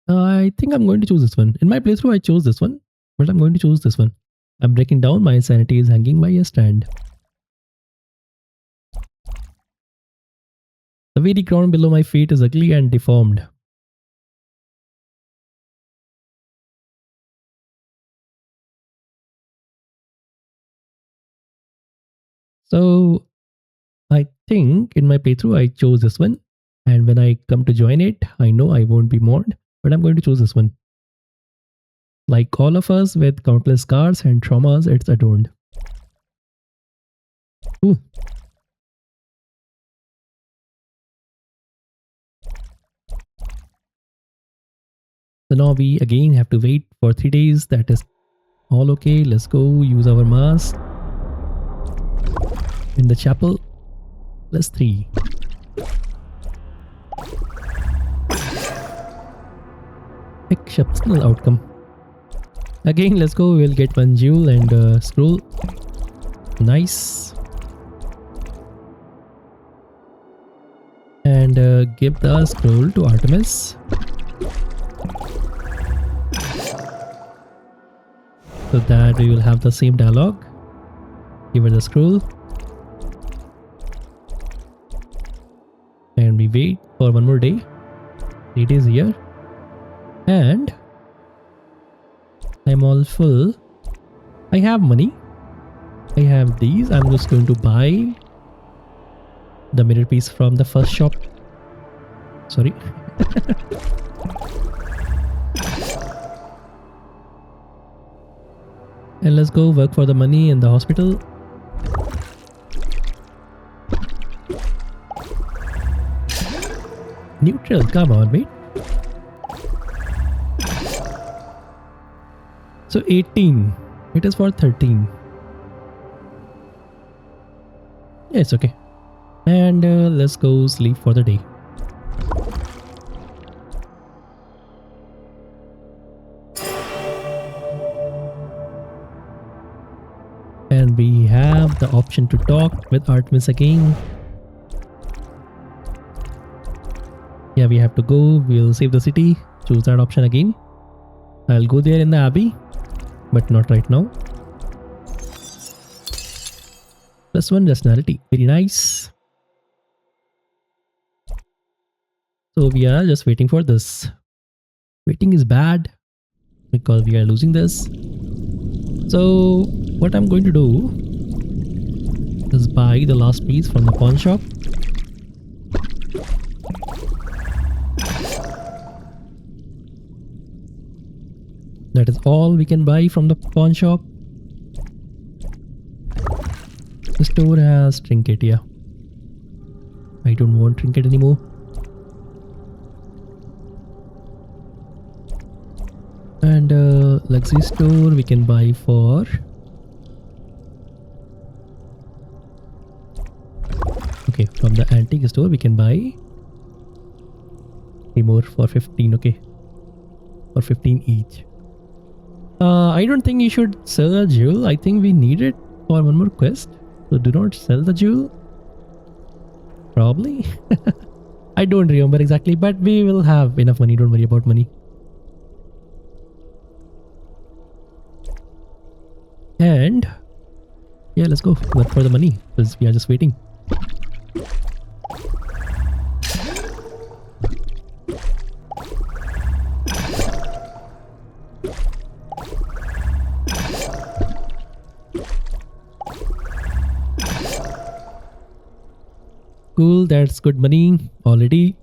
I think I'm going to choose this one. In my playthrough, I chose this one, but I'm going to choose this one. I'm breaking down. My sanity is hanging by a strand. The very ground below my feet is ugly and deformed. So I think in my playthrough, I chose this one. And when I come to join it, I know I won't be mourned, but I'm going to choose this one. Like all of us with countless scars and traumas, it's adorned. Ooh. So now we again have to wait for 3 days. That is all okay. Let's go use our mask in the chapel. Plus 3. Exceptional outcome. Again, let's go. We'll get one jewel and scroll. Nice. And give the scroll to Artemis. So that we will have the same dialogue. Give her the scroll. And we wait for one more day. 3 days here. And I'm all full. I have money. I have these. I'm just going to buy the mirror piece from the first shop. Sorry. And let's go work for the money in the hospital. Neutral, come on, mate. So 18. It is for 13. Yeah, it's okay. And let's go sleep for the day. And we have the option to talk with Artemis again. Yeah, we have to go. We'll save the city. Choose that option again. I'll go there in the Abbey, but not right now. +1 rationality. Very nice. So we are just waiting for this. Waiting is bad because we are losing this. So what I'm going to do is buy the last piece from the pawn shop. That is all we can buy from the pawn shop. The store has trinket, yeah. I don't want trinket anymore. And luxury store we can buy for antique store. We can buy 3 more for 15. Okay, for 15 each. I don't think you should sell a jewel. I think we need it for one more quest. So do not sell the jewel. Probably. I don't remember exactly, but we will have enough money. Don't worry about money. And yeah, let's go work for the money because we are just waiting. Cool, that's good money already.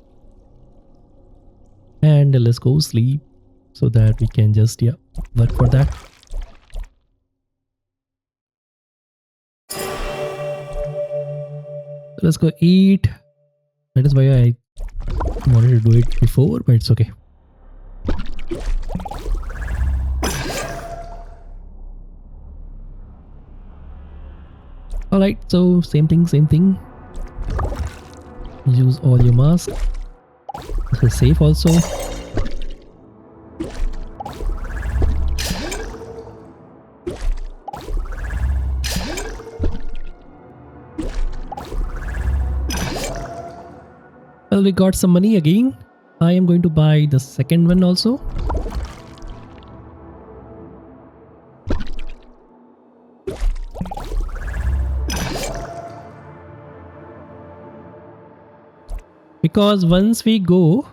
And let's go sleep so that we can just work for that. Let's go eat. That is why I wanted to do it before, but it's okay. Alright, so same thing. Use all your masks. This is safe also. Well, we got some money again. I am going to buy the second one also. Because once we go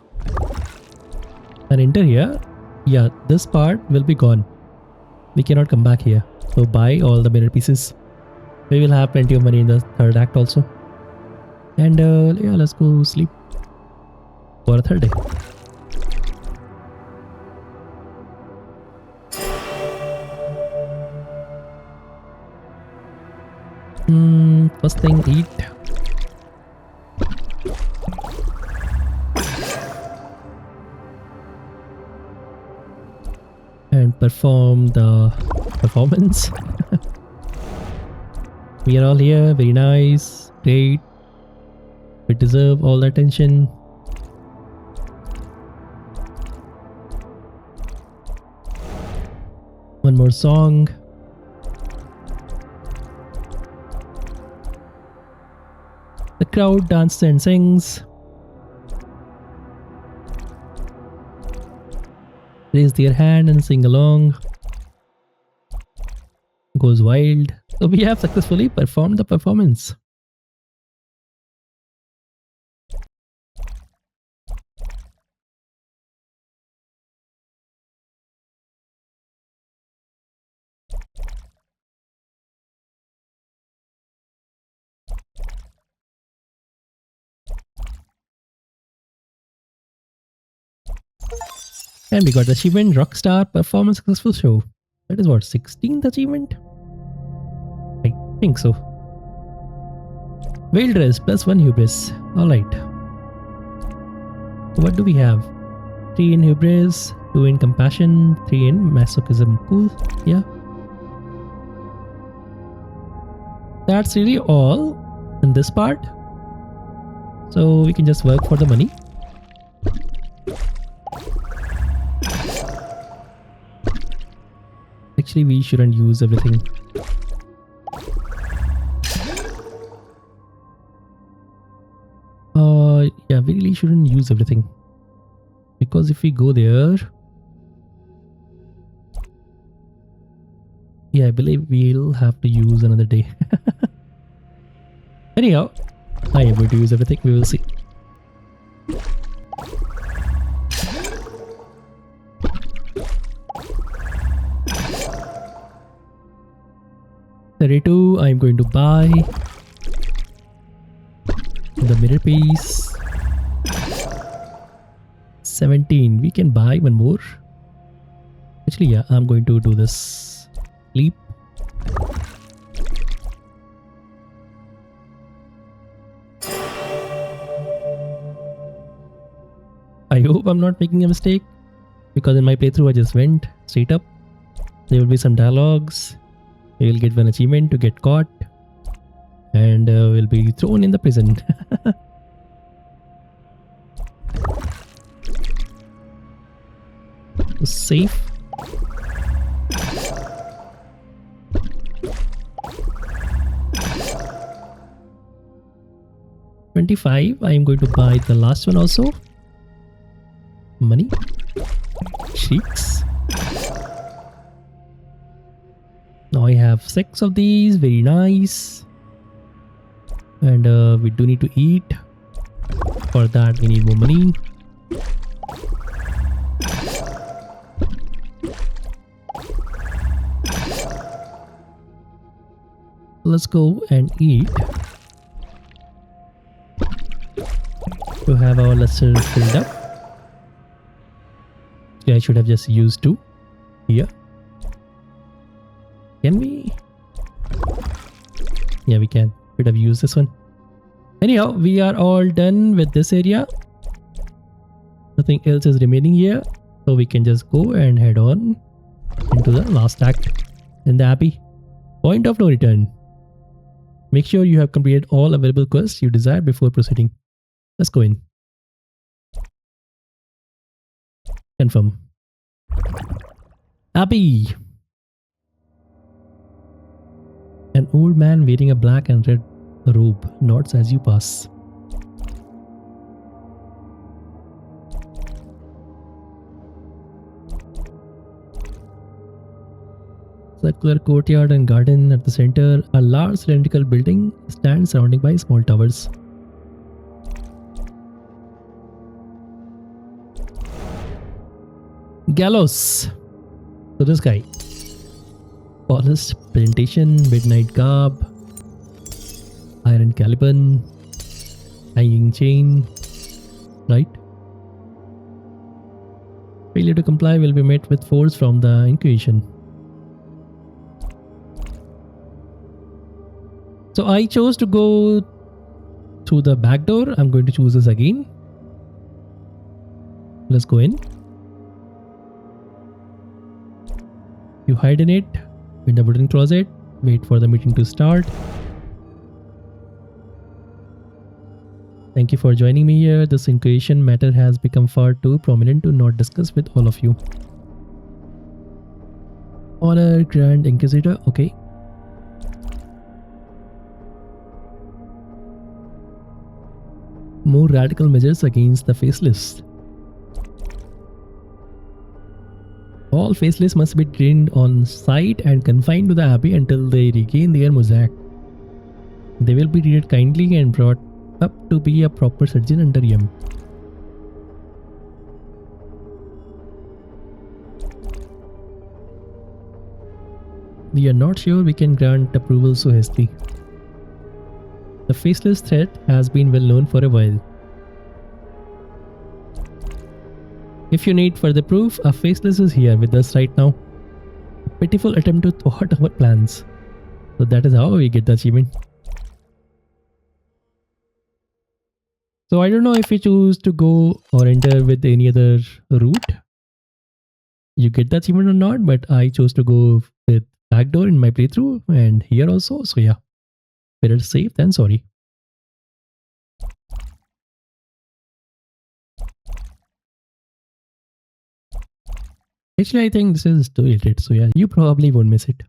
and enter here, this part will be gone. We cannot come back here. So buy all the mirror pieces. We will have plenty of money in the third act also. And let's go sleep for a third day. First thing, eat. And perform the performance. We are all here, very nice, great. We deserve all the attention. One more song. The crowd dances and sings. Raise their hand and sing along. Goes wild. So we have successfully performed the performance. And we got the achievement, Rockstar Performance Successful Show. That is what, 16th achievement? I think so. Veil dress +1 hubris. Alright. What do we have? 3 in hubris, 2 in compassion, 3 in masochism. Cool. Yeah. That's really all in this part. So we can just work for the money. Actually, we shouldn't use everything. Yeah, we really shouldn't use everything. Because if we go there... Yeah, I believe we'll have to use another day. Anyhow, I am going to use everything. We will see. $32, I'm going to buy the mirror piece. 17, we can buy one more. Actually, yeah, I'm going to do this. Sleep. I hope I'm not making a mistake, because in my playthrough I just went straight up. There will be some dialogues. We will get one achievement to get caught, and we'll be thrown in the prison. Safe. $25. I am going to buy the last one also. Money. Sheiks. Now I have 6 of these. Very nice. And we do need to eat. For that we need more money. Let's go and eat. To have our lesser filled up. So I should have just used 2 here. Can we? Yeah, we can. Should have used this one. Anyhow, we are all done with this area. Nothing else is remaining here. So we can just go and head on into the last act in the Abbey. Point of no return. Make sure you have completed all available quests you desire before proceeding. Let's go in. Confirm. Abbey. An old man wearing a black and red robe nods as you pass. Circular courtyard and garden at the center. A large cylindrical building stands surrounded by small towers. Gallows. So this guy. Polished presentation, midnight garb, iron caliban, hanging chain, right? Failure to comply will be met with force from the Inquisition. So I chose to go through the back door. I'm going to choose this again. Let's go in. You hide in it, in the wooden closet, wait for the meeting to start. Thank you for joining me here. This Inquisition matter has become far too prominent to not discuss with all of you. Honor Grand Inquisitor, okay. More radical measures against the faceless. All faceless must be trained on site and confined to the Abbey until they regain their mosaic. They will be treated kindly and brought up to be a proper surgeon under him. We are not sure we can grant approval so hastily. The faceless threat has been well known for a while. If you need further proof, a faceless is here with us right now. A pitiful attempt to thwart our plans. So that is how we get the achievement. So I don't know if you choose to go or enter with any other route, you get the achievement or not, but I chose to go with backdoor in my playthrough and here also. So yeah, better safe than sorry. Actually, I think this is too late, so yeah, you probably won't miss it.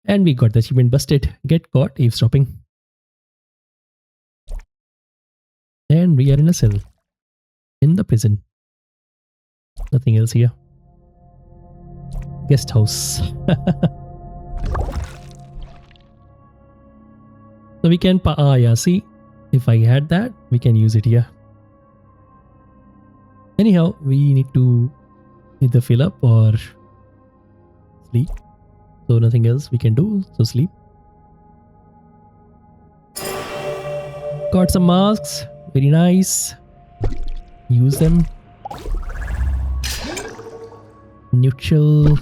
And we got the achievement busted. Get caught eavesdropping. And we are in a cell. In the prison. Nothing else here. Guest house. So we can, yeah, see, if I had that, we can use it here. Anyhow, we need to either fill up or sleep. So nothing else we can do, so sleep. Got some masks, very nice. Use them. Neutral.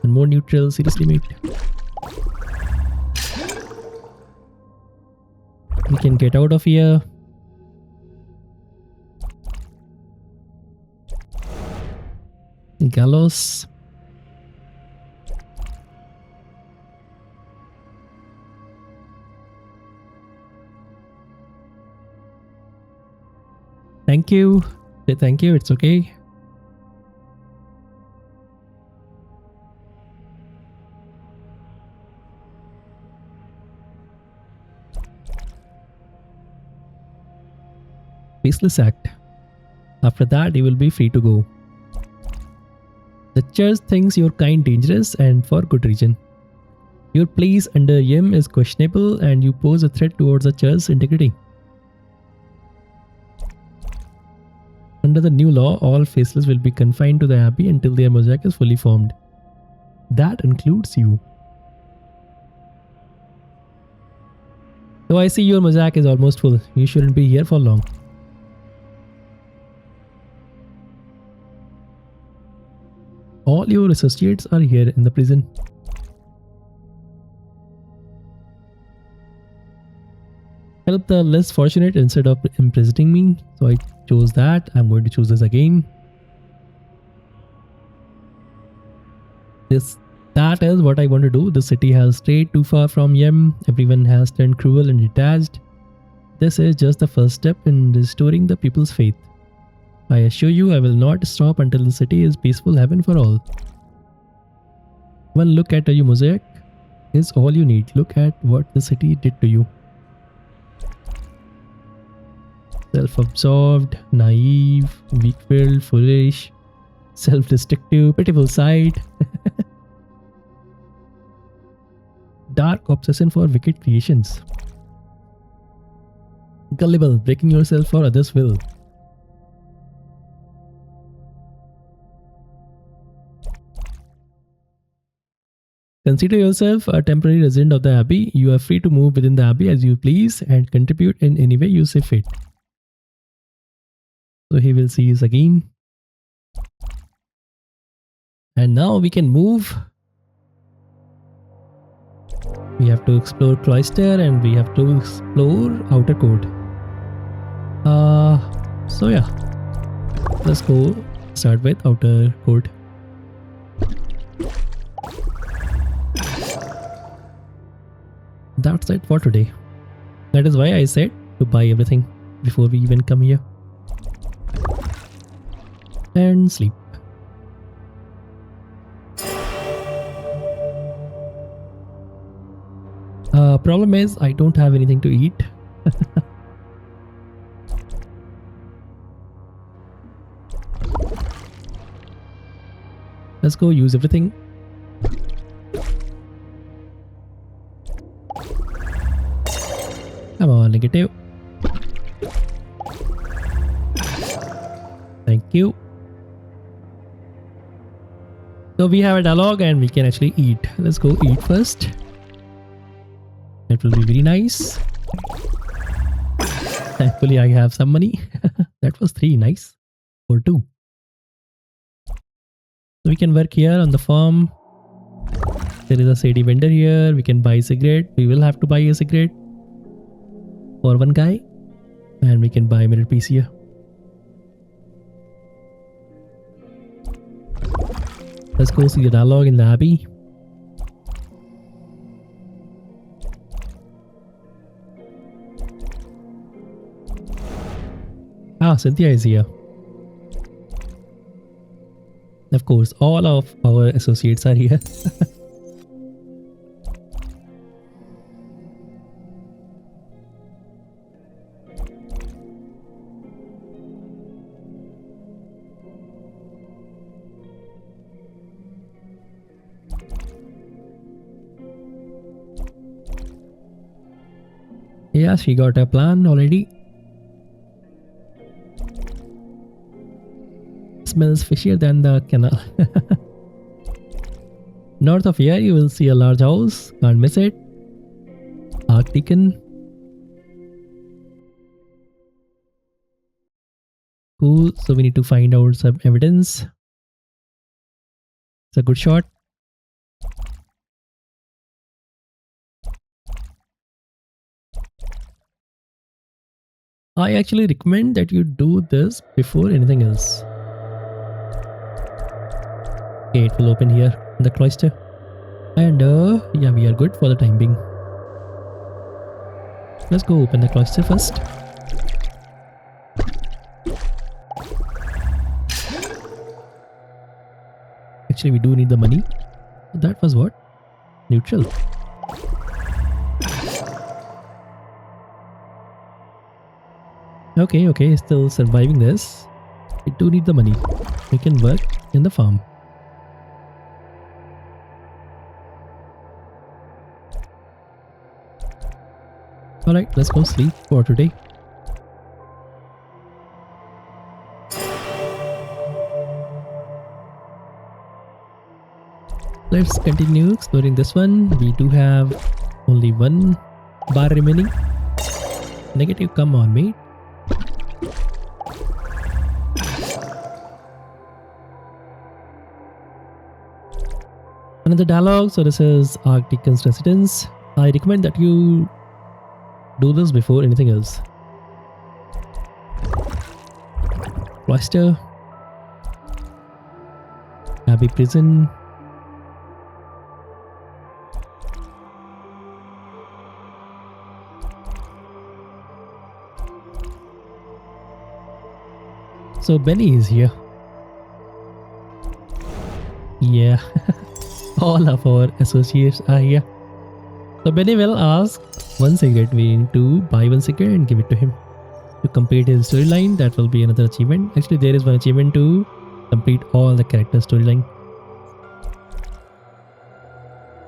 And more neutral, seriously mate. We can get out of here. Gallows. thank you. Say thank you, it's okay. Faceless act. After that, you will be free to go. The church thinks your kind dangerous and for good reason. Your place under Yim is questionable and you pose a threat towards the church's integrity. Under the new law, all faceless will be confined to the Abbey until their mosaic is fully formed. That includes you. So I see your mosaic is almost full. You shouldn't be here for long. All your associates are here in the prison. Help the less fortunate instead of imprisoning me. So I chose that. I'm going to choose this again. That is what I want to do. The city has strayed too far from Yem. Everyone has turned cruel and detached. This is just the first step in restoring the people's faith. I assure you I will not stop until the city is peaceful heaven for all. One look at your mosaic is all you need. Look at what the city did to you. Self-absorbed, naive, weak-willed, foolish, self-destructive, pitiful sight. Dark obsession for wicked creations. Gullible, breaking yourself for others' will. Consider yourself a temporary resident of the Abbey. You are free to move within the Abbey as you please and contribute in any way you see fit. So he will see us again. And now we can move. We have to explore cloister and we have to explore outer court. So yeah, let's go start with outer court. That's it for today. That is why I said to buy everything before we even come here. And sleep. Problem is I don't have anything to eat. Let's go use everything. Come on, negative. Thank you. So we have a dialogue and we can actually eat. Let's go eat first. It will be very nice. Thankfully I have some money. That was 3, nice. Or 2. So we can work here on the farm. There is a shady vendor here. We can buy a cigarette. We will have to buy a cigarette for one guy. And we can buy a mirror piece here. Let's go see the dialogue in the Abbey. Ah, Cynthia is here. Of course, all of our associates are here. Yeah, she got a plan already. Smells fishier than the canal. North of here you will see a large house. Can't miss it. Arctican. Cool. So we need to find out some evidence. It's a good shot. I actually recommend that you do this before anything else. Okay, it will open here in the cloister. And yeah, we are good for the time being. Let's go open the cloister first. Actually, we do need the money. That was what? Neutral. Okay, still surviving this. We do need the money. We can work in the farm. Alright, let's go sleep for today. Let's continue exploring this one. We do have only one bar remaining. Negative, come on, mate. Another dialogue. So this is Arcticans residence. I recommend that you do this before anything else. Cloister. Abbey prison. So Benny is here. Yeah. All of our associates are here. So Benny will ask one cigarette. We need to buy one cigarette and give it to him. To complete his storyline, that will be another achievement. Actually, there is one achievement to complete all the character storyline.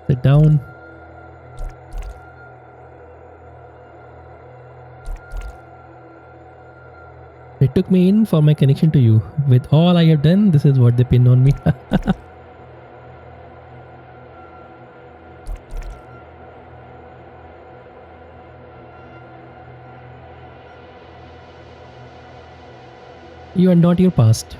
Sit down. They took me in for my connection to you. With all I have done, this is what they pin on me. You are not your past.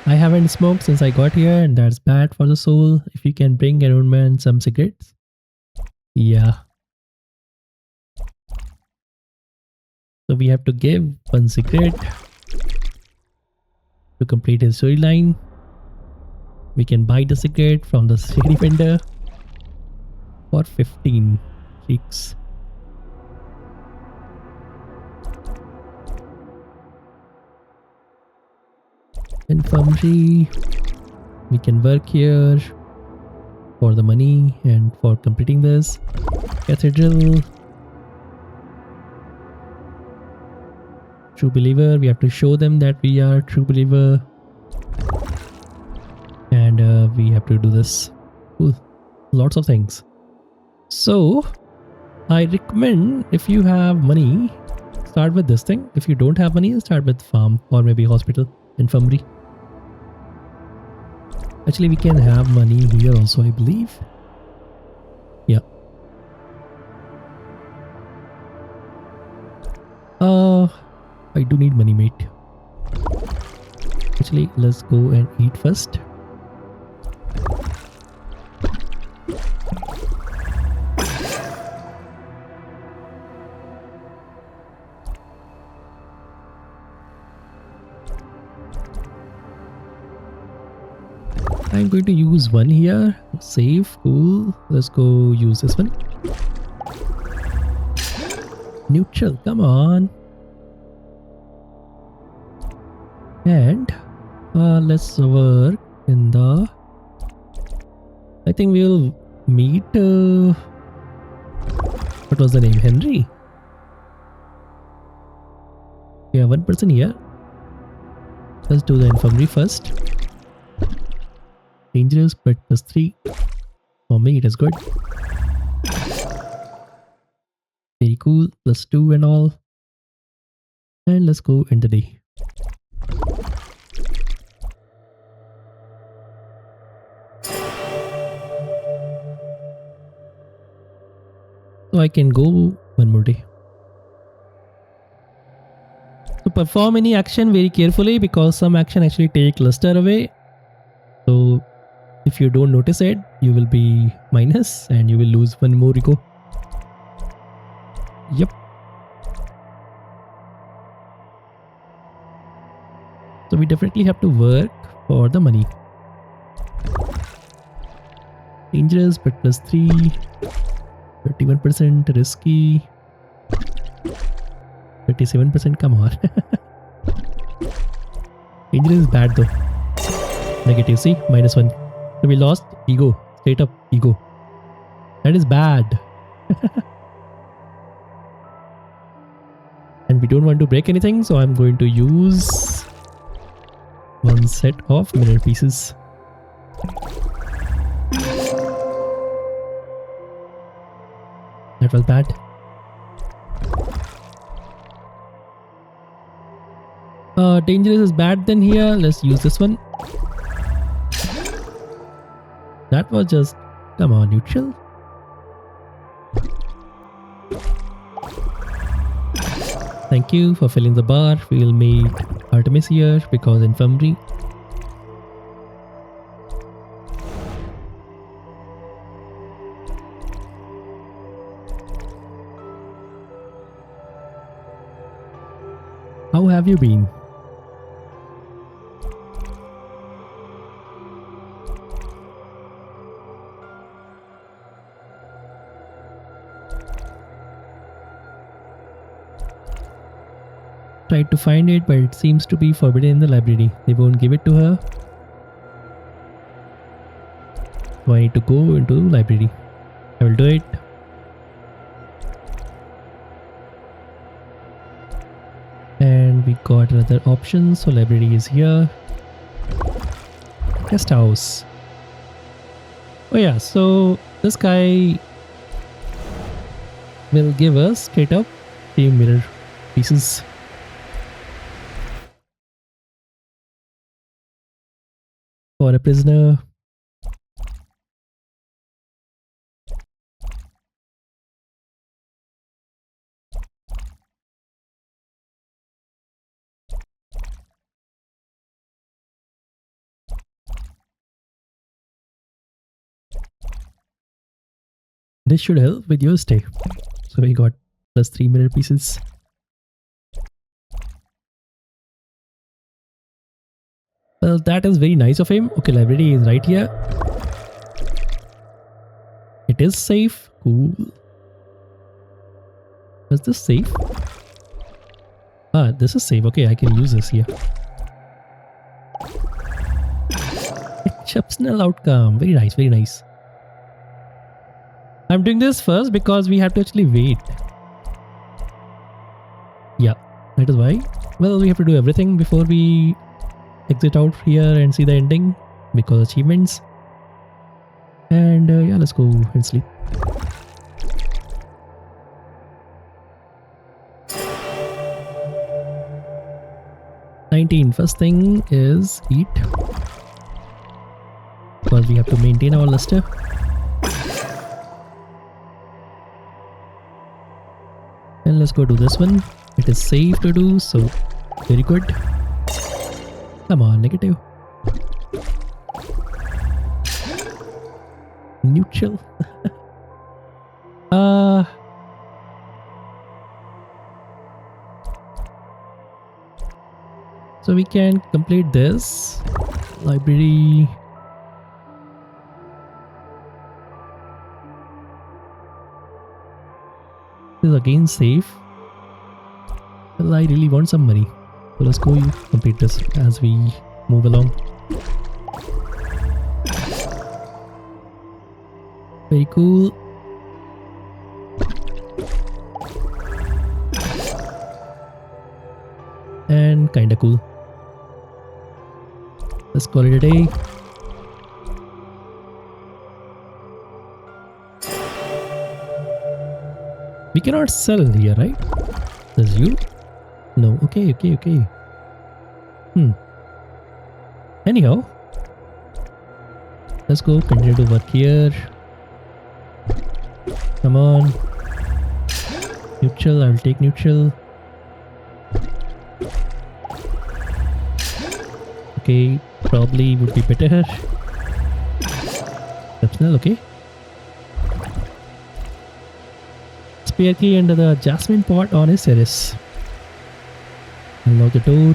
I haven't smoked since I got here, and that's bad for the soul. If you can bring around man some cigarettes. Yeah. So we have to give one cigarette to complete his storyline. We can buy the cigarette from the city vendor for 15 cheeks. Infirmary. We can work here for the money and for completing this. Cathedral. True believer. We have to show them that we are true believer. And we have to do this. Ooh, lots of things. So I recommend, if you have money, start with this thing. If you don't have money, start with farm or maybe hospital, infirmary. Actually, we can have money here also, I believe. Yeah. I do need money, mate. Actually, let's go and eat first. I'm going to use one here. Save, cool. Let's go use this one. Neutral, come on. And let's work in the... I think we'll meet... what was the name? Henry? Yeah, one person here. Let's do the infirmary first. Dangerous, but +3. For me, it is good. Very cool. +2 and all. And let's go end the day. So I can go one more day. So perform any action very carefully, because some action actually take luster away. So if you don't notice it, you will be minus and you will lose one more ego. Yep. So we definitely have to work for the money. Dangerous, but +3. 31% risky. 37%, come on. Dangerous is bad though. Negative, see? -1. So we lost ego. Straight up ego. That is bad. And we don't want to break anything, so I'm going to use one set of mirror pieces. That was bad. Dangerous is bad then here. Let's use this one. That was just, come on, neutral. Thank you for filling the bar. We'll meet Artemis here because infirmary. How have you been? Tried to find it, but it seems to be forbidden in the library. They won't give it to her. So I need to go into the library. I will do it. And we got another option. So library is here. Guest house. Oh yeah, so this guy will give us straight up 3 mirror pieces. For a prisoner. This should help with your stay. So we got plus 3 mirror pieces. Well, that is very nice of him. Okay, library is right here. It is safe. Cool. Is this safe? Ah, this is safe. Okay, I can use this here. Exceptional outcome. Very nice, very nice. I'm doing this first because we have to actually wait. Yeah, that is why. Well, we have to do everything before we exit out here and see the ending because achievements. And yeah, let's go and sleep. First thing is eat because we have to maintain our luster. And let's go do this one. It is safe to do, so very good. Come on, negative. Neutral. So we can complete this. Library. This is again safe. Well, I really want some money. So let's go complete this as we move along. Very cool. And kinda cool. Let's call it a day. We cannot sell here, right? There's you? No. Okay. Anyhow, let's go continue to work here. Come on. Neutral, I'll take neutral. Okay, probably would be better. Exceptional, okay. Spare key under the jasmine pot on his terrace. Unlock the door.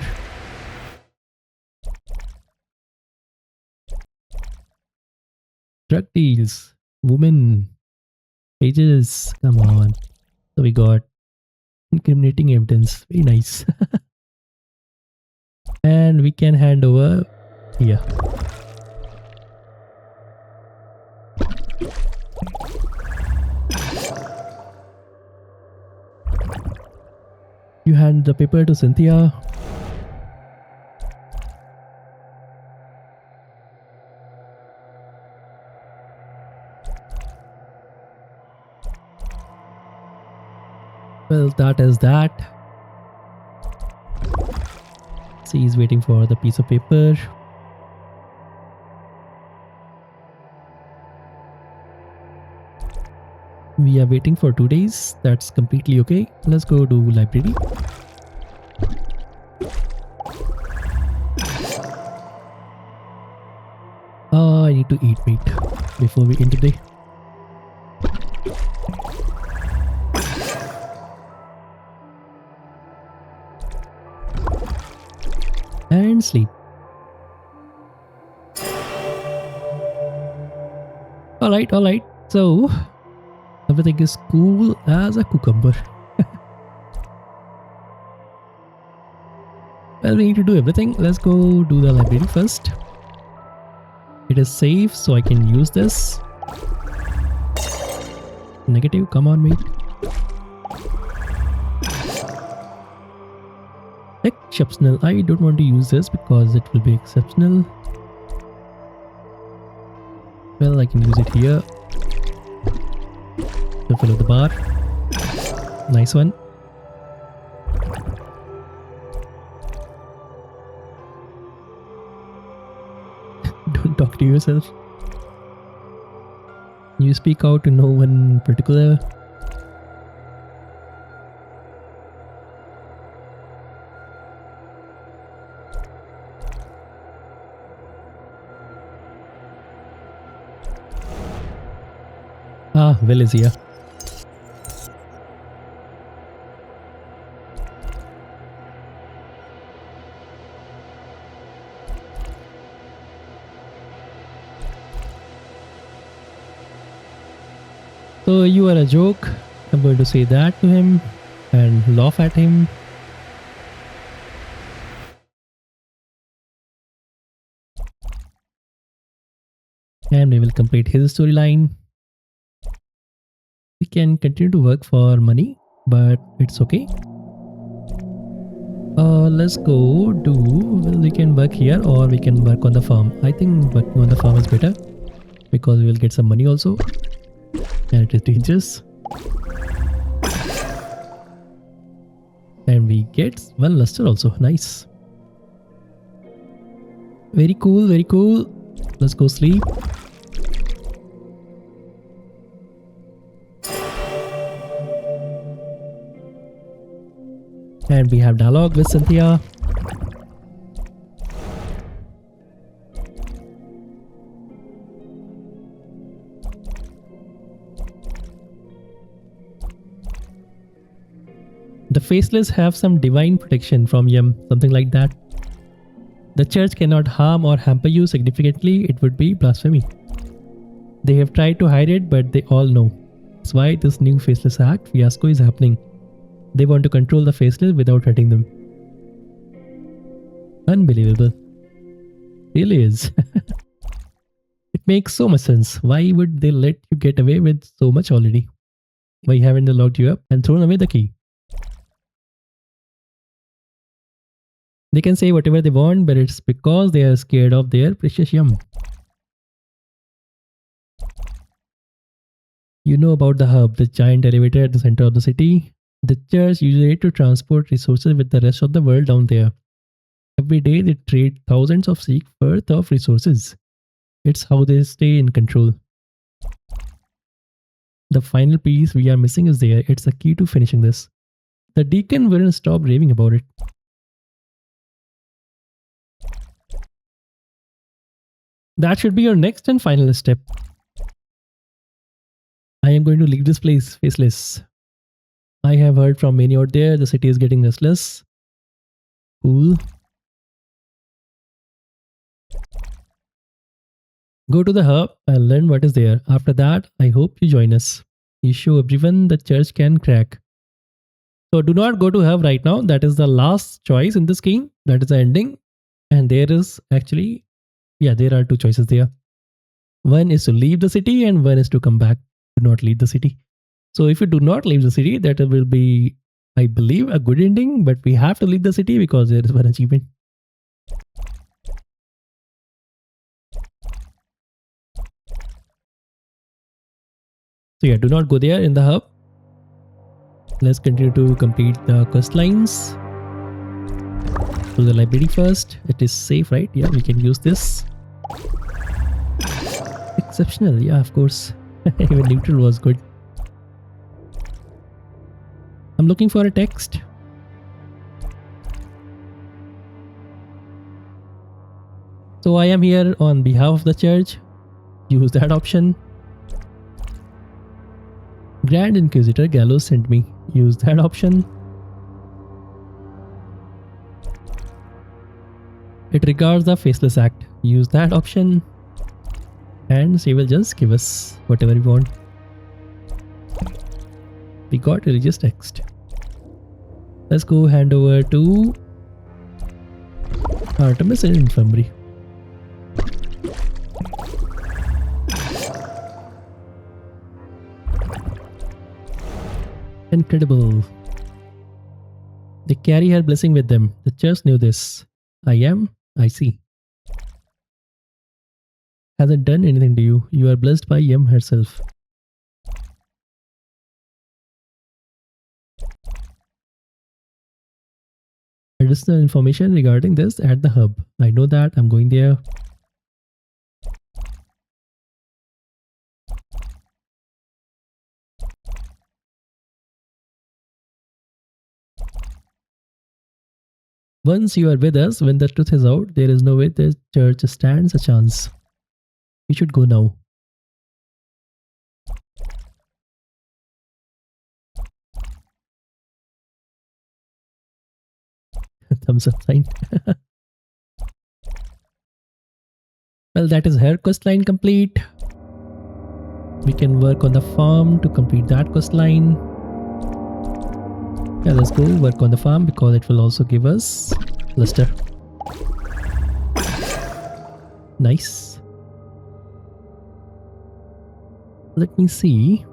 Drug deals. Woman. pages. Come on. So we got incriminating evidence. Very nice. And we can hand over here. You hand the paper to Cynthia. Well, that is that. She is waiting for the piece of paper. We are waiting for 2 days. That's completely okay. Let's go to library. I need to eat meat before we end today. And sleep. Alright. So, everything is cool as a cucumber. Well, we need to do everything. Let's go do the library first. It is safe, so I can use this. Negative, come on, mate. Exceptional. I don't want to use this because it will be exceptional. Well, I can use it here to fill up the bar. Nice one. Don't talk to yourself. You speak out to no one in particular. Will is here. So you are a joke. I'm going to say that to him and laugh at him. And we will complete his storyline. We can continue to work for money, but it's okay. Let's go do, well, we can work here or we can work on the farm. I think working on the farm is better because we will get some money also. And it is dangerous. And we get one luster also. Nice. Very cool, very cool. Let's go sleep. And we have dialogue with Cynthia. The faceless have some divine protection from Yum, something like that. The church cannot harm or hamper you significantly, it would be blasphemy. They have tried to hide it, but they all know. That's why this new faceless act fiasco is happening. They want to control the faceless without hurting them. Unbelievable. Really is. It makes so much sense. Why would they let you get away with so much already? Why haven't they locked you up and thrown away the key? They can say whatever they want, but it's because they are scared of their precious Yum. You know about the hub, the giant elevator at the center of the city? The church uses it to transport resources with the rest of the world down there. Every day they trade thousands of Sikh worth of resources. It's how they stay in control. The final piece we are missing is there. It's the key to finishing this. The deacon wouldn't stop raving about it. That should be your next and final step. I am going to leave this place faceless. I have heard from many out there the city is getting restless. Cool. Go to the hub and learn what is there. After that, I hope you join us. You show everyone the church can crack. So do not go to hub right now. That is the last choice in this game. That is the ending. And there is actually, yeah, there are two choices there. One is to leave the city and one is to come back. Do not leave the city. So if you do not leave the city, that will be, I believe, a good ending. But we have to leave the city because there is one achievement. So yeah, do not go there in the hub. Let's continue to complete the quest lines. To the library first. It is safe, right? Yeah, we can use this. Exceptional, yeah, of course. Even neutral was good. I'm looking for a text. So I am here on behalf of the church. Use that option. Grand Inquisitor Gallows sent me. Use that option. It regards the faceless act. Use that option. And she will just give us whatever we want. We got religious text. Let's go hand over to Artemis and Infirmary. Incredible. They carry her blessing with them. The church knew this. I see. Hasn't done anything to you. You are blessed by Yem herself. Additional information regarding this at the hub. I know that. I'm going there. Once you are with us, when the truth is out, there is no way the church stands a chance. We should go now. Thumbs up sign. Well, that is her quest line complete. We can work on the farm to complete that quest line. Yeah, let's go work on the farm because it will also give us luster. Nice. Let me see.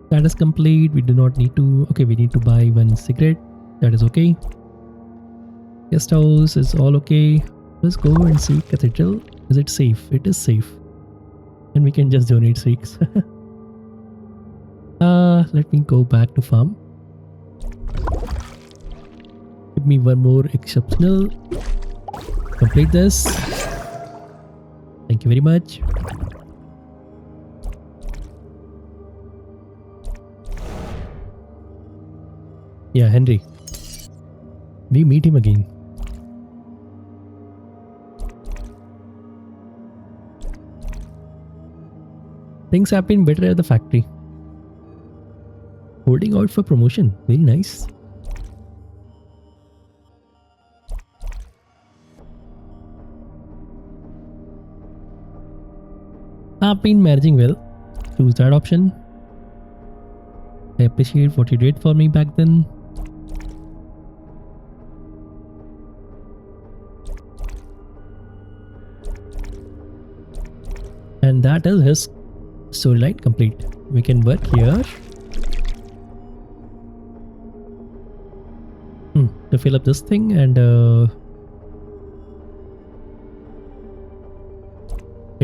That is complete. We do not need to. Okay, we need to buy one cigarette. That is okay. Guest house is all okay. Let's go and see cathedral. Is it safe? It is safe. And we can just donate six. Let me go back to farm. Give me one more exceptional. Complete this. Thank you very much. Yeah, Henry. We meet him again. Things have been better at the factory. Holding out for promotion. Very nice. I've been managing well. Choose that option. I appreciate what you did for me back then. And that is his storyline complete. We can work here. To fill up this thing and I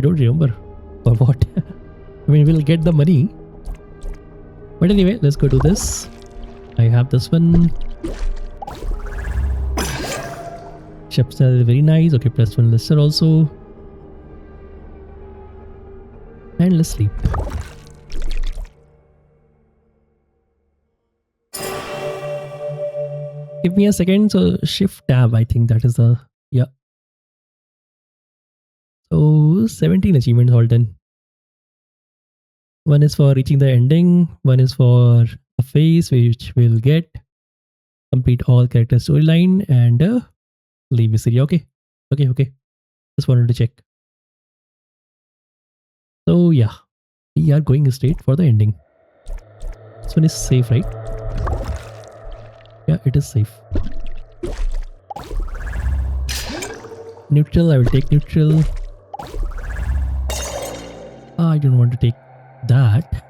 don't remember for what. I mean, we'll get the money. But anyway, let's go do this. I have this one. Shepstar is very nice. Okay, plus one lister also. And let's sleep. Give me a second. So shift tab, I think that is the, yeah. So 17 achievements all done. One is for reaching the ending. One is for a phase which will get complete all character storyline and leave Visceria. Okay. Just wanted to check. So yeah, we are going straight for the ending. This one is safe, right? Yeah, it is safe. Neutral, I will take neutral. I don't want to take that.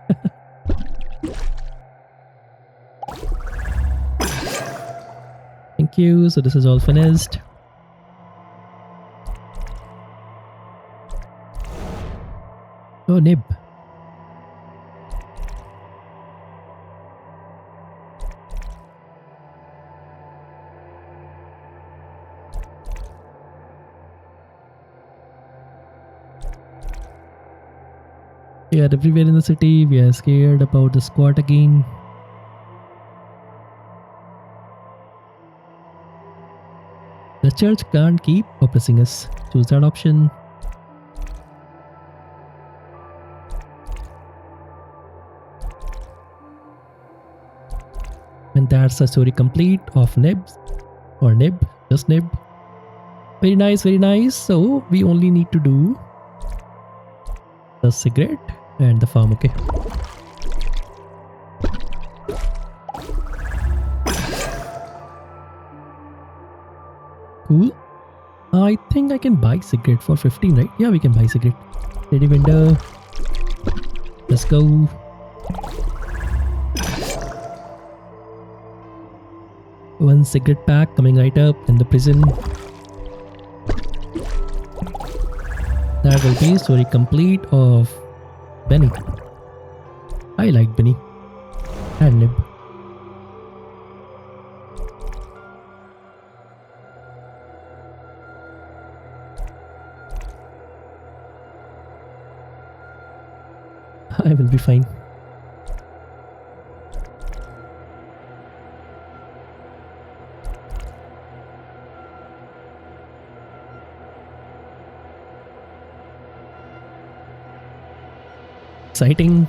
Thank you. So this is all finished. Oh, nib. We are everywhere in the city. We are scared about the squad again. The church can't keep oppressing us. Choose that option. And that's the story complete of Nibs. Or Nib. Just Nib. Very nice, very nice. So we only need to do the cigarette and the farm, okay? Cool. I think I can buy cigarette for 15, right? Yeah, we can buy cigarette. Ready vendor. Let's go. One cigarette pack coming right up in the prison. That will be story complete of Benny. I like Benny and Nib. I will be fine. Exciting.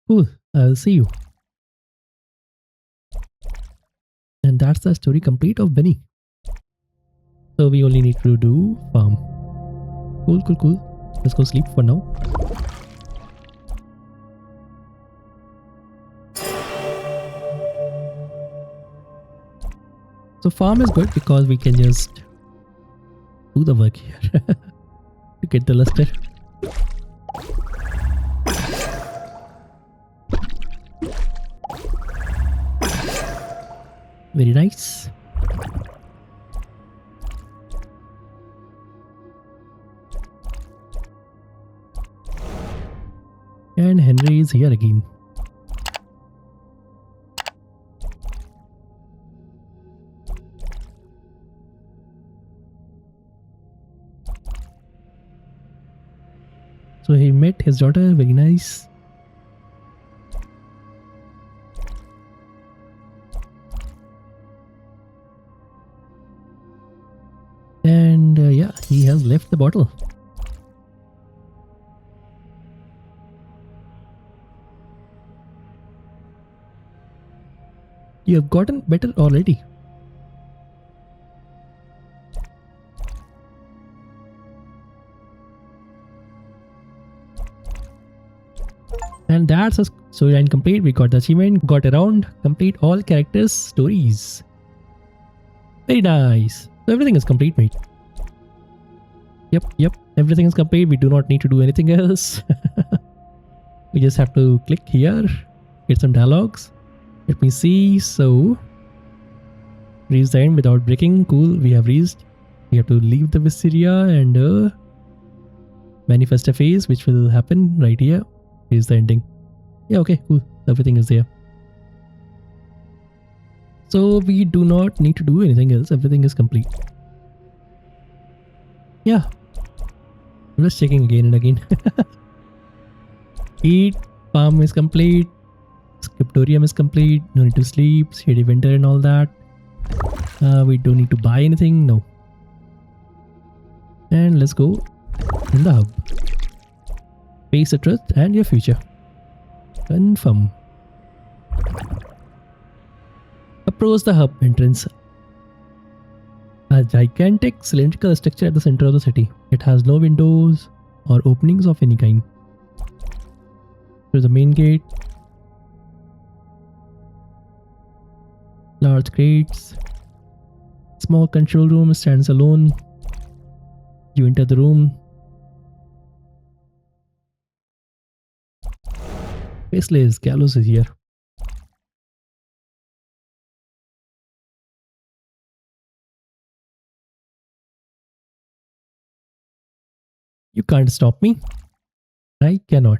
Cool. I'll see you. And that's the story complete of Benny. So we only need to do farm. Cool, cool, cool. Let's go sleep for now. So farm is good because we can just do the work here to get the luster. Very nice. And Henry is here again. So he met his daughter, very nice. And yeah, he has left the bottle. You have gotten better already. And that's a storyline complete. We got the achievement, got around, complete all characters' stories. Very nice. So everything is complete, mate. Yep, everything is complete. We do not need to do anything else. We just have to click here, get some dialogues. Let me see. So reach the end without breaking. Cool, we have reached. We have to leave the Visceria and manifest a phase, which will happen right here. Here's the ending. Yeah, okay, cool. Everything is there. So we do not need to do anything else. Everything is complete. Yeah. I'm just checking again and again. Eat. Farm is complete. Scriptorium is complete. No need to sleep. Shady winter and all that. We don't need to buy anything. No. And let's go in the hub. Face the truth and your future. Confirm. Approach the hub entrance. A gigantic cylindrical structure at the center of the city. It has no windows or openings of any kind. There's the main gate. Large crates. Small control room stands alone. You enter the room. Faceless Gallows is here. You can't stop me. I cannot.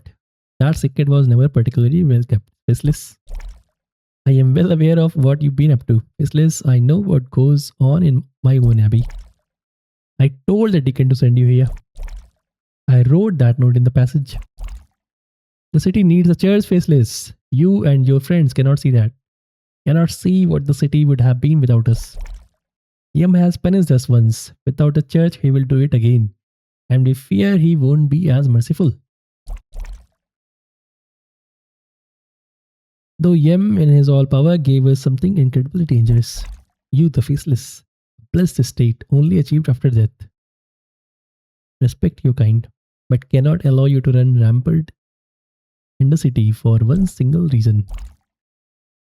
That secret was never particularly well kept. Faceless. I am well aware of what you've been up to. Faceless, I know what goes on in my own abbey. I told the deacon to send you here. I wrote that note in the passage. The city needs a church, Faceless. You and your friends cannot see that. Cannot see what the city would have been without us. Yum has punished us once. Without a church, he will do it again. And we fear he won't be as merciful. Though Yem in his all power gave us something incredibly dangerous. You, the Faceless. Blessed state only achieved after death. Respect your kind, but cannot allow you to run rampant in the city for one single reason.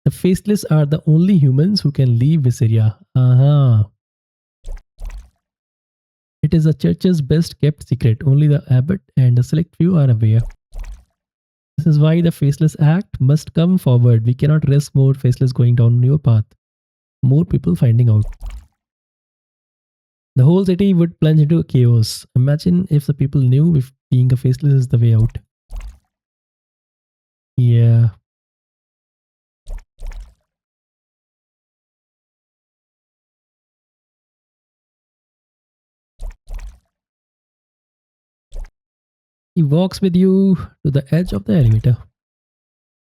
The Faceless are the only humans who can leave Visceria. Aha. It is the church's best kept secret. Only the abbot and a select few are aware. This is why the Faceless Act must come forward. We cannot risk more Faceless going down your path. More people finding out. The whole city would plunge into chaos. Imagine if the people knew if being a Faceless is the way out. Yeah. He walks with you to the edge of the elevator.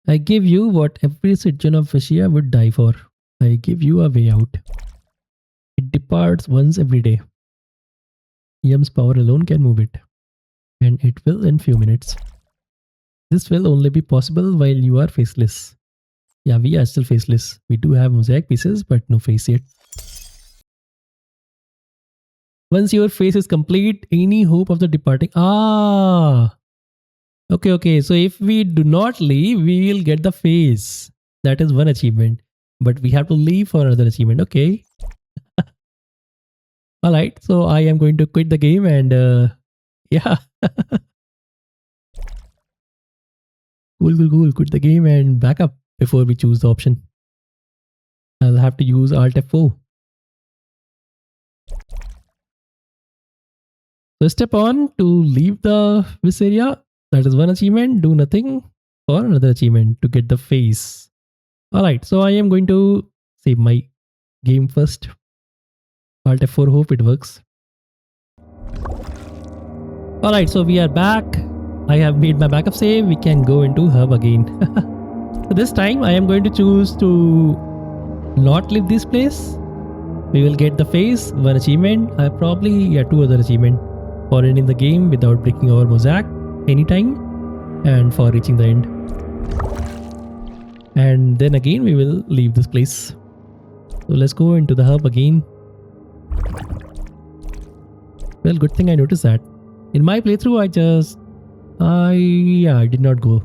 I give you what every citizen of Visceria would die for. I give you a way out. It departs once every day. Yum's power alone can move it. And it will in few minutes. This will only be possible while you are faceless. Yeah, we are still faceless. We do have mosaic pieces, but no face yet. Once your face is complete, any hope of the departing... Ah! Okay. So if we do not leave, we will get the face. That is one achievement. But we have to leave for another achievement. Okay. Alright, so I am going to quit the game and yeah. Cool. Quit the game and back up before we choose the option. I'll have to use Alt F4. So step on to leave the Visceria. That is one achievement. Do nothing for another achievement to get the face. Alright, so I am going to save my game first. Alt F4, hope it works. Alright, so we are back. I have made my backup save. We can go into hub again. So this time I am going to choose to not leave this place. We will get the face, one achievement. I probably two other achievement for ending the game without breaking our mosaic anytime and for reaching the end. And then again we will leave this place. So let's go into the hub again. Well, good thing I noticed that. In my playthrough, I did not go.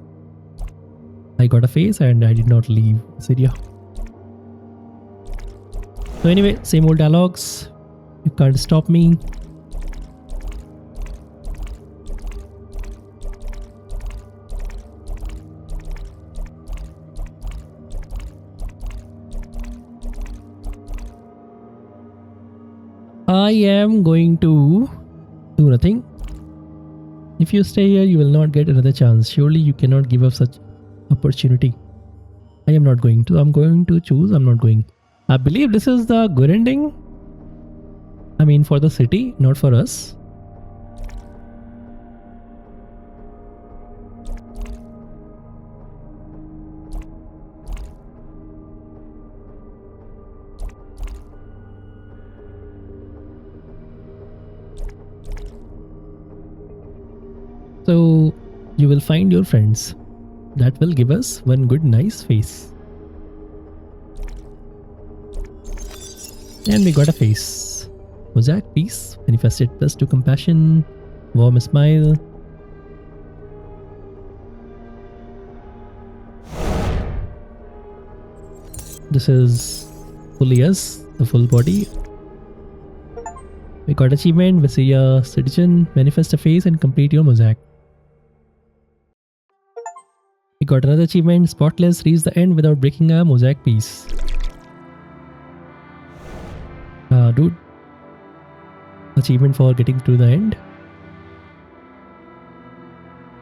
I got a face and I did not leave Syria. So anyway, same old dialogues. You can't stop me. I am going to do nothing. If you stay here, you will not get another chance. Surely you cannot give up such opportunity. I am not going to. I'm going to choose. I'm not going. I believe this is the good ending. I mean for the city, not for us. So you will find your friends. That will give us one good nice face. And we got a face. Mosaic piece. Manifested +2 compassion. Warm smile. This is fully us, the full body. We got achievement, Visceria Citizen, manifest a face and complete your mosaic. We got another achievement, Spotless, reach the end without breaking a mosaic piece. Dude. Achievement for getting to the end.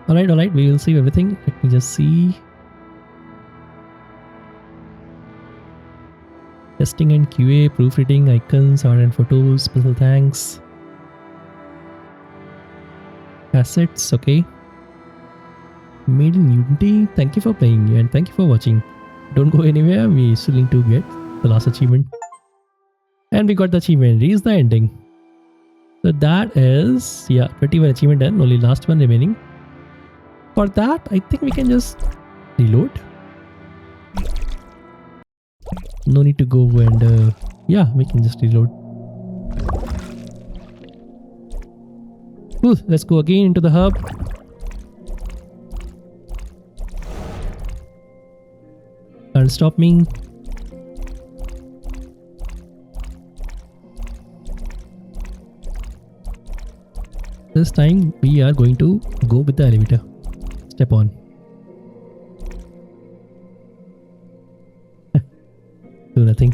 Alright, we will see everything. Let me just see. Testing and QA, proofreading, icons, art and photos, special thanks. Assets, okay. Made in Unity, thank you for playing and thank you for watching. Don't go anywhere, we still need to get the last achievement. And we got the achievement, reach the ending. So that is, 21 achievement done, only last one remaining. For that, I think we can just reload. No need to go and we can just reload. Cool, let's go again into the hub. Can't stop me. This time we are going to go with the elevator. Step on. Do nothing.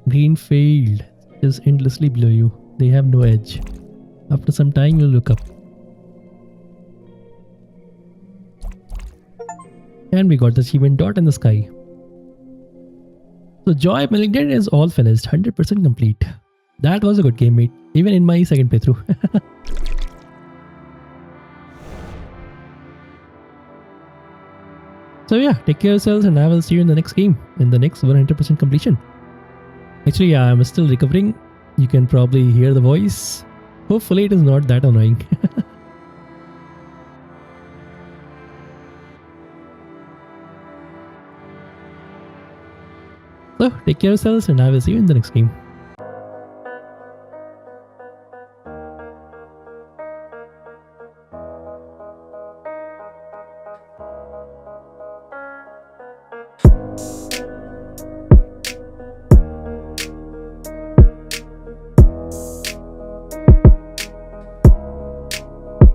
Green field is endlessly below you. They have no edge. After some time you'll look up. And we got the achievement dot in the sky. So Joy Malignant is all finished, 100% complete. That was a good game, mate. Even in my second playthrough. So yeah, take care of yourselves and I will see you in the next game. In the next 100% completion. Actually, I'm still recovering. You can probably hear the voice. Hopefully it is not that annoying. So take care of yourselves and I will see you in the next game.